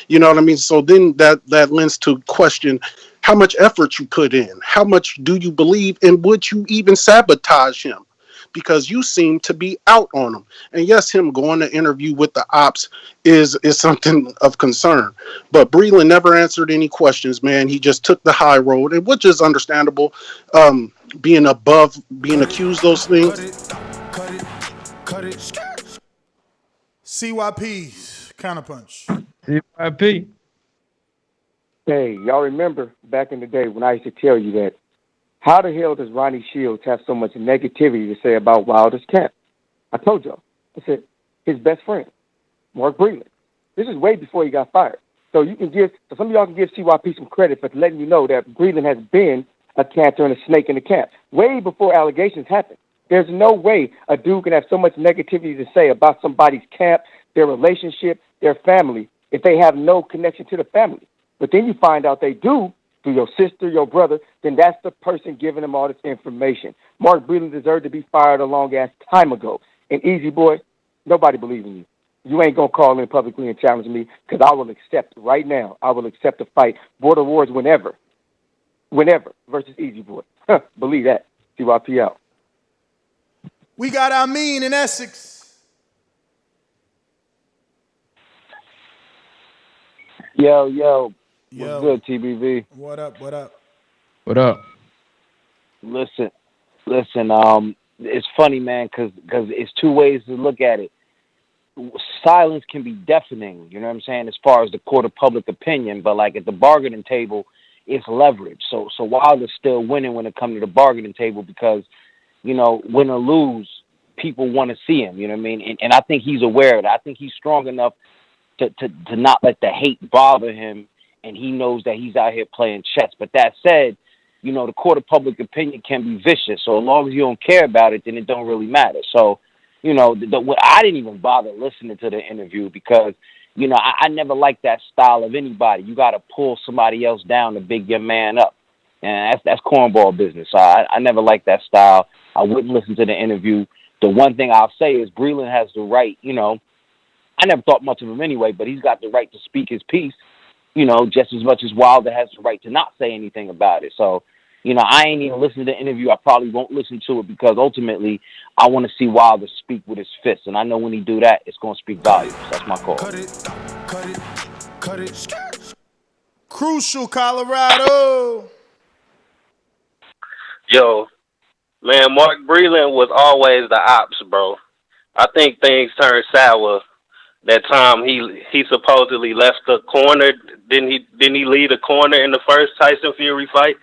You know what I mean? So then that lends to question how much effort you put in. How much do you believe, and would you even sabotage him? Because you seem to be out on him. And yes, him going to interview with the ops is something of concern. But Breland never answered any questions, man. He just took the high road, and which is understandable. Being accused those things. CYP, counterpunch. CYP. Hey, y'all remember back in the day when I used to tell you that, how the hell does Ronnie Shields have so much negativity to say about Wilder's camp? I told y'all. I said, his best friend, Mark Breland. This is way before he got fired. So some of y'all can give CYP some credit for letting you know that Breland has been a cancer and a snake in the camp, way before allegations happened. There's no way a dude can have so much negativity to say about somebody's camp, their relationship, their family, if they have no connection to the family. But then you find out they do through your sister, your brother, then that's the person giving them all this information. Mark Breland deserved to be fired a long ass time ago. And Easy Boy, nobody believes in you. You ain't going to call in publicly and challenge me because I will accept right now. I will accept a fight. Border Wars whenever versus Easy Boy. Believe that. CYP out. We got Amin in Essex. Yo. What's good, TBV? What up? What up? Listen. It's funny, man, because it's two ways to look at it. Silence can be deafening, you know what I'm saying, as far as the court of public opinion, but like at the bargaining table, it's leverage. So Wilder's still winning when it comes to the bargaining table because, you know, win or lose, people want to see him, you know what I mean? And I think he's aware of that. I think he's strong enough to not let the hate bother him, and he knows that he's out here playing chess. But that said, you know, the court of public opinion can be vicious. So as long as you don't care about it, then it don't really matter. So, you know, I didn't even bother listening to the interview because, you know, I never liked that style of anybody. You got to pull somebody else down to big your man up. And that's cornball business. So I never liked that style. I wouldn't listen to the interview. The one thing I'll say is Breland has the right, you know, I never thought much of him anyway, but he's got the right to speak his piece, you know, just as much as Wilder has the right to not say anything about it. So, you know, I ain't even listened to the interview. I probably won't listen to it because ultimately I want to see Wilder speak with his fists. And I know when he do that, it's going to speak volumes. That's my call. Cut it. Crucial, Colorado. Yo, man, Mark Breland was always the ops, bro. I think things turned sour that time he supposedly left the corner. Didn't he leave the corner in the first Tyson Fury fight?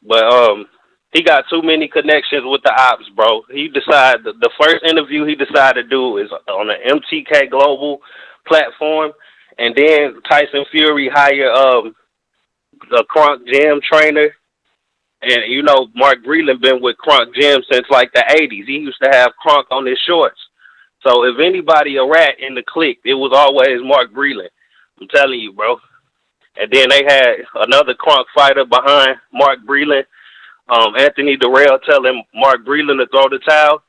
But he got too many connections with the ops, bro. He decided the first interview he decided to do is on the MTK Global platform, and then Tyson Fury hired the Kronk Gym trainer. And, you know, Mark Breland been with Kronk Gym since, like, the 80s. He used to have Kronk on his shorts. So if anybody a rat in the clique, it was always Mark Breland. I'm telling you, bro. And then they had another Kronk fighter behind Mark Breland, Anthony Durrell telling Mark Breland to throw the towel.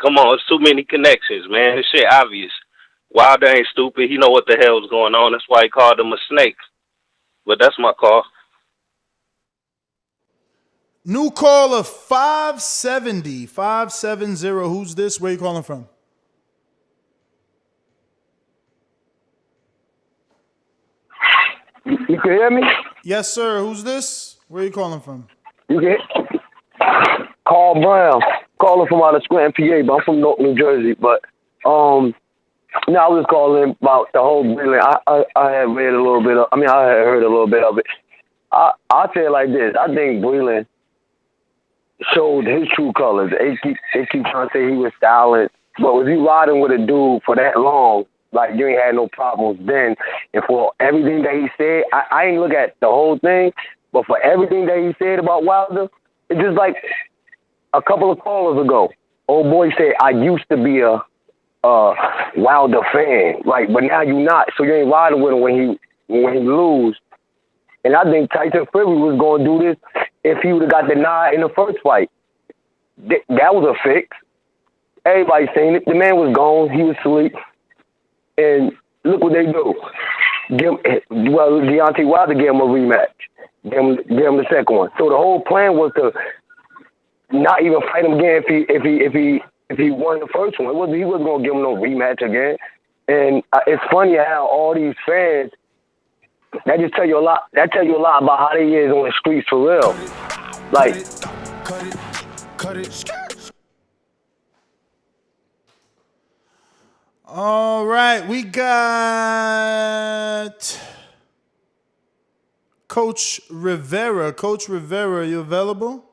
Come on, it's too many connections, man. This shit obvious. Wilder ain't stupid. He know what the hell's going on. That's why he called him a snake. But that's my call. New caller 570. Who's this? Where you calling from? You can hear me? Yes, sir. Who's this? Where you calling from? You can Carl Brown. Calling from out of Scranton, PA, but I'm from North New Jersey. But I was calling about the whole Breland. I had read a little bit of, I had heard a little bit of it. I'll say it like this. I think Breland showed his true colors. They keep trying to say he was styling, but was you riding with a dude for that long, like you ain't had no problems then, and for everything that he said, I ain't look at the whole thing, but for everything that he said about Wilder, it's just like a couple of callers ago, old boy said, I used to be a Wilder fan, like, but now you not, so you ain't riding with him when he lose. And I think Tyson Fury was going to do this if he would have got the nod in the first fight. That was a fix. Everybody saying it. The man was gone. He was asleep. And look what they do. Deontay Wilder gave him a rematch. Gave him the second one. So the whole plan was to not even fight him again if he won the first one. He wasn't going to give him no rematch again. And it's funny how all these fans, that just tell you a lot. That tell you a lot about how they is on the streets for real. Like, cut it. All right, we got Coach Rivera. Coach Rivera, you available?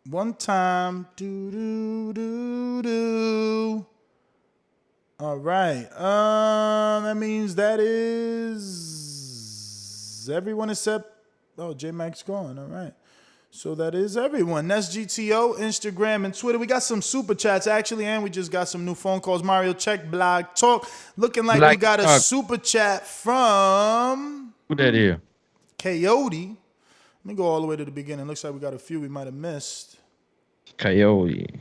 One time. Do. All right. That means that is is everyone except J Mac's gone. All right. So that is everyone. That's GTO, Instagram, and Twitter. We got some super chats actually, and we just got some new phone calls. Mario, check Blog Talk. Looking like we got a super chat from Who that is? Coyote. Let me go all the way to the beginning. Looks like we got a few we might have missed. Coyote.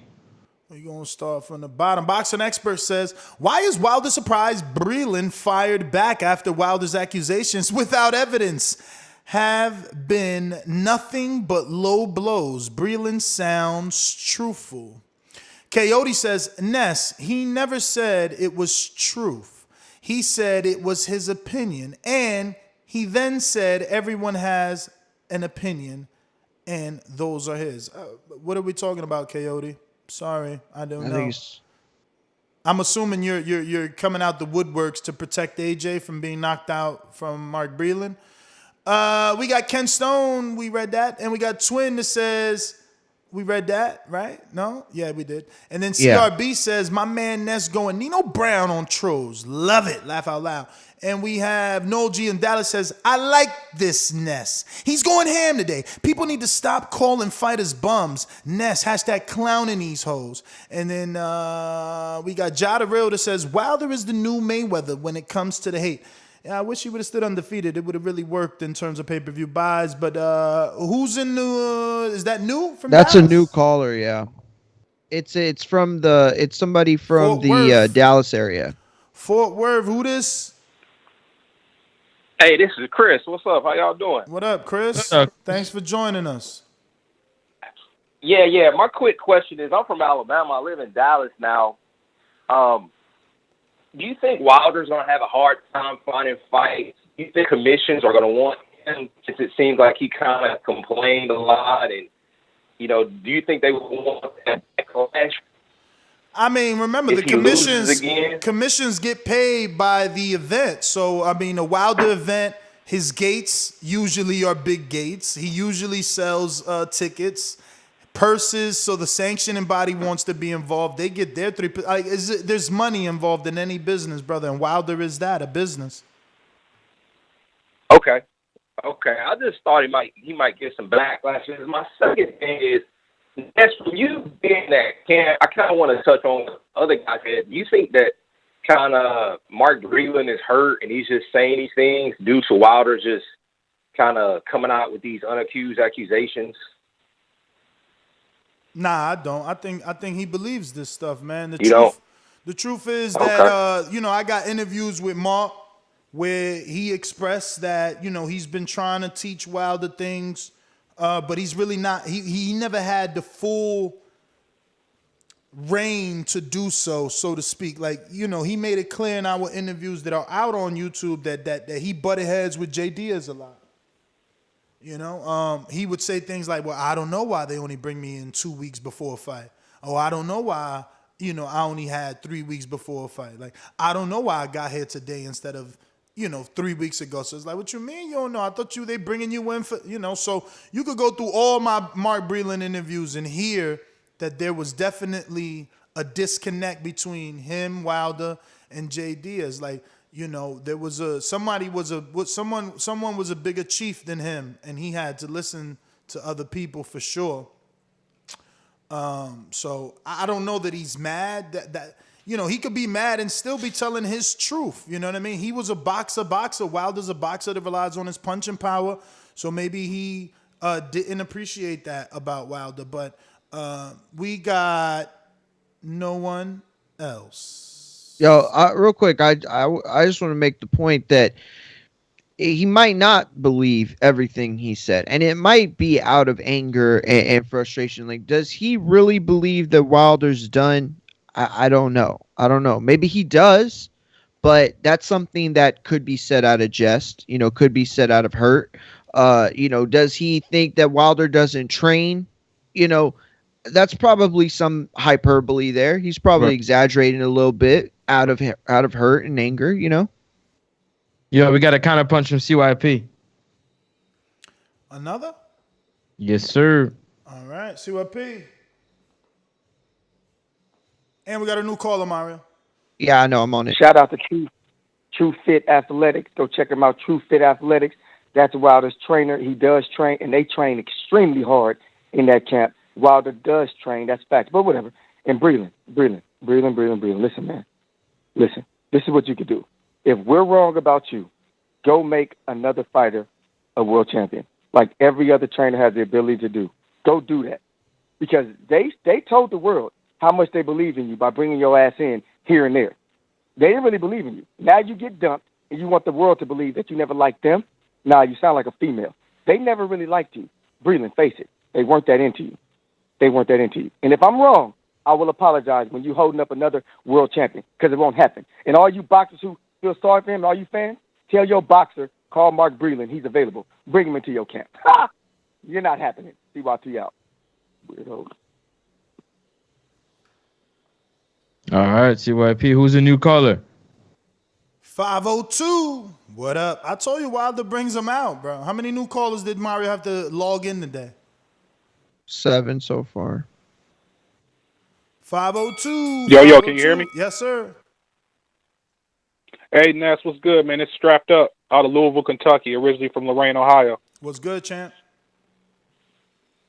We're going to start from the bottom. Boxing Expert says, why is Wilder surprised Breland fired back after Wilder's accusations without evidence? Have been nothing but low blows. Breland sounds truthful. Coyote says, Ness, he never said it was truth. He said it was his opinion. And he then said everyone has an opinion and those are his. What are we talking about, Coyote? Sorry, I don't know. I'm assuming you're coming out the woodworks to protect AJ from being knocked out from Mark Breland. We got Ken Stone, we read that. And we got Twin that says, we read that, right? No? Yeah, we did. And then CRB says, my man Ness going Nino Brown on trolls. Love it. Laugh out loud. And we have Noel G in Dallas says, I like this Ness. He's going ham today. People need to stop calling fighters bums. Ness, hashtag clowning these hoes. And then we got Jada Real that says, Wilder is the new Mayweather when it comes to the hate. Yeah, I wish he would have stood undefeated. It would have really worked in terms of pay-per-view buys. But who's in the? Is that new from? That's Dallas? a new caller. Yeah, it's somebody from Fort the Worth. Dallas area. Fort Worth. Who this? Hey, this is Chris. What's up? How y'all doing? What up, Chris? Thanks for joining us. Yeah. My quick question is, I'm from Alabama. I live in Dallas now. Do you think Wilder's going to have a hard time finding fights? Do you think commissions are going to want him, since it seems like he kind of complained a lot? And, do you think they would want that backlash? I mean, remember the commissions get paid by the event. So, I mean, a Wilder event, his gates usually are big gates. He usually sells tickets. Purses, so the sanctioning body wants to be involved. They get their 3%. There's money involved in any business, brother, and Wilder is that, a business. Okay. I just thought he might get some backlash. My second thing is, that's from you being that camp. I kind of want to touch on what other guys said. Do you think that kind of Mark Breland is hurt and he's just saying these things due to Wilder just kind of coming out with these unaccused accusations? Nah, I don't. I think he believes this stuff, man. The truth is that I got interviews with Mark where he expressed that he's been trying to teach Wilder things, but he's really not. He never had the full reign to do so to speak. Like he made it clear in our interviews that are out on YouTube that he butted heads with J Diaz a lot. He would say things like, well, I don't know why they only bring me in 2 weeks before a fight. Oh, I don't know why, I only had 3 weeks before a fight. Like, I don't know why I got here today instead of, 3 weeks ago. So it's like, what you mean you don't know? I thought they bringing you in for, so you could go through all my Mark Breland interviews and hear that there was definitely a disconnect between him, Wilder, and J Diaz. Like, there was someone was a bigger chief than him, and he had to listen to other people for sure. So I don't know that he's mad. That he could be mad and still be telling his truth. You know what I mean? He was a boxer. Wilder's a boxer that relies on his punching power. So maybe he didn't appreciate that about Wilder. But we got no one else. Yo, real quick, I just want to make the point that he might not believe everything he said, and it might be out of anger and frustration. Like, does he really believe that Wilder's done? I don't know. Maybe he does, but that's something that could be said out of jest. Could be said out of hurt. Does he think that Wilder doesn't train? That's probably some hyperbole there. He's probably exaggerating a little bit out of hurt and anger, Yo, we got a counter punch from CYP. Another? Yes, sir. All right, CYP. And we got a new caller, Mario. Yeah, I know. I'm on it. Shout out to True Fit Athletics. Go check them out, True Fit Athletics. That's Wilder's trainer. He does train, and they train extremely hard in that camp. Wilder does train. That's fact. But whatever. And Breland. Listen, man. Listen. This is what you could do. If we're wrong about you, go make another fighter a world champion, like every other trainer has the ability to do. Go do that. Because they told the world how much they believe in you by bringing your ass in here and there. They didn't really believe in you. Now you get dumped, and you want the world to believe that you never liked them. Nah, you sound like a female. They never really liked you. Breland, face it. They weren't that into you. And if I'm wrong, I will apologize when you holding up another world champion, because it won't happen. And all you boxers who feel sorry for him, all you fans, tell your boxer, call Mark Breland. He's available. Bring him into your camp. Ha! You're not happening. CYT out. Weirdo. All right, CYP. Who's the new caller? 502. What up? I told you Wilder brings them out, bro. How many new callers did Mario have to log in today? 7 so far. 502. Yo, can you hear me? Yes, sir. Hey, Ness, what's good, man? It's Strapped Up out of Louisville, Kentucky, originally from Lorain, Ohio. What's good, champ?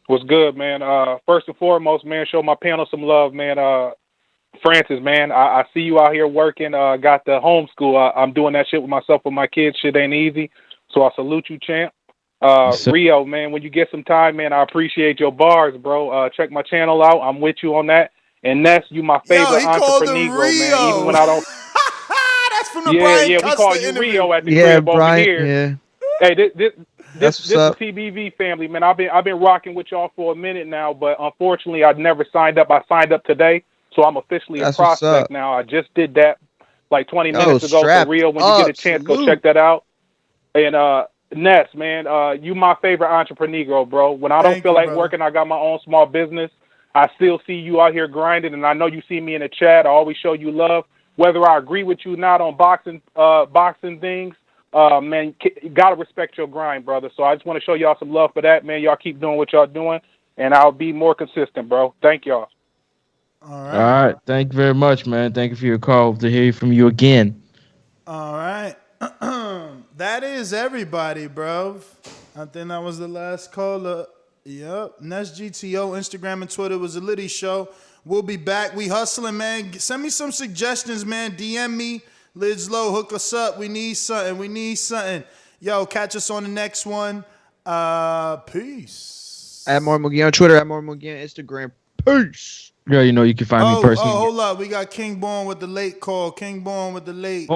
What's good, man? First and foremost, man, show my panel some love, man. Francis, man, I see you out here working. Got the homeschool. I'm doing that shit with myself with my kids. Shit ain't easy. So I salute you, champ. Rio, man, when you get some time, man, I appreciate your bars, bro. Check my channel out. I'm with you on that. And Ness, you my favorite entrepreneur, man. Even when I don't. That's from the Brian we Custer call you interview. Rio at the crib over here. Yeah. Hey, this is up. TBV family, man. I've been rocking with y'all for a minute now, but unfortunately, I never signed up. I signed up today, so I'm officially a prospect now. I just did that like 20 minutes ago. So Rio, when you get a chance, go check that out. And Ness, man, you my favorite entrepreneur, bro. When I don't feel like working, I got my own small business. I still see you out here grinding, and I know you see me in the chat. I always show you love. Whether I agree with you not on boxing things, man, you gotta respect your grind, brother. So I just want to show y'all some love for that, man. Y'all keep doing what y'all doing, and I'll be more consistent, bro. Thank y'all. All right. Thank you very much, man. Thank you for your call. To hear from you again. All right. That is everybody, bro. I think that was the last caller. Yep. Nest GTO, Instagram and Twitter was a Liddy show. We'll be back. We hustling, man. Send me some suggestions, man. DM me. Lids Low, hook us up. We need something. Yo, catch us on the next one. Peace. At More Mugi on Twitter, at More Mugi on Instagram. Peace. Yeah, you know you can find me personally. Hold up. We got King Born with the late call. King Born with the late.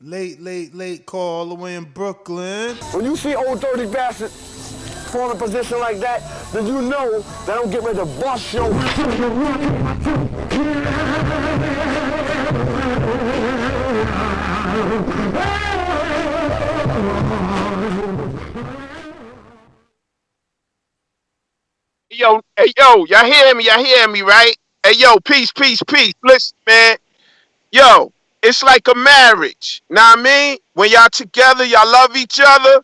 Late call all the way in Brooklyn. When you see old dirty bastard form a position like that, then you know that I'm getting ready to bust your. Hey, yo, y'all hear me? Y'all hear me, right? Hey, yo, peace. Listen, man. Yo, it's like a marriage. Know what I mean? When y'all together, y'all love each other.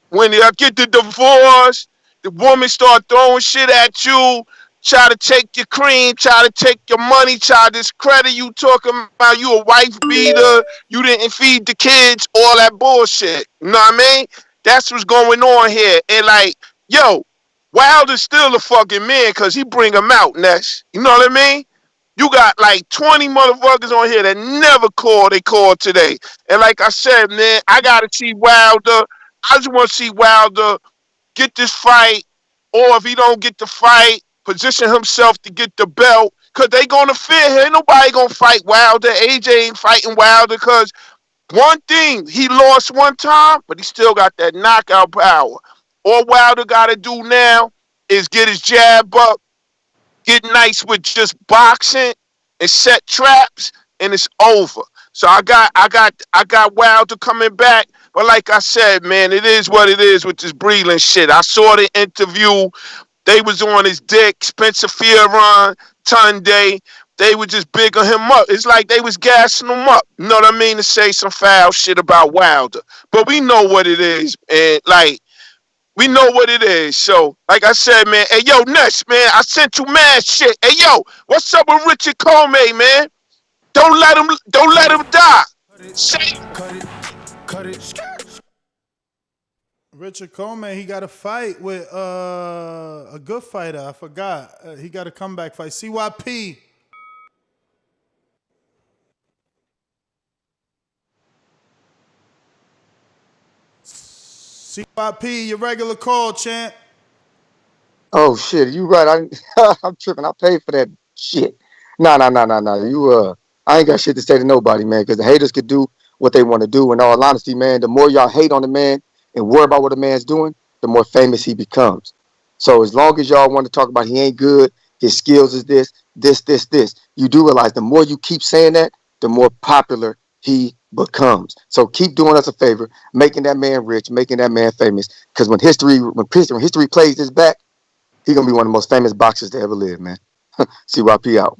When y'all get the divorce, the woman start throwing shit at you, try to take your cream, try to take your money, try to discredit you, talking about you a wife beater, you didn't feed the kids, all that bullshit. You know what I mean? That's what's going on here. And like, yo, Wilder's still a fucking man because he bring them out, Ness. You know what I mean? You got like 20 motherfuckers on here that never called. They called today. And like I said, man, I got to see Wilder. I just want to see Wilder get this fight, or if he don't get the fight, position himself to get the belt, because they going to fear him. Ain't nobody going to fight Wilder. AJ ain't fighting Wilder because one thing, he lost one time, but he still got that knockout power. All Wilder got to do now is get his jab up, get nice with just boxing and set traps, and it's over. So I got Wilder coming back. But like I said, man, it is what it is with this Breland shit. I saw the interview. They was on his dick. Spencer Fearon, Tunde. They were just bigging him up. It's like they was gassing him up. You know what I mean? To say some foul shit about Wilder. But we know what it is. And like, we know what it is. So, like I said, man, hey, yo, Ness, man, I sent you mad shit. Hey, yo, what's up with Richard Comey, man? Don't let him die. Say. Cut it. Richard Coleman, he got a fight with a good fighter. I forgot. He got a comeback fight. CYP. CYP, your regular call, champ. Oh shit, you right. I'm tripping. I paid for that shit. No. You I ain't got shit to say to nobody, man, because the haters could do what they want to do. In all honesty, man, the more y'all hate on the man and worry about what the man's doing, the more famous he becomes. So as long as y'all want to talk about he ain't good, his skills is this, you do realize the more you keep saying that, the more popular he becomes. So keep doing us a favor, making that man rich, making that man famous. Because when history plays this back, he's gonna be one of the most famous boxers to ever live, man. CYP out.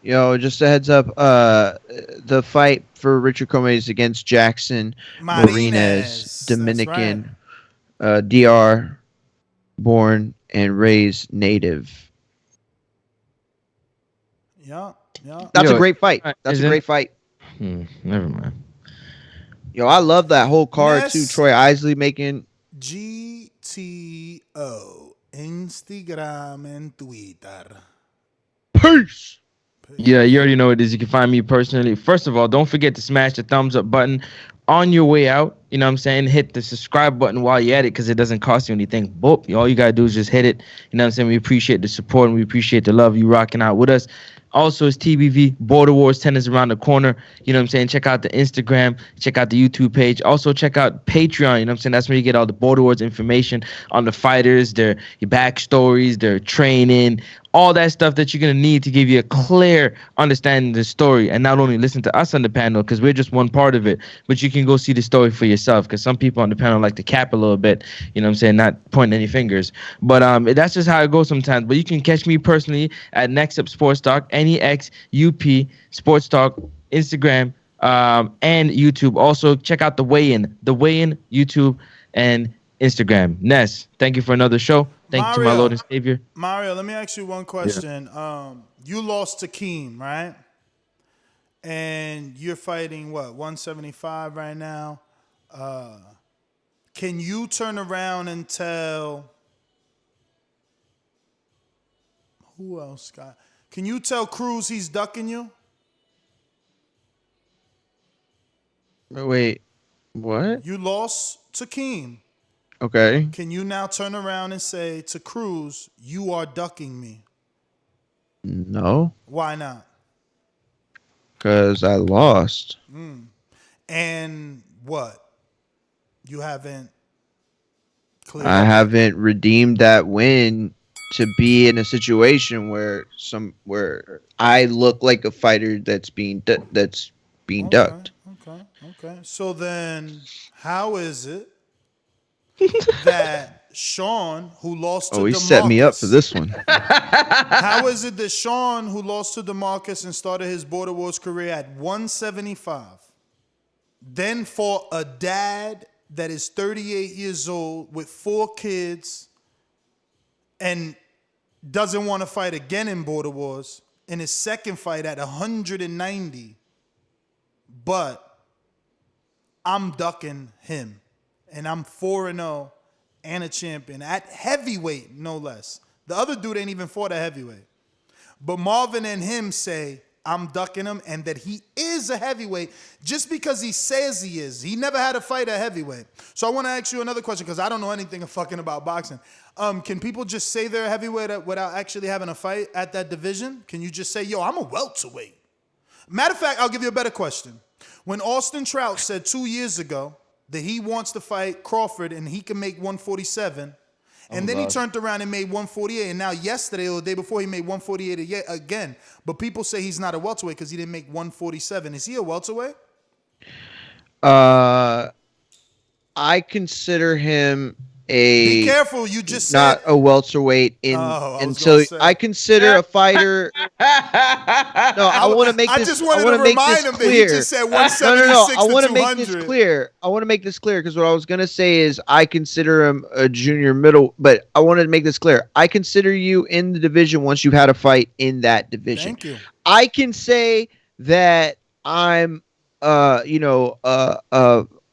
Yo, just a heads up. The fight for Richard Coleman is against Jackson Marinez, Dominican, right. DR, born and raised native. Yeah. That's a great fight. That's a great fight. Never mind. Yo, I love that whole card too. Troy Isley making GTO Instagram and Twitter. Peace. Yeah, you already know what it is. You can find me personally. First of all, don't forget to smash the thumbs up button on your way out. You know what I'm saying? Hit the subscribe button while you're at it because it doesn't cost you anything. Boop. All you got to do is just hit it. You know what I'm saying? We appreciate the support and we appreciate the love you rocking out with us. Also, it's TBV, Border Wars 10 is around the corner. You know what I'm saying? Check out the Instagram. Check out the YouTube page. Also, check out Patreon. You know what I'm saying? That's where you get all the Border Wars information on the fighters, your backstories, their training, all that stuff that you're going to need to give you a clear understanding of the story. And not only listen to us on the panel because we're just one part of it, but you can go see the story for yourself because some people on the panel like to cap a little bit. You know what I'm saying? Not pointing any fingers. But that's just how it goes sometimes. But you can catch me personally at Next Up Sports Talk. NEXUP Sports Talk, Instagram, and YouTube. Also, check out The Weigh-In, YouTube, and Instagram. Ness, thank you for another show. Thank you to my Lord and Savior. Mario, let me ask you one question. Yeah. You lost to Keem, right? And you're fighting, 175 right now? Can you turn around and tell... Who else got... Can you tell Cruz he's ducking you? Wait, what? You lost to Keem. Okay. Can you now turn around and say to Cruz, you are ducking me? No. Why not? Because I lost. And what? You haven't cleared I haven't redeemed that win to be in a situation where I look like a fighter that's being ducked. Okay. So then, how is it that Sean, who lost to DeMarcus... he set me up for this one. How is it that Sean, who lost to DeMarcus and started his Border Wars career at 175, then fought a dad that is 38 years old with 4 kids and doesn't want to fight again in Border Wars in his second fight at 190, but I'm ducking him, and I'm 4-0 and a champion at heavyweight, no less. The other dude ain't even fought at heavyweight. But Marvin and him say I'm ducking him and that he is a heavyweight just because he says he is. He never had a fight at heavyweight. So I want to ask you another question because I don't know anything fucking about boxing. Can people just say they're a heavyweight without actually having a fight at that division? Can you just say, yo, I'm a welterweight? Matter of fact, I'll give you a better question. When Austin Trout said 2 years ago that he wants to fight Crawford and he can make 147, and then he turned around and made 148, and now yesterday or the day before he made 148 again. But people say he's not a welterweight because he didn't make 147. Is he a welterweight? I consider him Be careful, you just not said... a welterweight until I consider a fighter. No, I want to make this. I just wanted to remind him that he just said 176 No. I want to to make this clear. I want to make this clear because what I was gonna say is I consider him a junior middle, but I wanted to make this clear. I consider you in the division once you've had a fight in that division. Thank you. I can say that I'm,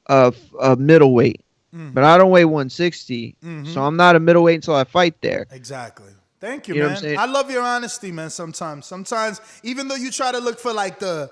a middleweight, but I don't weigh 160, so I'm not a middleweight until I fight there. Exactly. Thank you, You know what I'm man. saying? I love your honesty, man. Sometimes, even though you try to look for like the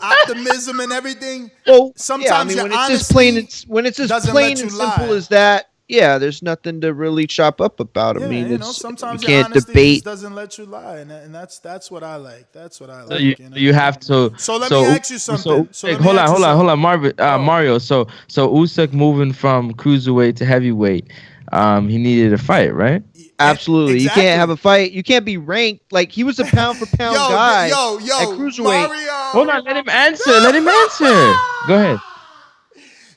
optimism and everything, sometimes when your it's as honesty when it's as doesn't plain let you and simple lie. as that, yeah, there's nothing to really chop up about. Yeah, I mean, sometimes you your can't honesty debate. just doesn't let you lie, and that's what I like. That's what I like. So you have to. So let me ask you something. Hold on, Mario. So Usyk moving from cruiserweight to heavyweight, he needed a fight, right? Absolutely. Exactly. You can't have a fight. You can't be ranked. Like, he was a pound for pound guy at cruiserweight. Mario. Hold on, let him answer. Go ahead.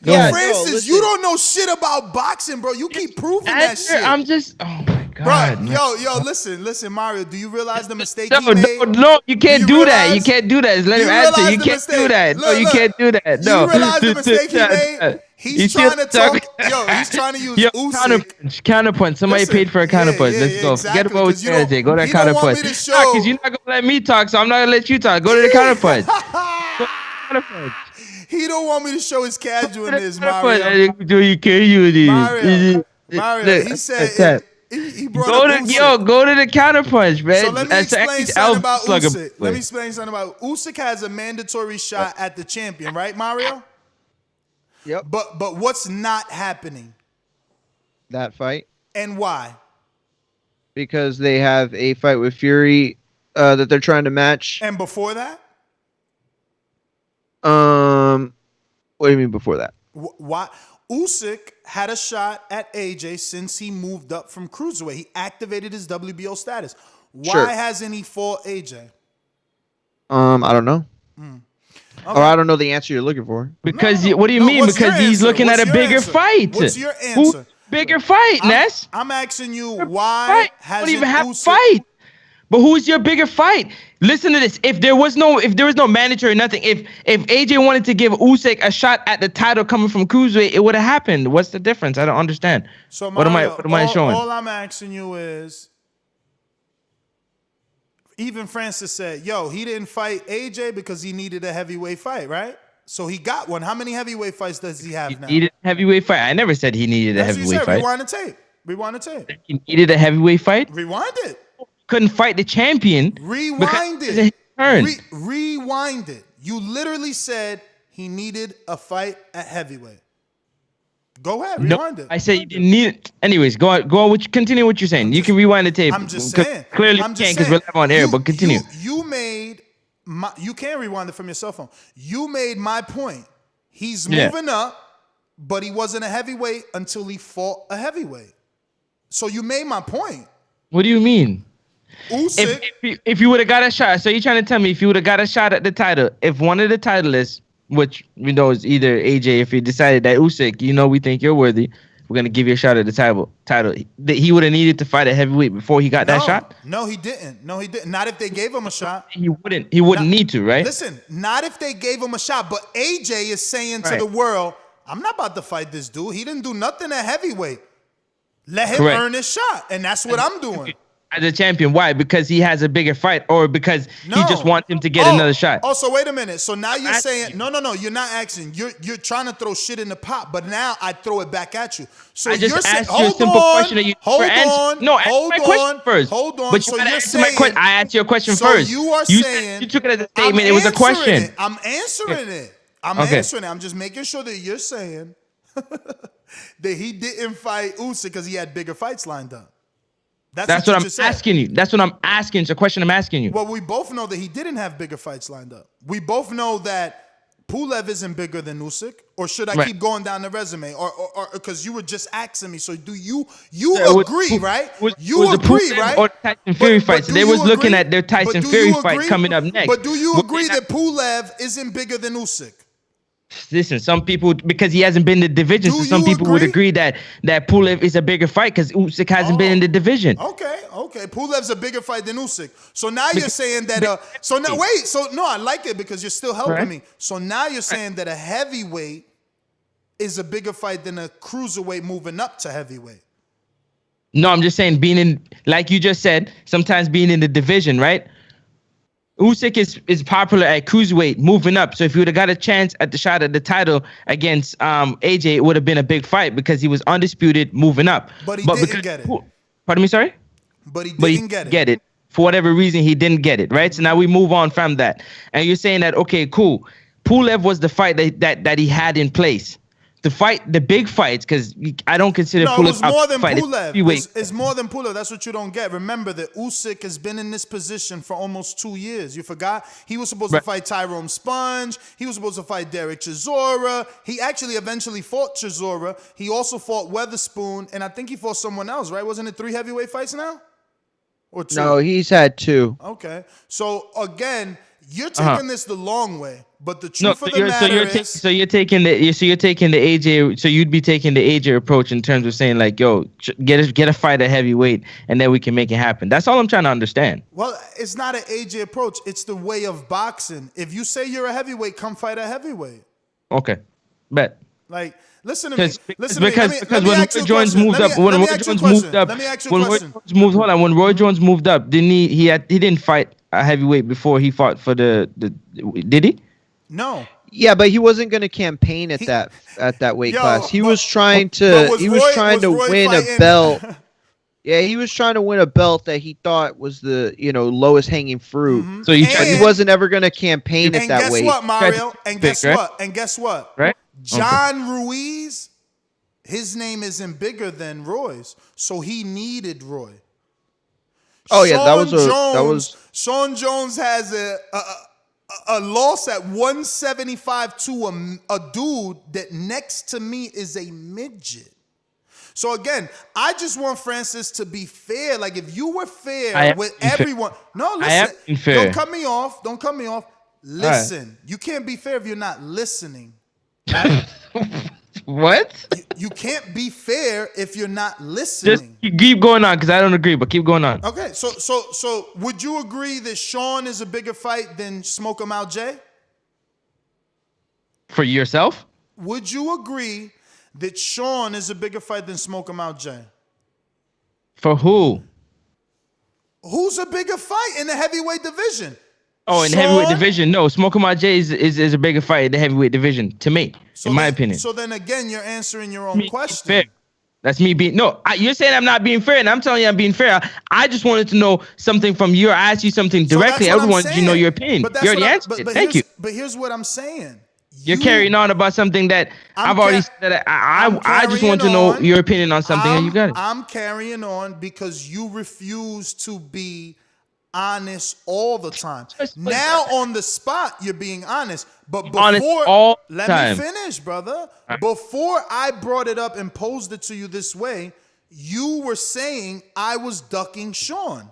Francis, you don't know shit about boxing, bro. You keep proving that shit. I'm just, oh my God, bro. Yo, listen, Mario. Do you realize the mistake he made? No, you can't do that. You can't do that. Just let him answer. You can't do that. No, you can't do that. No. You realize the mistake he made? He's trying to talk. He's trying to use Usyk. Counterpunch. Somebody paid for a counterpunch. Let's go. Exactly, Forget about what you're going to say. Go to that counterpunch. Because you're not going to let me talk, so I'm not going to let you talk. Go to the counterpunch. He don't want me to show his casualness, Mario. You can't use it. Mario, he said he brought up Usyk. Go to the counterpunch, man. So let me explain something about Usyk. Usyk has a mandatory shot at the champion, right, Mario? Yep. But what's not happening? That fight. And why? Because they have a fight with Fury that they're trying to match. And before that? What do you mean before that? Why? Usyk had a shot at AJ since he moved up from cruiserweight. He activated his WBO status. Why hasn't he fought AJ? I don't know. Okay. Or I don't know the answer you're looking for. Because what do you mean? Because he's looking at a bigger fight. What's your answer? Bigger fight, Ness. I'm asking you why hasn't don't even have Usyk fight. But who's your bigger fight? Listen to this. If there was no mandatory nothing, if AJ wanted to give Usyk a shot at the title coming from cruiserweight, it would have happened. What's the difference? I don't understand. So Mario, what am I showing? All I'm asking you is, even Francis said, yo, he didn't fight AJ because he needed a heavyweight fight, right? So he got one. How many heavyweight fights does he have now? He needed a heavyweight fight. I never said he needed a heavyweight fight. Rewind the tape. He needed a heavyweight fight? Rewind it. Couldn't fight the champion. Rewind it. Rewind it. You literally said he needed a fight at heavyweight. Go ahead, rewind it. I said you didn't need it. Anyways, go on. Continue what you're saying. You can rewind the tape. I'm just saying. Clearly, you can't because we're live on air. But continue. You can't rewind it from your cell phone. You made my point. He's moving up, but he wasn't a heavyweight until he fought a heavyweight. So you made my point. What do you mean? Usyk. If you would have got a shot, so you're trying to tell me if you would have got a shot at the title, if one of the titleists, which we know is either AJ, if he decided that Usyk, we think you're worthy, we're gonna give you a shot at the title. He would have needed to fight at heavyweight before he got that shot. No, he didn't. Not if they gave him a shot. He wouldn't need to, right? Listen, not if they gave him a shot. But AJ is saying to the world, I'm not about to fight this dude. He didn't do nothing at heavyweight. Let him earn his shot, and that's what I'm doing. As a champion, why? Because he has a bigger fight, or because he just wants him to get another shot? Oh, so wait a minute. So now you're saying no. You're not asking. You're trying to throw shit in the pot, but now I throw it back at you. So I just you're saying, asked you a simple question that you hold never answered. No, answer my question first. Hold on. But so you you're saying I asked you a question so first. You are saying you took it as a statement. It was a question. I'm answering it. Answering it. I'm just making sure that you're saying that he didn't fight Usyk because he had bigger fights lined up. That's what I'm asking you. That's what I'm asking. It's a question I'm asking you. Well, we both know that he didn't have bigger fights lined up. We both know that Pulev isn't bigger than Usyk. Or should I keep going down the resume? Or because you were just asking me. So do you agree, right? You agree, right? Or Tyson Fury fight. So they was looking at their Tyson Fury fight coming up next. But do you agree that Pulev isn't bigger than Usyk? Listen, some people, because he hasn't been in the division, so some people would agree that Pulev is a bigger fight because Usyk hasn't been in the division. Okay. Pulev's a bigger fight than Usyk. So now you're saying that. I like it because you're still helping me. So now you're saying that a heavyweight is a bigger fight than a cruiserweight moving up to heavyweight. No, I'm just saying being in, like you just said, sometimes being in the division, right? Usyk is popular at cruiserweight, moving up. So if he would have got a chance at the shot at the title against AJ, it would have been a big fight because he was undisputed, moving up. But he didn't get it. Pardon me, sorry? But he didn't get it. For whatever reason, he didn't get it, right? So now we move on from that. And you're saying that, okay, cool. Pulev was the fight that he had in place. The big fights, because I don't consider Pulev. No, it's more than Pulev. It's more than Pulev. That's what you don't get. Remember that Usyk has been in this position for almost 2 years. You forgot? He was supposed to fight Tyrone Sponge. He was supposed to fight Derek Chisora. He actually eventually fought Chisora. He also fought Weatherspoon, and I think he fought someone else, right? Wasn't it 3 heavyweight fights now? Or 2? No, he's had 2. Okay. So, again, you're taking this the long way. But the truth of the matter is, you're taking the AJ. So you'd be taking the AJ approach in terms of saying like, yo, get a fight at heavyweight, and then we can make it happen. That's all I'm trying to understand. Well, it's not an AJ approach. It's the way of boxing. If you say you're a heavyweight, come fight at heavyweight. Okay, bet. Like, listen to me. Because when Roy Jones moved up, when Roy Jones moved up, he didn't fight a heavyweight before he fought for the did he? No. Yeah, but he wasn't going to campaign at that weight class. He was trying to win a belt. Yeah, he was trying to win a belt that he thought was the lowest hanging fruit. Mm-hmm. So he wasn't ever going to campaign at that weight. And guess what, Mario? And guess what? Right? John Ruiz, his name isn't bigger than Roy's, so he needed Roy. Oh yeah, that was Sean Jones has a loss at 175 to a dude that next to me is a midget. So again, I just want Francis to be fair. Like if you were fair with everyone. No, listen. Don't cut me off. Listen. You can't be fair if you're not listening. Right? What? You can't be fair if you're not listening. Just keep going on because I don't agree, but keep going on. Okay, so would you agree that Sean is a bigger fight than Smoke 'em Out Jay? For yourself? Would you agree that Sean is a bigger fight than Smoke 'em Out Jay? For who? Who's a bigger fight in the heavyweight division? Oh, in the heavyweight division, no. Smoke 'em Out Jay is a bigger fight in the heavyweight division, to me, in my opinion. So then again, you're answering your own question. Fair. That's me being you're saying I'm not being fair, and I'm telling you I'm being fair. I just wanted to know something from you. I asked you something directly. I wanted to know your opinion. You already answered it. Thank you. But here's what I'm saying. You're carrying on about something that I've already said. I just want to know your opinion on something, and you got it. I'm carrying on because you refuse to be honest all the time. Now on the spot, you're being honest. But before, let me finish, brother. Before I brought it up and posed it to you this way, you were saying I was ducking Sean.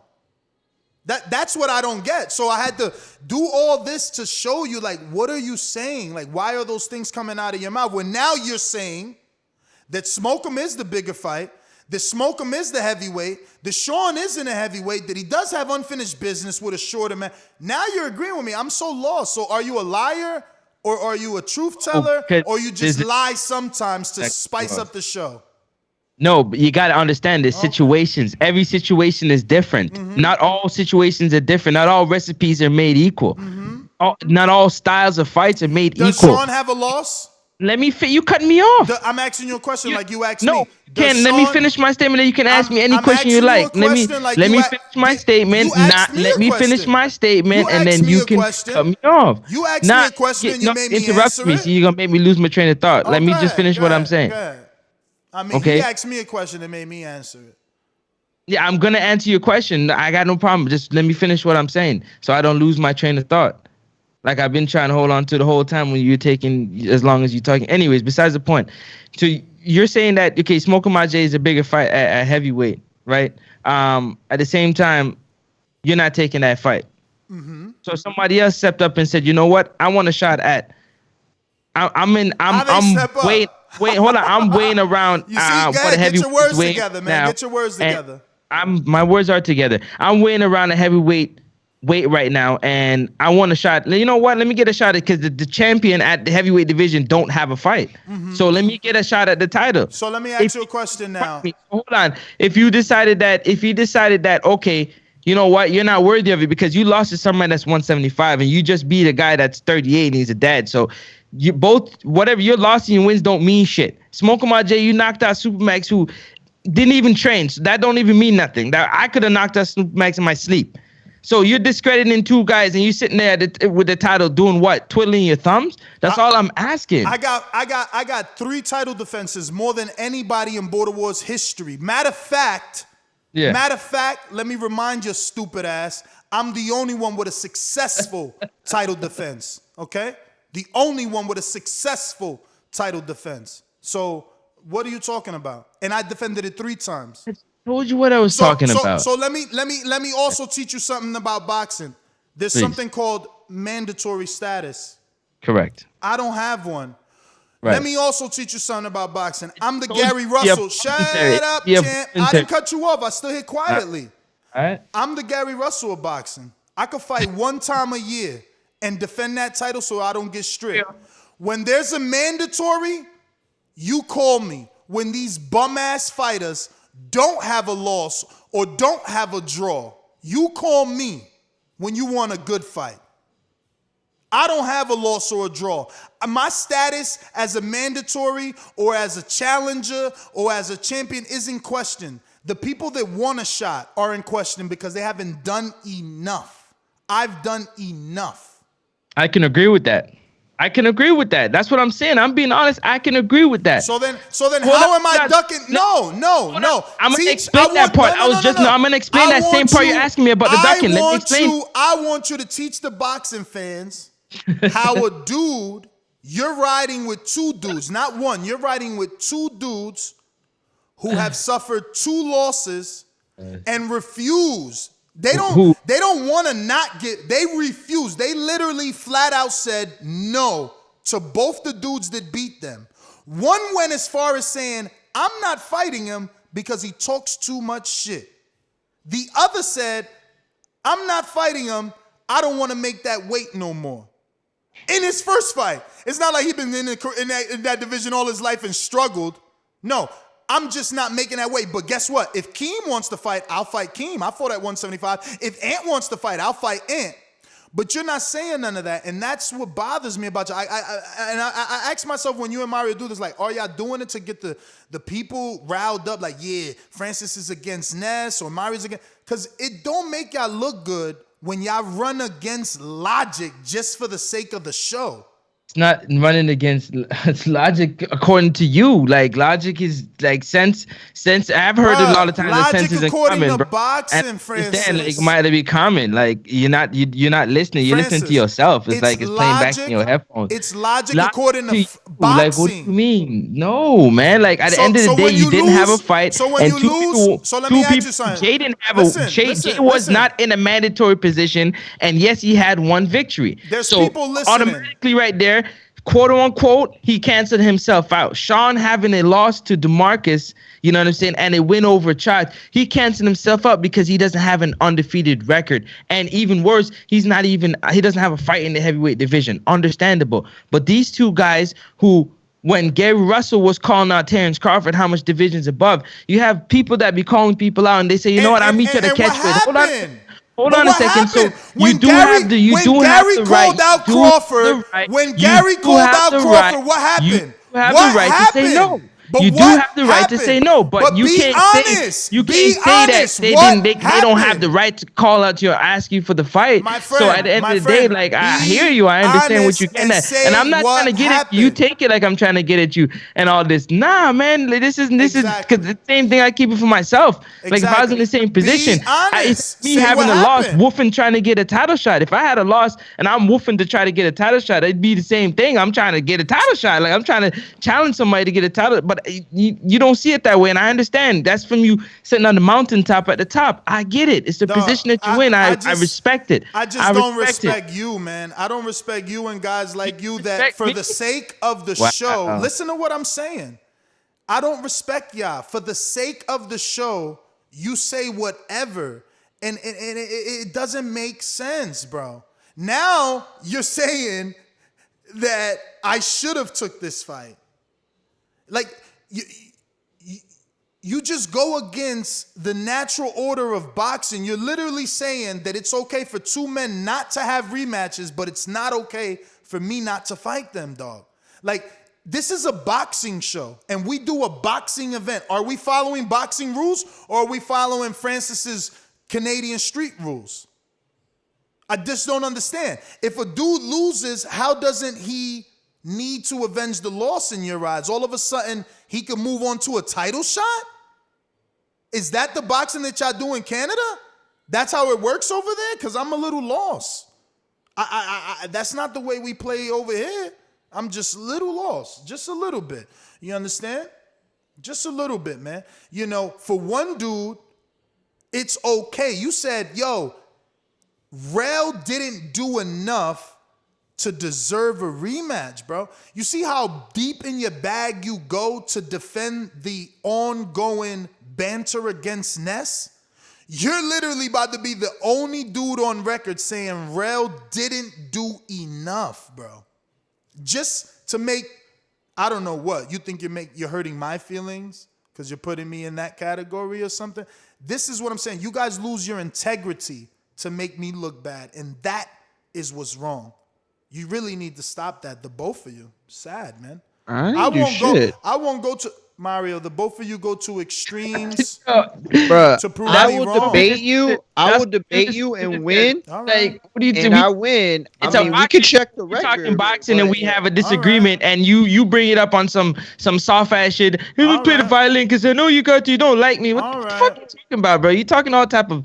That's what I don't get. So I had to do all this to show you, like, what are you saying? Like, why are those things coming out of your mouth? When now you're saying that Smoke 'em is the bigger fight, that Smoke 'em is the heavyweight, that Sean isn't a heavyweight, that he does have unfinished business with a shorter man. Now you're agreeing with me. I'm so lost. So are you a liar or are you a truth teller or you just lie sometimes to spice up the show? No, but you got to understand the situations. Every situation is different. Mm-hmm. Not all situations are different. Not all recipes are made equal. Mm-hmm. Not all styles of fights are made equal. Does Sean have a loss? Let me you cut me off. I'm asking you a question like you asked me. No, let me finish my statement and you can ask me any question you like. Let me finish my statement. Let me finish my statement and then you can cut me off. You asked me a question and you made me answer it. So you're going to make me lose my train of thought. Let me just finish what I'm saying. I mean, he asked me a question and made me answer it. Yeah, I'm going to answer your question. I got no problem. Just let me finish what I'm saying so I don't lose my train of thought. Like I've been trying to hold on to the whole time when you're taking as long as you're talking. Anyways, besides the point. So you're saying that, okay, Smoke 'em Out Jay is a bigger fight at heavyweight, right? At the same time, you're not taking that fight. Mm-hmm. So somebody else stepped up and said, you know what? I want a shot at. I'm hold on. I'm weighing around what a heavyweight. Get your words together, man. Get your words together. My words are together. I'm weighing around a heavyweight weight right now, and I want a shot. You know what? Let me get a shot at because the champion at the heavyweight division don't have a fight. Mm-hmm. So let me get a shot at the title. So let me ask you a question now. Hold on. If you decided that, okay, you know what? You're not worthy of it because you lost to someone that's 175 and you just beat a guy that's 38 and he's a dad. So you both, whatever your losses and your wins don't mean shit. Smoke 'em out, Jay. You knocked out Supermax, who didn't even train. So that don't even mean nothing. That I could have knocked out Supermax in my sleep. So you're discrediting two guys and you sitting there with the title doing what? Twiddling your thumbs? That's all I'm asking. I got 3 title defenses, more than anybody in Border Wars history. Matter of fact, let me remind your stupid ass, I'm the only one with a successful title defense, okay? The only one with a successful title defense. So what are you talking about? And I defended it 3 times. Told you what I was talking about. So let me also teach you something about boxing. There's something called mandatory status. Correct. I don't have one. Right. Let me also teach you something about boxing. I'm the Gary Russell. Shut up, champ. I didn't cut you off. I still hit quietly. All right. I'm the Gary Russell of boxing. I could fight 1 time a year and defend that title so I don't get stripped. When there's a mandatory, you call me. When these bum-ass fighters don't have a loss or don't have a draw, you call me when you want a good fight. I don't have a loss or a draw. My status as a mandatory or as a challenger or as a champion is in question. The people that want a shot are in question because they haven't done enough. I've done enough. I can agree with that. That's what I'm saying. I'm being honest. I can agree with that. So then how am I ducking? No. I'm going to explain that part. I'm going to explain that same part you're asking me about the ducking. Let me explain. I want you to teach the boxing fans how a dude, you're riding with 2 dudes, not one. You're riding with 2 dudes who have suffered 2 losses and refuse. They don't want to not get, they refuse. They literally flat out said no to both the dudes that beat them. One went as far as saying, I'm not fighting him because he talks too much shit. The other said, I'm not fighting him. I don't want to make that weight no more. In his first fight. It's not like he's been in that division all his life and struggled. No. I'm just not making that weight. But guess what? If Keem wants to fight, I'll fight Keem. I fought at 175. If Ant wants to fight, I'll fight Ant. But you're not saying none of that. And that's what bothers me about you. I ask myself when you and Mario do this, like, are y'all doing it to get the people riled up? Like, yeah, Francis is against Ness or Mario's against. Because it don't make y'all look good when y'all run against logic just for the sake of the show. It's not running against logic according to you. Like logic is like sense. I've heard a lot of times that sense isn't common, bro. Boxing, and understand, like, it might be common. Like you're not listening. You're listening to yourself. It's like it's playing back in your headphones. It's logic according to boxing. Like what do you mean? No, man. Like at the end of the day, you didn't have a fight. So when you lose, so let me ask you something. Jay didn't have Jay was not in a mandatory position, and yes, he had 1 victory. There's people listening. Automatically, right there. Quote unquote, he canceled himself out. Sean having a loss to DeMarcus, you know what I'm saying, and a win over Charge, he canceled himself out because he doesn't have an undefeated record. And even worse, he doesn't have a fight in the heavyweight division. Understandable. But these 2 guys who, when Gary Russell was calling out Terrence Crawford, how much divisions above, you have people that be calling people out and they say, you know what, I'll meet you at the catchweight. Hold on a second. So when Gary called out Crawford, what happened? You have the right to say no. You do have the right to say no, but you can't say that they don't have the right to call out you or ask you for the fight. So at the end of the day, like I hear you, I understand what you're getting at, and I'm not trying to get at you. Take it like I'm trying to get at you and all this. Nah, man, this is because the same thing I keep it for myself. Like if I was in the same position, it's me having a loss, woofing trying to get a title shot. If I had a loss and I'm woofing to try to get a title shot, it'd be the same thing. I'm trying to get a title shot. Like I'm trying to challenge somebody to get a title, but you don't see it that way, and I understand. That's from you sitting on the mountaintop at the top. I get it. It's the position that you in. I respect it. I don't respect you, man. I don't respect you and guys like you that for the sake of the show, listen to what I'm saying. I don't respect y'all. For the sake of the show, you say whatever, and it doesn't make sense, bro. Now you're saying that I should have took this fight. Like, you just go against the natural order of boxing. You're literally saying that it's okay for two men not to have rematches, but it's not okay for me not to fight them, dog. Like, this is a boxing show, and we do a boxing event. Are we following boxing rules, or are we following Francis's Canadian street rules? I just don't understand. If a dude loses, how doesn't he need to avenge the loss in your eyes? All of a sudden, he can move on to a title shot? Is that the boxing that y'all do in Canada? That's how it works over there? Because I'm a little lost. That's not the way we play over here. I'm just a little lost. Just a little bit. You understand? Just a little bit, man. You know, for one dude, it's okay. You said, yo, Rel didn't do enough to deserve a rematch, bro. You see how deep in your bag you go to defend the ongoing banter against Ness? You're literally about to be the only dude on record saying Rel didn't do enough, bro. Just to make, I don't know what, you think you're hurting my feelings because you're putting me in that category or something? This is what I'm saying. You guys lose your integrity to make me look bad, and that is what's wrong. You really need to stop that, the both of you. Sad, man. I won't go to Mario. The both of you go to extremes Bruh, to prove I me will wrong. debate you. I will debate you and win. Like, what do you do? And I win. It's I mean, we can check the we're record. talking boxing and we have a disagreement, and you bring it up on some soft ass shit. Hey, let's play the violin because I know you don't like me. What the fuck are you talking about, bro? You talking all type of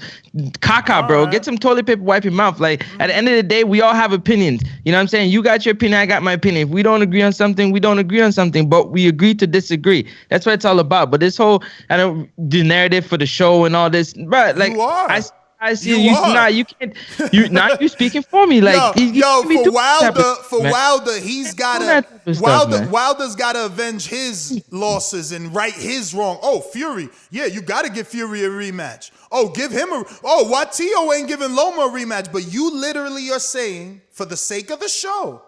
caca, bro. Get some toilet paper, wipe your mouth. Like, at the end of the day, we all have opinions. You know what I'm saying? You got your opinion, I got my opinion. If we don't agree on something, we don't agree on something, but we agree to disagree. That's what it's all about. But this whole, the narrative for the show and all this, bro, like, I see you. Nah, you can't. You speaking for me, like for Wilder, he's gotta Wilder's gotta avenge his losses and right his wrong. Oh, Fury, yeah, you gotta give Fury a rematch. Oh, give him Watio ain't giving Loma a rematch, but you literally are saying for the sake of the show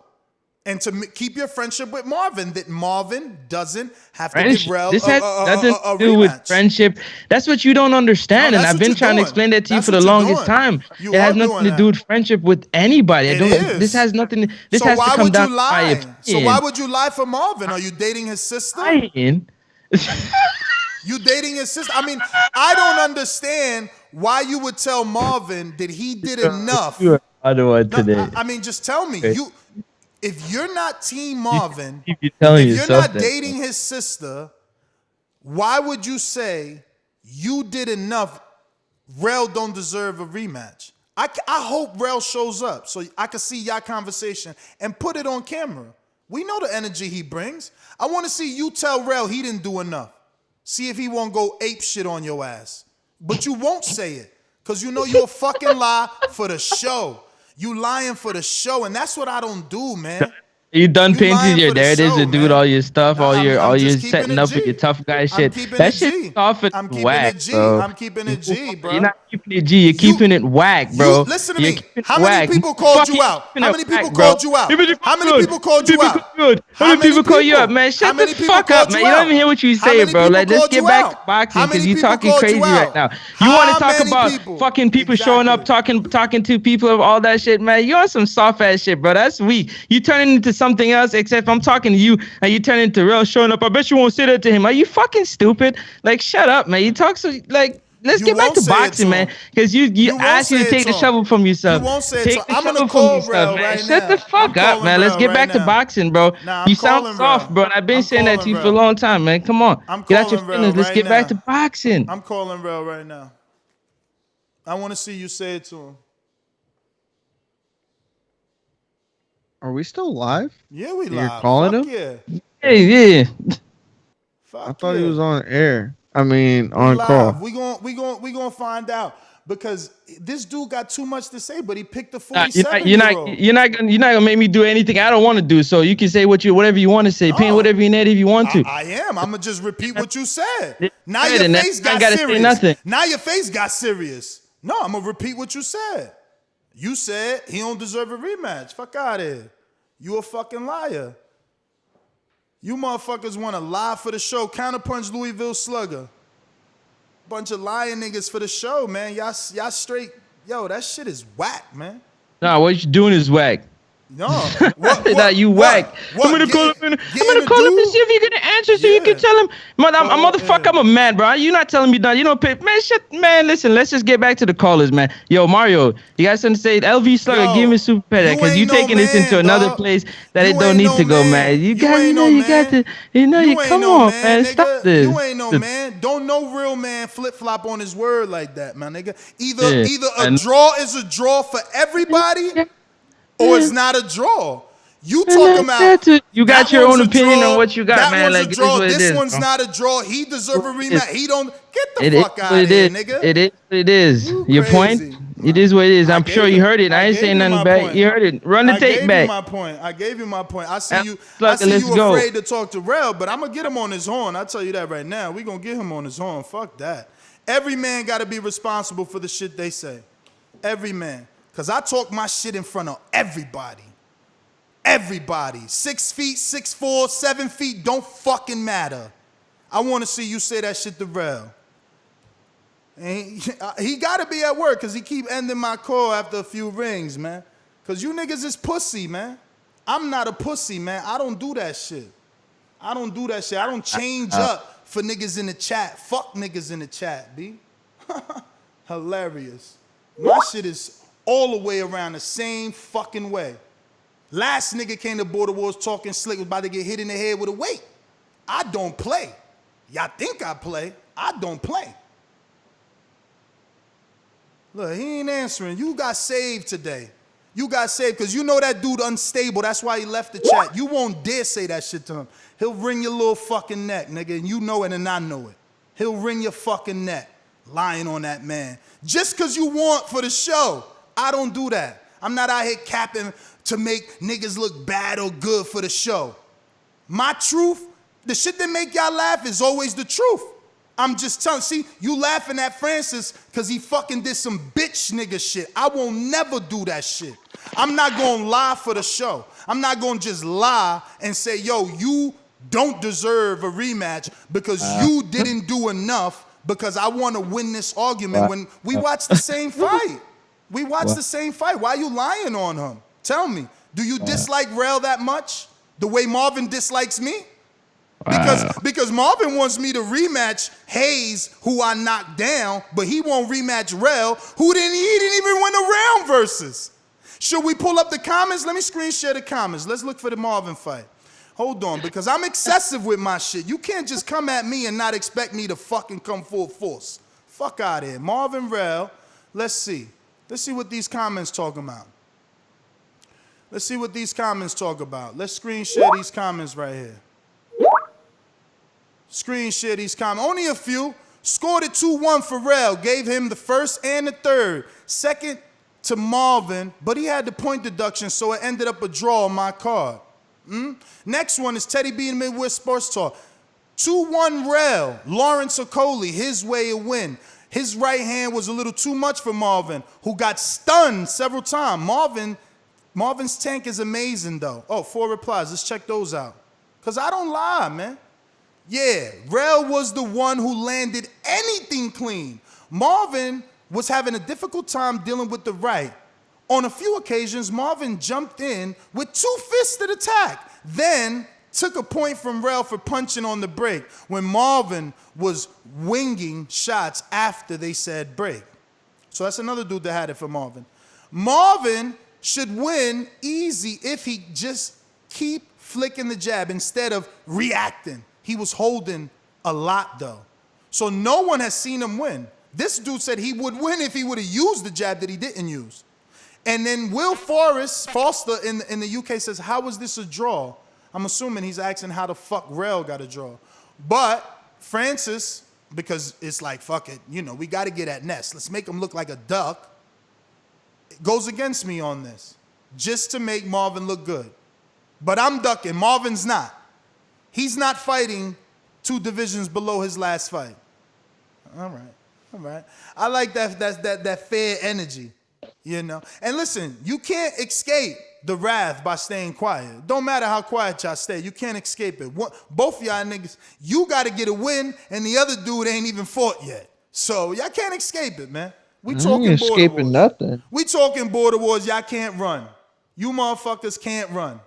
and to keep your friendship with Marvin, that Marvin doesn't have to give Rel this a to do rematch. with friendship. That's what you don't understand, and I've been trying to explain that to you for the longest time. It has nothing to do with friendship with anybody. This has nothing. This has to come down to my opinion. So why would you lie for Marvin? Are you dating his sister? Lying. You dating his sister? I mean, I don't understand why you would tell Marvin that he did enough. I mean, just tell me. If you're not Team Marvin, if you're not dating his sister, why would you say you did enough? Rel don't deserve a rematch. I hope Rel shows up so I can see y'all conversation and put it on camera. We know the energy he brings. I want to see you tell Rel he didn't do enough. See if he won't go ape shit on your ass. But you won't say it because you know you're a fucking lie for the show. You lying for the show, and that's what I don't do, man. You done painting your narratives and doing all your stuff, all your setting up with your tough guy shit. That shit's soft and whack, bro. I'm keeping it G, bro. You're not keeping it G. You're keeping it whack, bro. Listen to me. How many people called you out? How many people called you out? How many people called you out? How many people call you up, man? Shut the fuck up, man. You don't even hear what you say, bro. Like, let's get back to boxing because you talking crazy right now. You want to talk about fucking people showing up, talking to people, all that shit, man. You on some soft ass shit, bro. That's weak. You turning into something else, except I'm talking to you and you turn into Rel showing up. I bet you won't say that to him. Are you fucking stupid? Like, shut up, man. You talk so like. Let's get back to boxing, man. Because you asked you to take the shovel from yourself. You won't say take it. the I'm shovel call from yourself, Rel man. right Shut now. the fuck up, man. Let's get back to boxing, bro. You sound soft, bro. And I've been saying that to you for a long time, man. Come on. Get out your feelings. Let's get back to boxing. I'm calling Rel right now. I want to see you say it to him. Are we still live? Yeah, we live. You're calling him? Yeah. Hey, yeah. I thought he was on air. I mean, on call. We gonna find out because this dude got too much to say, but he picked the 47-year-old. You're not gonna make me do anything I don't want to do. So you can say whatever you want to say, paint whatever your narrative you want to. I am. I'm gonna just repeat what you said. Now your face got serious. Now your face got serious. No, I'm gonna repeat what you said. You said he don't deserve a rematch. Fuck out of here. You a fucking liar. You motherfuckers want to lie for the show. Counterpunch Louisville Slugger. bunch of lying niggas for the show, man. Y'all straight. Yo, that shit is whack, man. Nah, what you doing is whack. No, what? That you whack. I'm gonna call him. I'm gonna call him to see if you're gonna answer, so you can tell him, motherfucker, I'm a man, bro. You're not telling me nothing. You don't pay, man. Shit, man. Listen, let's just get back to the callers, man. Yo, Mario, you got something to say? LV Slugger, give me super pet because you taking this into another place that it don't need to go, man. You got to, come on, man. Stop this. You ain't no man. Don't no real man flip flop on his word like that, my nigga. Either a draw is a draw for everybody. Or it's not a draw. You talking about you got your own opinion on what you got, man. That one's a draw. This one's not a draw. He deserve a rematch. He don't get the fuck out of here, nigga. It is what it is. Your point? It is what it is. I'm sure you heard it. I ain't saying nothing back. You heard it. Run the tape back. I gave you my point. I see you go. Afraid to talk to Rel, but I'm gonna get him on his horn. I tell you that right now. We gonna get him on his horn. Fuck that. Every man gotta be responsible for the shit they say. Every man. Because I talk my shit in front of everybody. Everybody. 6 feet, 6'4", 7 feet, don't fucking matter. I want to see you say that shit to Rel. And he got to be at work because he keep ending my call after a few rings, man. Because you niggas is pussy, man. I'm not a pussy, man. I don't do that shit. I don't change up for niggas in the chat. Fuck niggas in the chat, B. Hilarious. My shit is all the way around the same fucking way. Last nigga came to Border Wars talking slick, was about to get hit in the head with a weight. I don't play. Y'all think I play. I don't play. Look, he ain't answering. You got saved today. You got saved because you know that dude unstable. That's why he left the chat. You won't dare say that shit to him. He'll wring your little fucking neck, nigga, and you know it and I know it. He'll wring your fucking neck lying on that man. Just because you want for the show. I don't do that. I'm not out here capping to make niggas look bad or good for the show. My truth, the shit that make y'all laugh is always the truth. I'm just telling, see, you laughing at Francis because he fucking did some bitch nigga shit. I won't never do that shit. I'm not gonna lie for the show. I'm not gonna just lie and say, yo, you don't deserve a rematch because you didn't do enough because I want to win this argument when we watch the same fight. We watched the same fight. Why are you lying on him? Tell me. Do you dislike Rel that much? The way Marvin dislikes me? Because Marvin wants me to rematch Hayes, who I knocked down, but he won't rematch Rel, he didn't even win a round versus. Should we pull up the comments? Let me screen share the comments. Let's look for the Marvin fight. Hold on, because I'm excessive with my shit. You can't just come at me and not expect me to fucking come full force. Fuck out of here. Marvin Rel, let's see. Let's see what these comments talking about. Let's see what these comments talk about. Let's screen share these comments right here. Screen share these comments. Only a few. Scored it 2-1 for Rel. Gave him the first and the third. Second to Marvin, but he had the point deduction, so it ended up a draw on my card. Next one is Teddy B in Midwest Sports Talk. 2-1 Rel. Lawrence Okoli, his way to win. His right hand was a little too much for Marvin, who got stunned several times. Marvin's tank is amazing, though. Oh, 4 replies. Let's check those out. Because I don't lie, man. Yeah, Rel was the one who landed anything clean. Marvin was having a difficult time dealing with the right. On a few occasions, Marvin jumped in with 2-fisted attack. Then took a point from Rel for punching on the break when Marvin was winging shots after they said break. So that's another dude that had it for Marvin. Marvin should win easy if he just keep flicking the jab instead of reacting. He was holding a lot though. So no one has seen him win. This dude said he would win if he would have used the jab that he didn't use. And then Will Foster in the UK says, how was this a draw? I'm assuming he's asking how the fuck Rel got a draw. But Francis, because it's like, fuck it, we got to get at Ness. Let's make him look like a duck. It goes against me on this, just to make Marvin look good. But I'm ducking. Marvin's not. He's not fighting 2 divisions below his last fight. All right. I like that fair energy, And listen, you can't escape the wrath by staying quiet. Don't matter how quiet y'all stay. You can't escape it. Both y'all niggas, you got to get a win, and the other dude ain't even fought yet. So y'all can't escape it, man. We I talking ain't border escaping wars. nothing. We talking border wars. Y'all can't run. You motherfuckers can't run.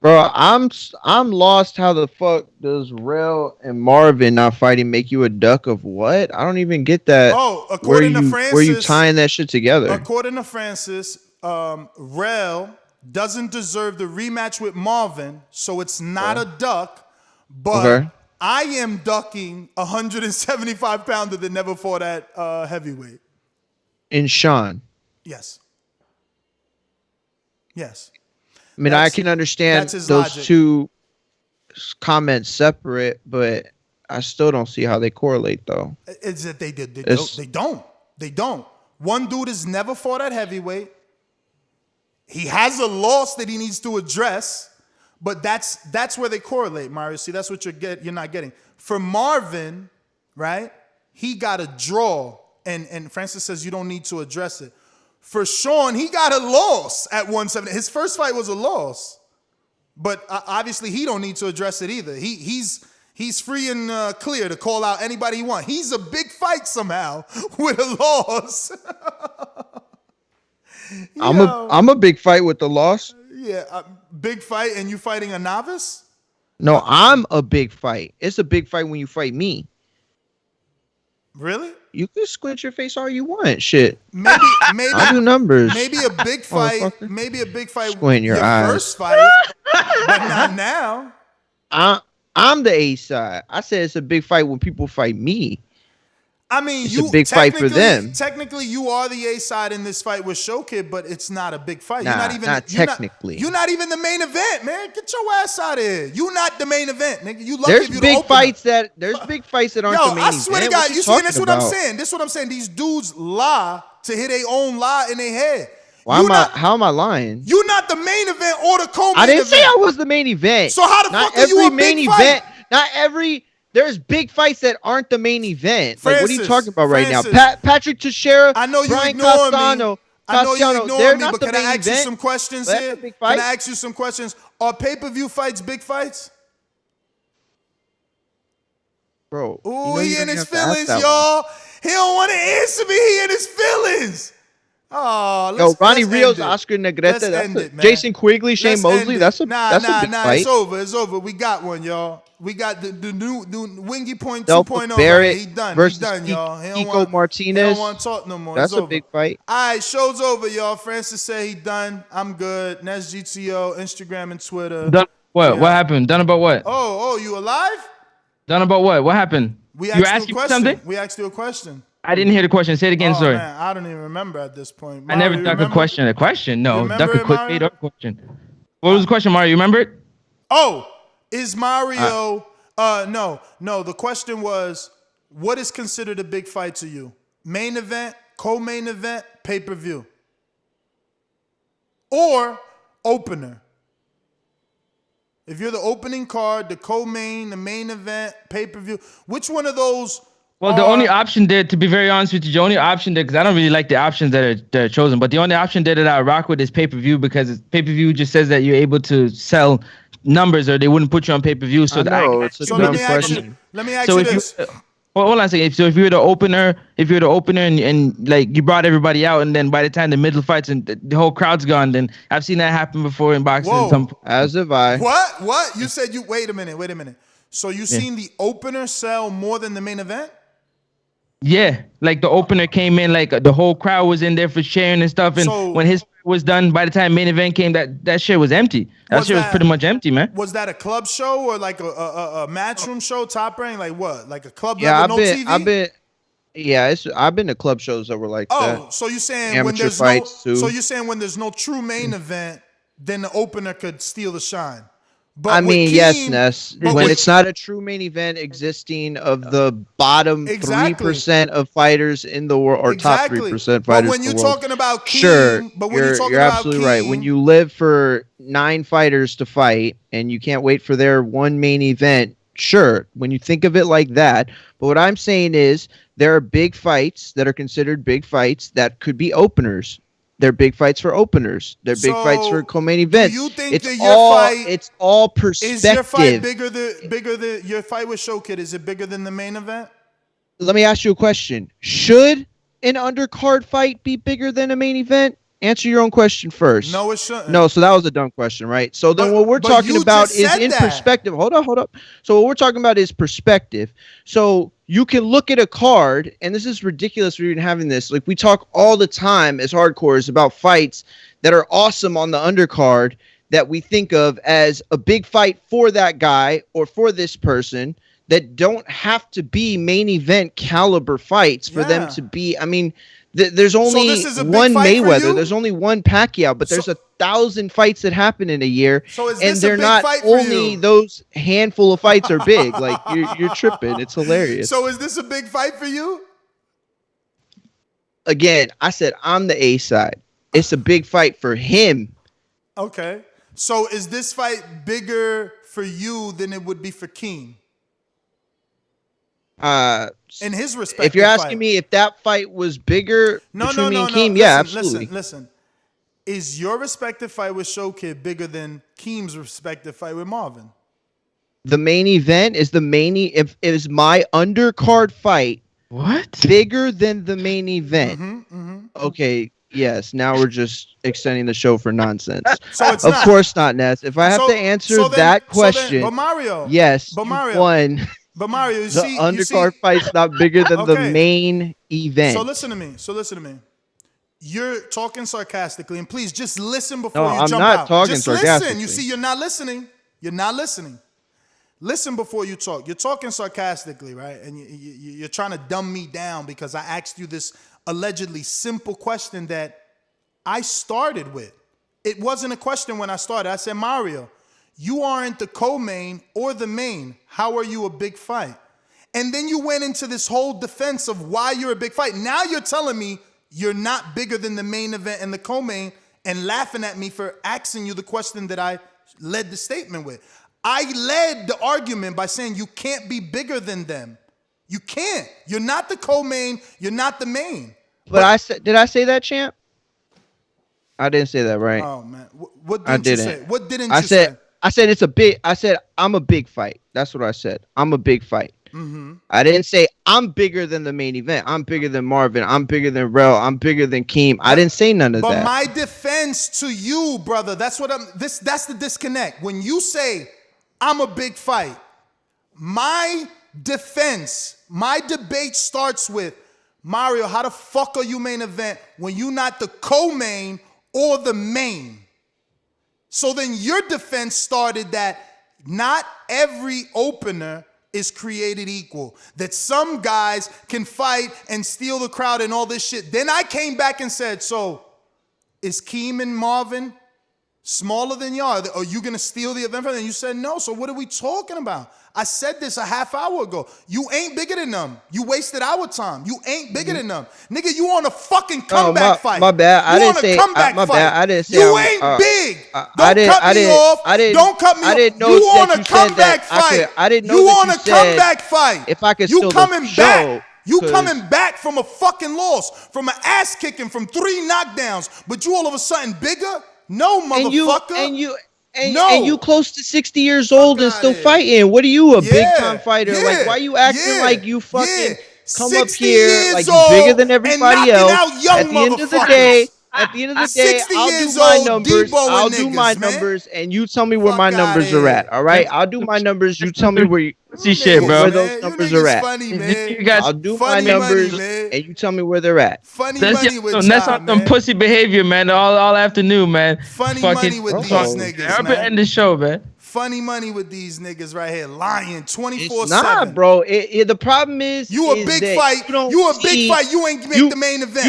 Bro, I'm lost. How the fuck does Rel and Marvin not fighting make you a duck of what? I don't even get that. Oh, according to Francis, where you tying that shit together? According to Francis, Rel doesn't deserve the rematch with Marvin, so it's not a duck. But I am ducking 175 pounder that never fought at heavyweight. In Sean. Yes. Yes. I mean, I can understand those logic. Two comments separate, but I still don't see how they correlate, though. It's that they don't. One dude has never fought at heavyweight. He has a loss that he needs to address, but that's where they correlate, Mario. See, that's what you're not getting. For Marvin, right? He got a draw, and Francis says you don't need to address it. For Sean, he got a loss at 170. His first fight was a loss, but obviously he don't need to address it either. He's free and clear to call out anybody he wants. He's a big fight somehow with a loss. I'm a big fight with the loss. Yeah, big fight, and you fighting a novice? No, I'm a big fight. It's a big fight when you fight me. Really? You can squint your face all you want. Shit. Maybe I do numbers. Maybe a big fight. Maybe a big fight. Squint your eyes. First fight, but not now. I'm the A side. I said it's a big fight when people fight me. I mean, it's a big fight for them. Technically, you are the A side in this fight with Showkid, but it's not a big fight. Nah, not technically. You're not even the main event, man. Get your ass out of here. You're not the main event, nigga. You lucky there's if you big the fights that aren't the main event. I swear to God, you see, and that's what I'm saying. This is what I'm saying. These dudes lie to hit their own lie in their head. How am I lying? You're not the main event or the co-main event. I didn't say I was the main event. So how the fuck are you a big fight? Not every. There's big fights that aren't the main event. Francis, what are you talking about right now? Patrick Teixeira, I know you Brian ignoring Castano, me. I know you ignoring me, but can I ask you some questions here? Can I ask you some questions? Are pay-per-view fights big fights? Bro. Ooh, he in his feelings, y'all. He don't want to answer me. He in his feelings. Oh, Ronnie Rios, Oscar Negrete, Jason Quigley, Shane Mosley. That's a big fight. It's over. It's over. We got one, y'all. We got the new Wingy Point Delta 2.0. Barrett He done. versus He done, y'all. Kiko Martinez. He don't want to talk no more. That's it's a big fight. All right, show's over, y'all. Francis said he done. I'm good. Nets GTO, Instagram and Twitter. Done what? Yeah. What happened? Done about what? Oh, you alive? Done about what? What happened? You asked you a question. Something? We asked you a question. I didn't hear the question. Say it again, sorry. Man, I don't even remember at this point. Mario, I never duck a question. A question? No. Duck a quick fade up question. What was the question, Mario? You remember it? Oh, is Mario... No. The question was, what is considered a big fight to you? Main event, co-main event, pay-per-view. Or opener. If you're the opening card, the co-main, the main event, pay-per-view, which one of those... Well, the only option there, to be very honest with you, the only option there, because I don't really like the options that are chosen, but the only option there that I rock with is pay-per-view, because pay-per-view just says that you're able to sell numbers or they wouldn't put you on pay-per-view. So it's a dumb question. Let me ask you this. Hold on a second. So if you're the opener, and like you brought everybody out, and then by the time the middle fights and the whole crowd's gone, then I've seen that happen before in boxing. Whoa. As have I. What? You said you... Wait a minute. So you seen the opener sell more than the main event? Yeah, like the opener came in, like the whole crowd was in there for cheering and stuff. And when his was done, by the time main event came, that shit was empty. That shit was pretty much empty, man. Was that a club show or like a matchroom show, Top Rank? Like what? Like a club level, no TV? I've been to club shows that were like that. Oh, so you're saying when there's so you're saying when there's no true main event, then the opener could steal the shine. But I mean, yes, Ness. When it's not a true main event existing of the bottom 3% of fighters in the world, or top 3% fighters. But when you're talking about King, you're absolutely right. When you live for 9 fighters to fight and you can't wait for their one main event, sure. When you think of it like that, but what I'm saying is there are big fights that are considered big fights that could be openers. They're big fights for openers. They're big fights for co-main events. Do you think that it's all perspective. Is your fight bigger than your fight with Showkid? Is it bigger than the main event? Let me ask you a question. Should an undercard fight be bigger than a main event? Answer your own question first. No, it shouldn't. No, so that was a dumb question, right? So then what we're talking about is in perspective. Hold up. So what we're talking about is perspective. So you can look at a card, and this is ridiculous we're even having this. Like, we talk all the time as hardcores about fights that are awesome on the undercard that we think of as a big fight for that guy or for this person that don't have to be main event caliber fights for them to be. I mean, there's only one Mayweather, there's only one Pacquiao, but there's 1,000 fights that happen in a year, and they're not only those handful of fights are big. Like, you're tripping. It's hilarious. So is this a big fight for you? Again, I said I'm the A side. It's a big fight for him. Okay. So is this fight bigger for you than it would be for Keem? In his respective if you're asking me if that fight was bigger between me and Keem, yeah, absolutely. Listen. Is your respective fight with Showkid bigger than Keem's respective fight with Marvin? The main event is is my undercard fight bigger than the main event? Okay, yes. Now we're just extending the show for nonsense. So it's of course not, Ness. If I have to answer that question, but Mario, yes, but Mario, you won. But Mario, the undercard fight's not bigger than the main event. So listen to me. You're talking sarcastically, and please just listen before you jump out. I'm not talking sarcastically. Listen. You see, you're not listening. You're not listening. Listen before you talk. You're talking sarcastically, right? And you're trying to dumb me down because I asked you this allegedly simple question that I started with. It wasn't a question when I started. I said, Mario, you aren't the co-main or the main. How are you a big fight? And then you went into this whole defense of why you're a big fight. Now you're telling me you're not bigger than the main event and the co-main and laughing at me for asking you the question that I led the statement with. I led the argument by saying you can't be bigger than them. You can't. You're not the co-main. You're not the main. But did I say that, champ? I didn't say that, right? Oh, man. What didn't you say? What didn't you say? I said it's a big. I said I'm a big fight. That's what I said. I'm a big fight. Mm-hmm. I didn't say I'm bigger than the main event. I'm bigger than Marvin. I'm bigger than Rel. I'm bigger than Keem. I didn't say none of that. But my defense to you, brother, that's the disconnect. When you say I'm a big fight, my defense, my debate starts with, Mario, how the fuck are you main event when you not the co-main or the main? So then your defense started that not every opener is created equal. That some guys can fight and steal the crowd and all this shit. Then I came back and said, so is Keem and Marvin smaller than y'all? Are you going to steal the event from them? And you said no. So what are we talking about? I said this a half hour ago. You ain't bigger than them. You wasted our time. You ain't bigger than them. Nigga, you on a fucking comeback fight. My bad. I didn't say my bad. I didn't say you ain't big. Don't cut me off. Don't cut me off. I didn't know you on that a you comeback said that. fight. I didn't know you that on you a said comeback fight. If I could you still coming back. You Cause coming back from a fucking loss, from an ass kicking, from 3 knockdowns, but you all of a sudden bigger? No, motherfucker. And you close to 60 years old and still fighting. What are you, a big time fighter? Like, why you acting like you fucking come up here like you bigger than everybody else? At the end of the day, I'll do my numbers. I'll do my numbers, and you tell me where my numbers are at. All right, I'll do my numbers. You tell me where you see shit, bro. Where those numbers are at. I'll do my numbers, and you tell me where they're at. That's on some pussy behavior, man. All afternoon, man. Funny money with these niggas, man. End the show, man. Funny money with these niggas right here, lying 24/7. Nah, bro. The problem is you a big fight. You a big fight. You ain't make the main event.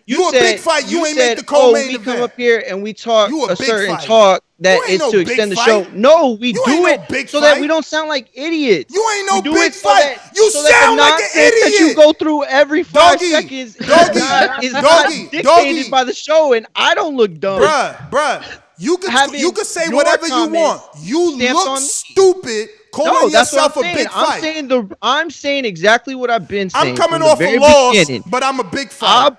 You a big fight. You ain't make the co-main event. We come up here and we talk a certain talk that is to extend the show. No, we do it so that we don't sound like idiots. You ain't no big fight. You sound like an idiot. That you go through every 5 seconds is not dictated by the show, and I don't look dumb, bruh. You could say whatever you want. You look stupid calling yourself a big fight. I'm saying exactly what I've been saying. I'm coming off a loss, but I'm a big fight.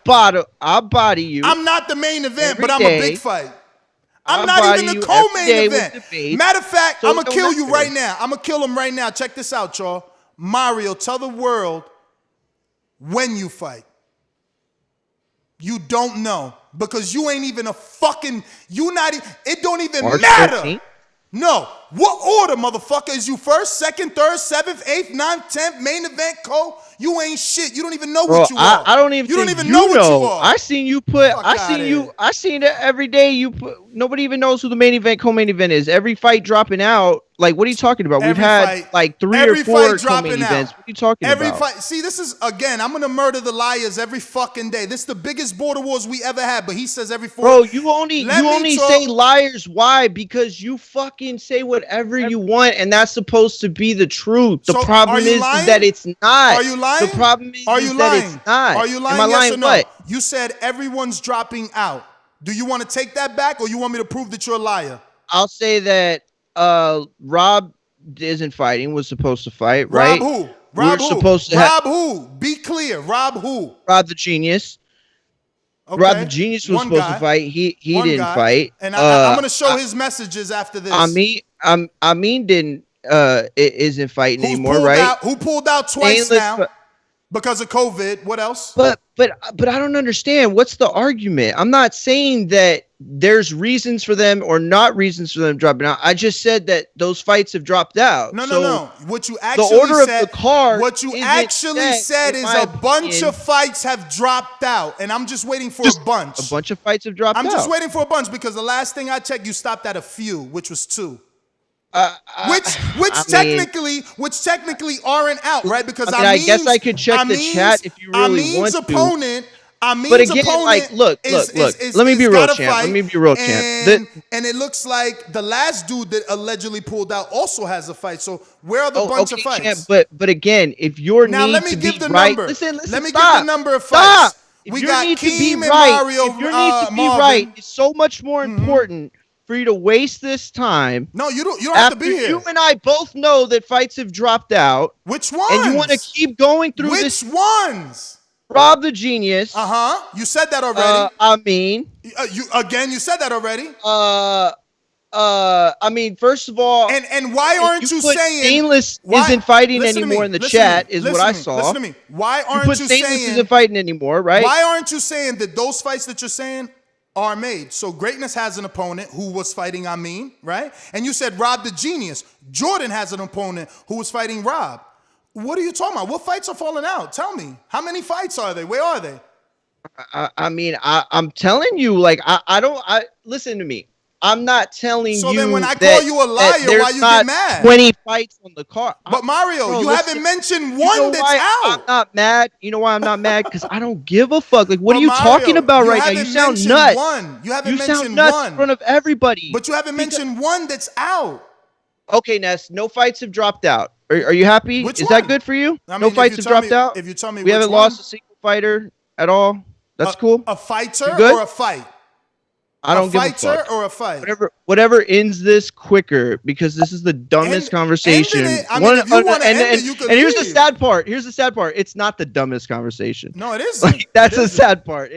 I'll body you. I'm not the main event, but I'm a big fight. I'm not even the co-main event. Matter of fact, I'm going to kill you right now. I'm going to kill him right now. Check this out, y'all. Mario, tell the world when you fight. You don't know because you ain't even a fucking, it don't even March matter. 13th? No. What order, motherfucker? Is you first, second, third, seventh, eighth, ninth, 10th, main event, co? You ain't shit. You don't even know what you are. I don't even you don't think even know what you are. I seen you put, I seen it every day. You put, nobody even knows who the main event, co-main event is. Every fight dropping out. Like, what are you talking about? We've had like 3 or 4 co-main events. What are you talking about? Every fight. See, this is, again, I'm going to murder the liars every fucking day. This is the biggest border wars we ever had, but he says every 4. Bro, you only say liars. Why? Because you fucking say whatever you want, and that's supposed to be the truth. The problem is that it's not. Are you lying? The problem is, that it's not. Are you lying? Am I lying? Yes or no? What? You said everyone's dropping out. Do you want to take that back, or you want me to prove that you're a liar? I'll say that Rob isn't fighting. Was supposed to fight, right? Rob who? Rob who? Supposed to Rob who? Be clear. Rob who? Rob the Genius. Okay. Rob the Genius was supposed to fight. He didn't fight. And I'm gonna show his messages after this. I mean didn't isn't fighting anymore, right? Who pulled out twice now because of COVID? What else? But I don't understand. What's the argument? I'm not saying that there's reasons for them or not reasons for them dropping out. I just said that those fights have dropped out. No. What you actually said is a bunch of fights have dropped out, and I'm just waiting for a bunch. A bunch of fights have dropped out. I'm just waiting for a bunch because the last thing I checked, you stopped at a few, which was 2. Which technically aren't out, right? Because I guess I could check the chat if you really want to. But again, like, look. Let me be real, champ. And it looks like the last dude that allegedly pulled out also has a fight. So where are the bunch of fights? Champ, but again, if your need to be right, listen, let me give the number of fights. We got Keem and Mario. If your need to be right is so much more important for you to waste this time. No, you don't have to be here. You and I both know that fights have dropped out. Which ones? And you want to keep going through this. Which ones? Rob the Genius. You said that already. You said that already. I mean, first of all, and why aren't you saying Stainless isn't fighting anymore in the chat? Is what I saw. Listen to me. Why aren't you saying Stainless isn't fighting anymore? Right? Why aren't you saying that those fights that you're saying are made? So Greatness has an opponent who was fighting Amin, right? And you said Rob the Genius. Jordan has an opponent who was fighting Rob. What are you talking about? What fights are falling out? Tell me. How many fights are they? Where are they? I'm telling you, like, I listen to me. I'm not telling you. So then when I call you a liar, why you get mad? 20 fights on the card. But Mario, you haven't mentioned one that's out. I'm not mad. You know why I'm not mad? Because I don't give a fuck. Like, what are you talking about right now? You sound nuts. You haven't mentioned one in front of everybody. But you haven't mentioned one that's out. Okay, Ness, no fights have dropped out. Are you happy? Is that good for you? I mean, no fights have dropped out? If you tell me we haven't lost a single fighter at all. That's cool. A fighter or a fight? I don't give a fuck. A fighter or a fight? Whatever ends this quicker, because this is the dumbest conversation. I mean, if you want to end it, you can and here's the sad part. It's not the dumbest conversation. No, it isn't. Like, that's the sad part.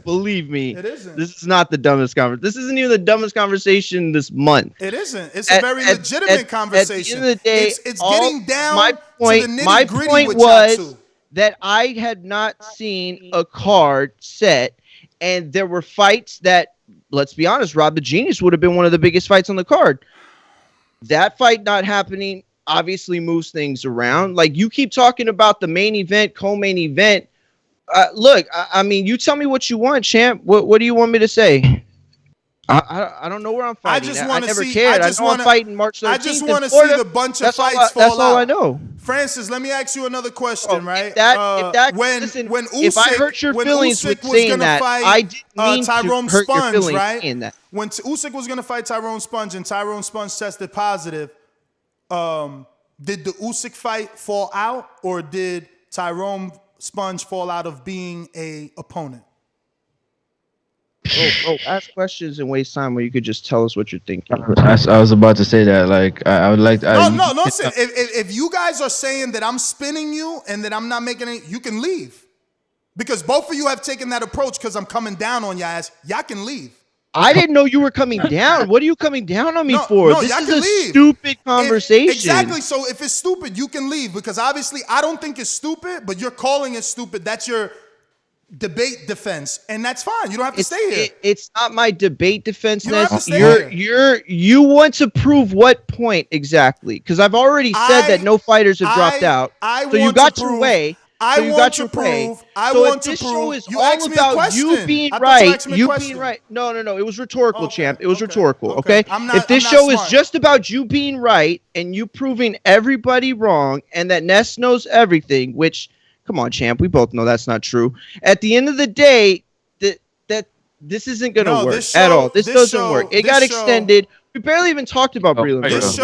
Believe me. It isn't. This is not the dumbest conversation. This isn't even the dumbest conversation this month. It isn't. It's a very legitimate conversation. At the end of the day, it's getting down my to the nitty-gritty. My point was that I had not seen a card set, and there were fights that, let's be honest, Rob the Genius would have been one of the biggest fights on the card. That fight not happening obviously moves things around. Like, you keep talking about the main event, co-main event. Look, I mean, you tell me what you want, champ. What do you want me to say? I don't know where I'm fighting. I never cared. I know I'm fighting March 13th. I just want to see the bunch of fights fall out. That's all I know. Francis, let me ask you another question, right? If I hurt your feelings with saying that, I didn't mean Tyrone to hurt your feelings right? saying that. When Usyk was going to fight Tyrone Sponge and Tyrone Sponge tested positive, did the Usyk fight fall out, or did Tyrone Sponge fall out of being a opponent? Ask questions and waste time where you could just tell us what you're thinking. I was about to say that. Like, I would like to. No, listen. If you guys are saying that I'm spinning you and that I'm not making it, you can leave. Because both of you have taken that approach because I'm coming down on your ass. Y'all can leave. I didn't know you were coming down. What are you coming down on me for? No, this is can a leave. stupid conversation. Exactly. So if it's stupid, you can leave because obviously I don't think it's stupid, but you're calling it stupid. That's your debate defense, and that's fine. You don't have to stay here. It's not my debate defense. You don't have to stay here. You want to prove what point exactly? Because I've already said that no fighters have dropped out. So you got your way. I want to prove. This show is all about you being right. You being right. No. It was rhetorical, champ. It was rhetorical. Okay. If this show is just about you being right and you proving everybody wrong, and that Ness knows everything, which, come on, champ, we both know that's not true. At the end of the day, that this isn't gonna work at all. This doesn't work. It got extended. We barely even talked about Breland. This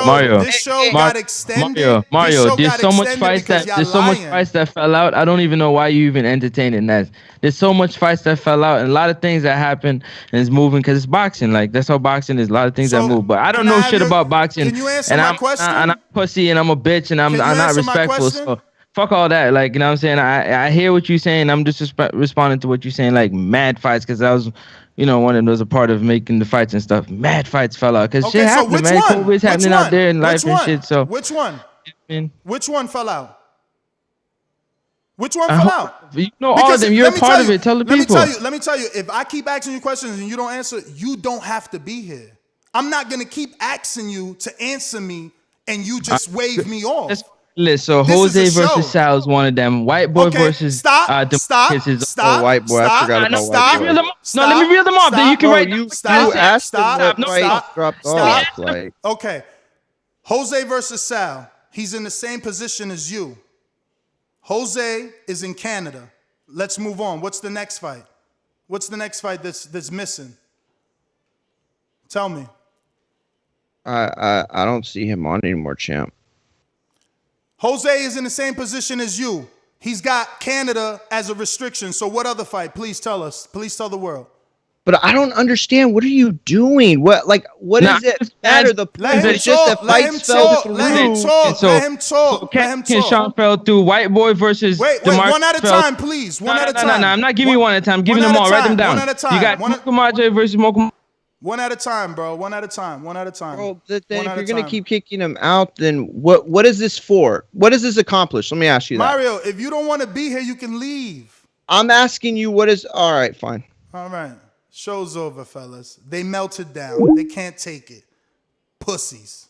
show got extended. Mario, there's so much fights that fell out. I don't even know why you even entertaining that. There's so much fights that fell out, and a lot of things that happen and it's moving because it's boxing. Like that's how boxing is. A lot of things that move. But I don't know shit about boxing. Can you answer my question? And I'm pussy and I'm a bitch and I'm not respectful. So fuck all that. Like, you know what I'm saying? I hear what you're saying. I'm just responding to what you're saying. Like mad fights because I was. One of those a part of making the fights and stuff. Mad fights fell out because shit happened, man. COVID's happening out there in life and shit. So which one? Which one fell out? Which one fell out? You know all of them. You're a part of it. Tell the people. Let me tell you. If I keep asking you questions and you don't answer, you don't have to be here. I'm not gonna keep asking you to answer me and you just wave me off. Listen, so Jose versus Sal is one of them. White boy versus stop. White boy. I forgot about White boy. No, let me reel them off. Then you can write. You asked them what fight dropped off. Like, okay, Jose versus Sal. He's in the same position as you. Jose is in Canada. Let's move on. What's the next fight? What's the next fight that's missing? Tell me. I don't see him on anymore, champ. Jose is in the same position as you. He's got Canada as a restriction. So what other fight? Please tell us. Please tell the world. But I don't understand. What are you doing? What does it matter? The point is just that fights fell through. Let him talk. Can Sean fell through? White boy versus Wait, one at a time, please. One at a time. No, I'm not giving you one at a time. I'm giving them all. Write them down. One at a time. You got Mokumaje versus Mokumaje. One at a time, bro. One at a time. Bro, then if you're gonna keep kicking him out, then what is this for? What does this accomplish? Let me ask you that. Mario, if you don't want to be here, you can leave. I'm asking you what is. All right, fine. All right, show's over, fellas. They melted down. They can't take it. Pussies.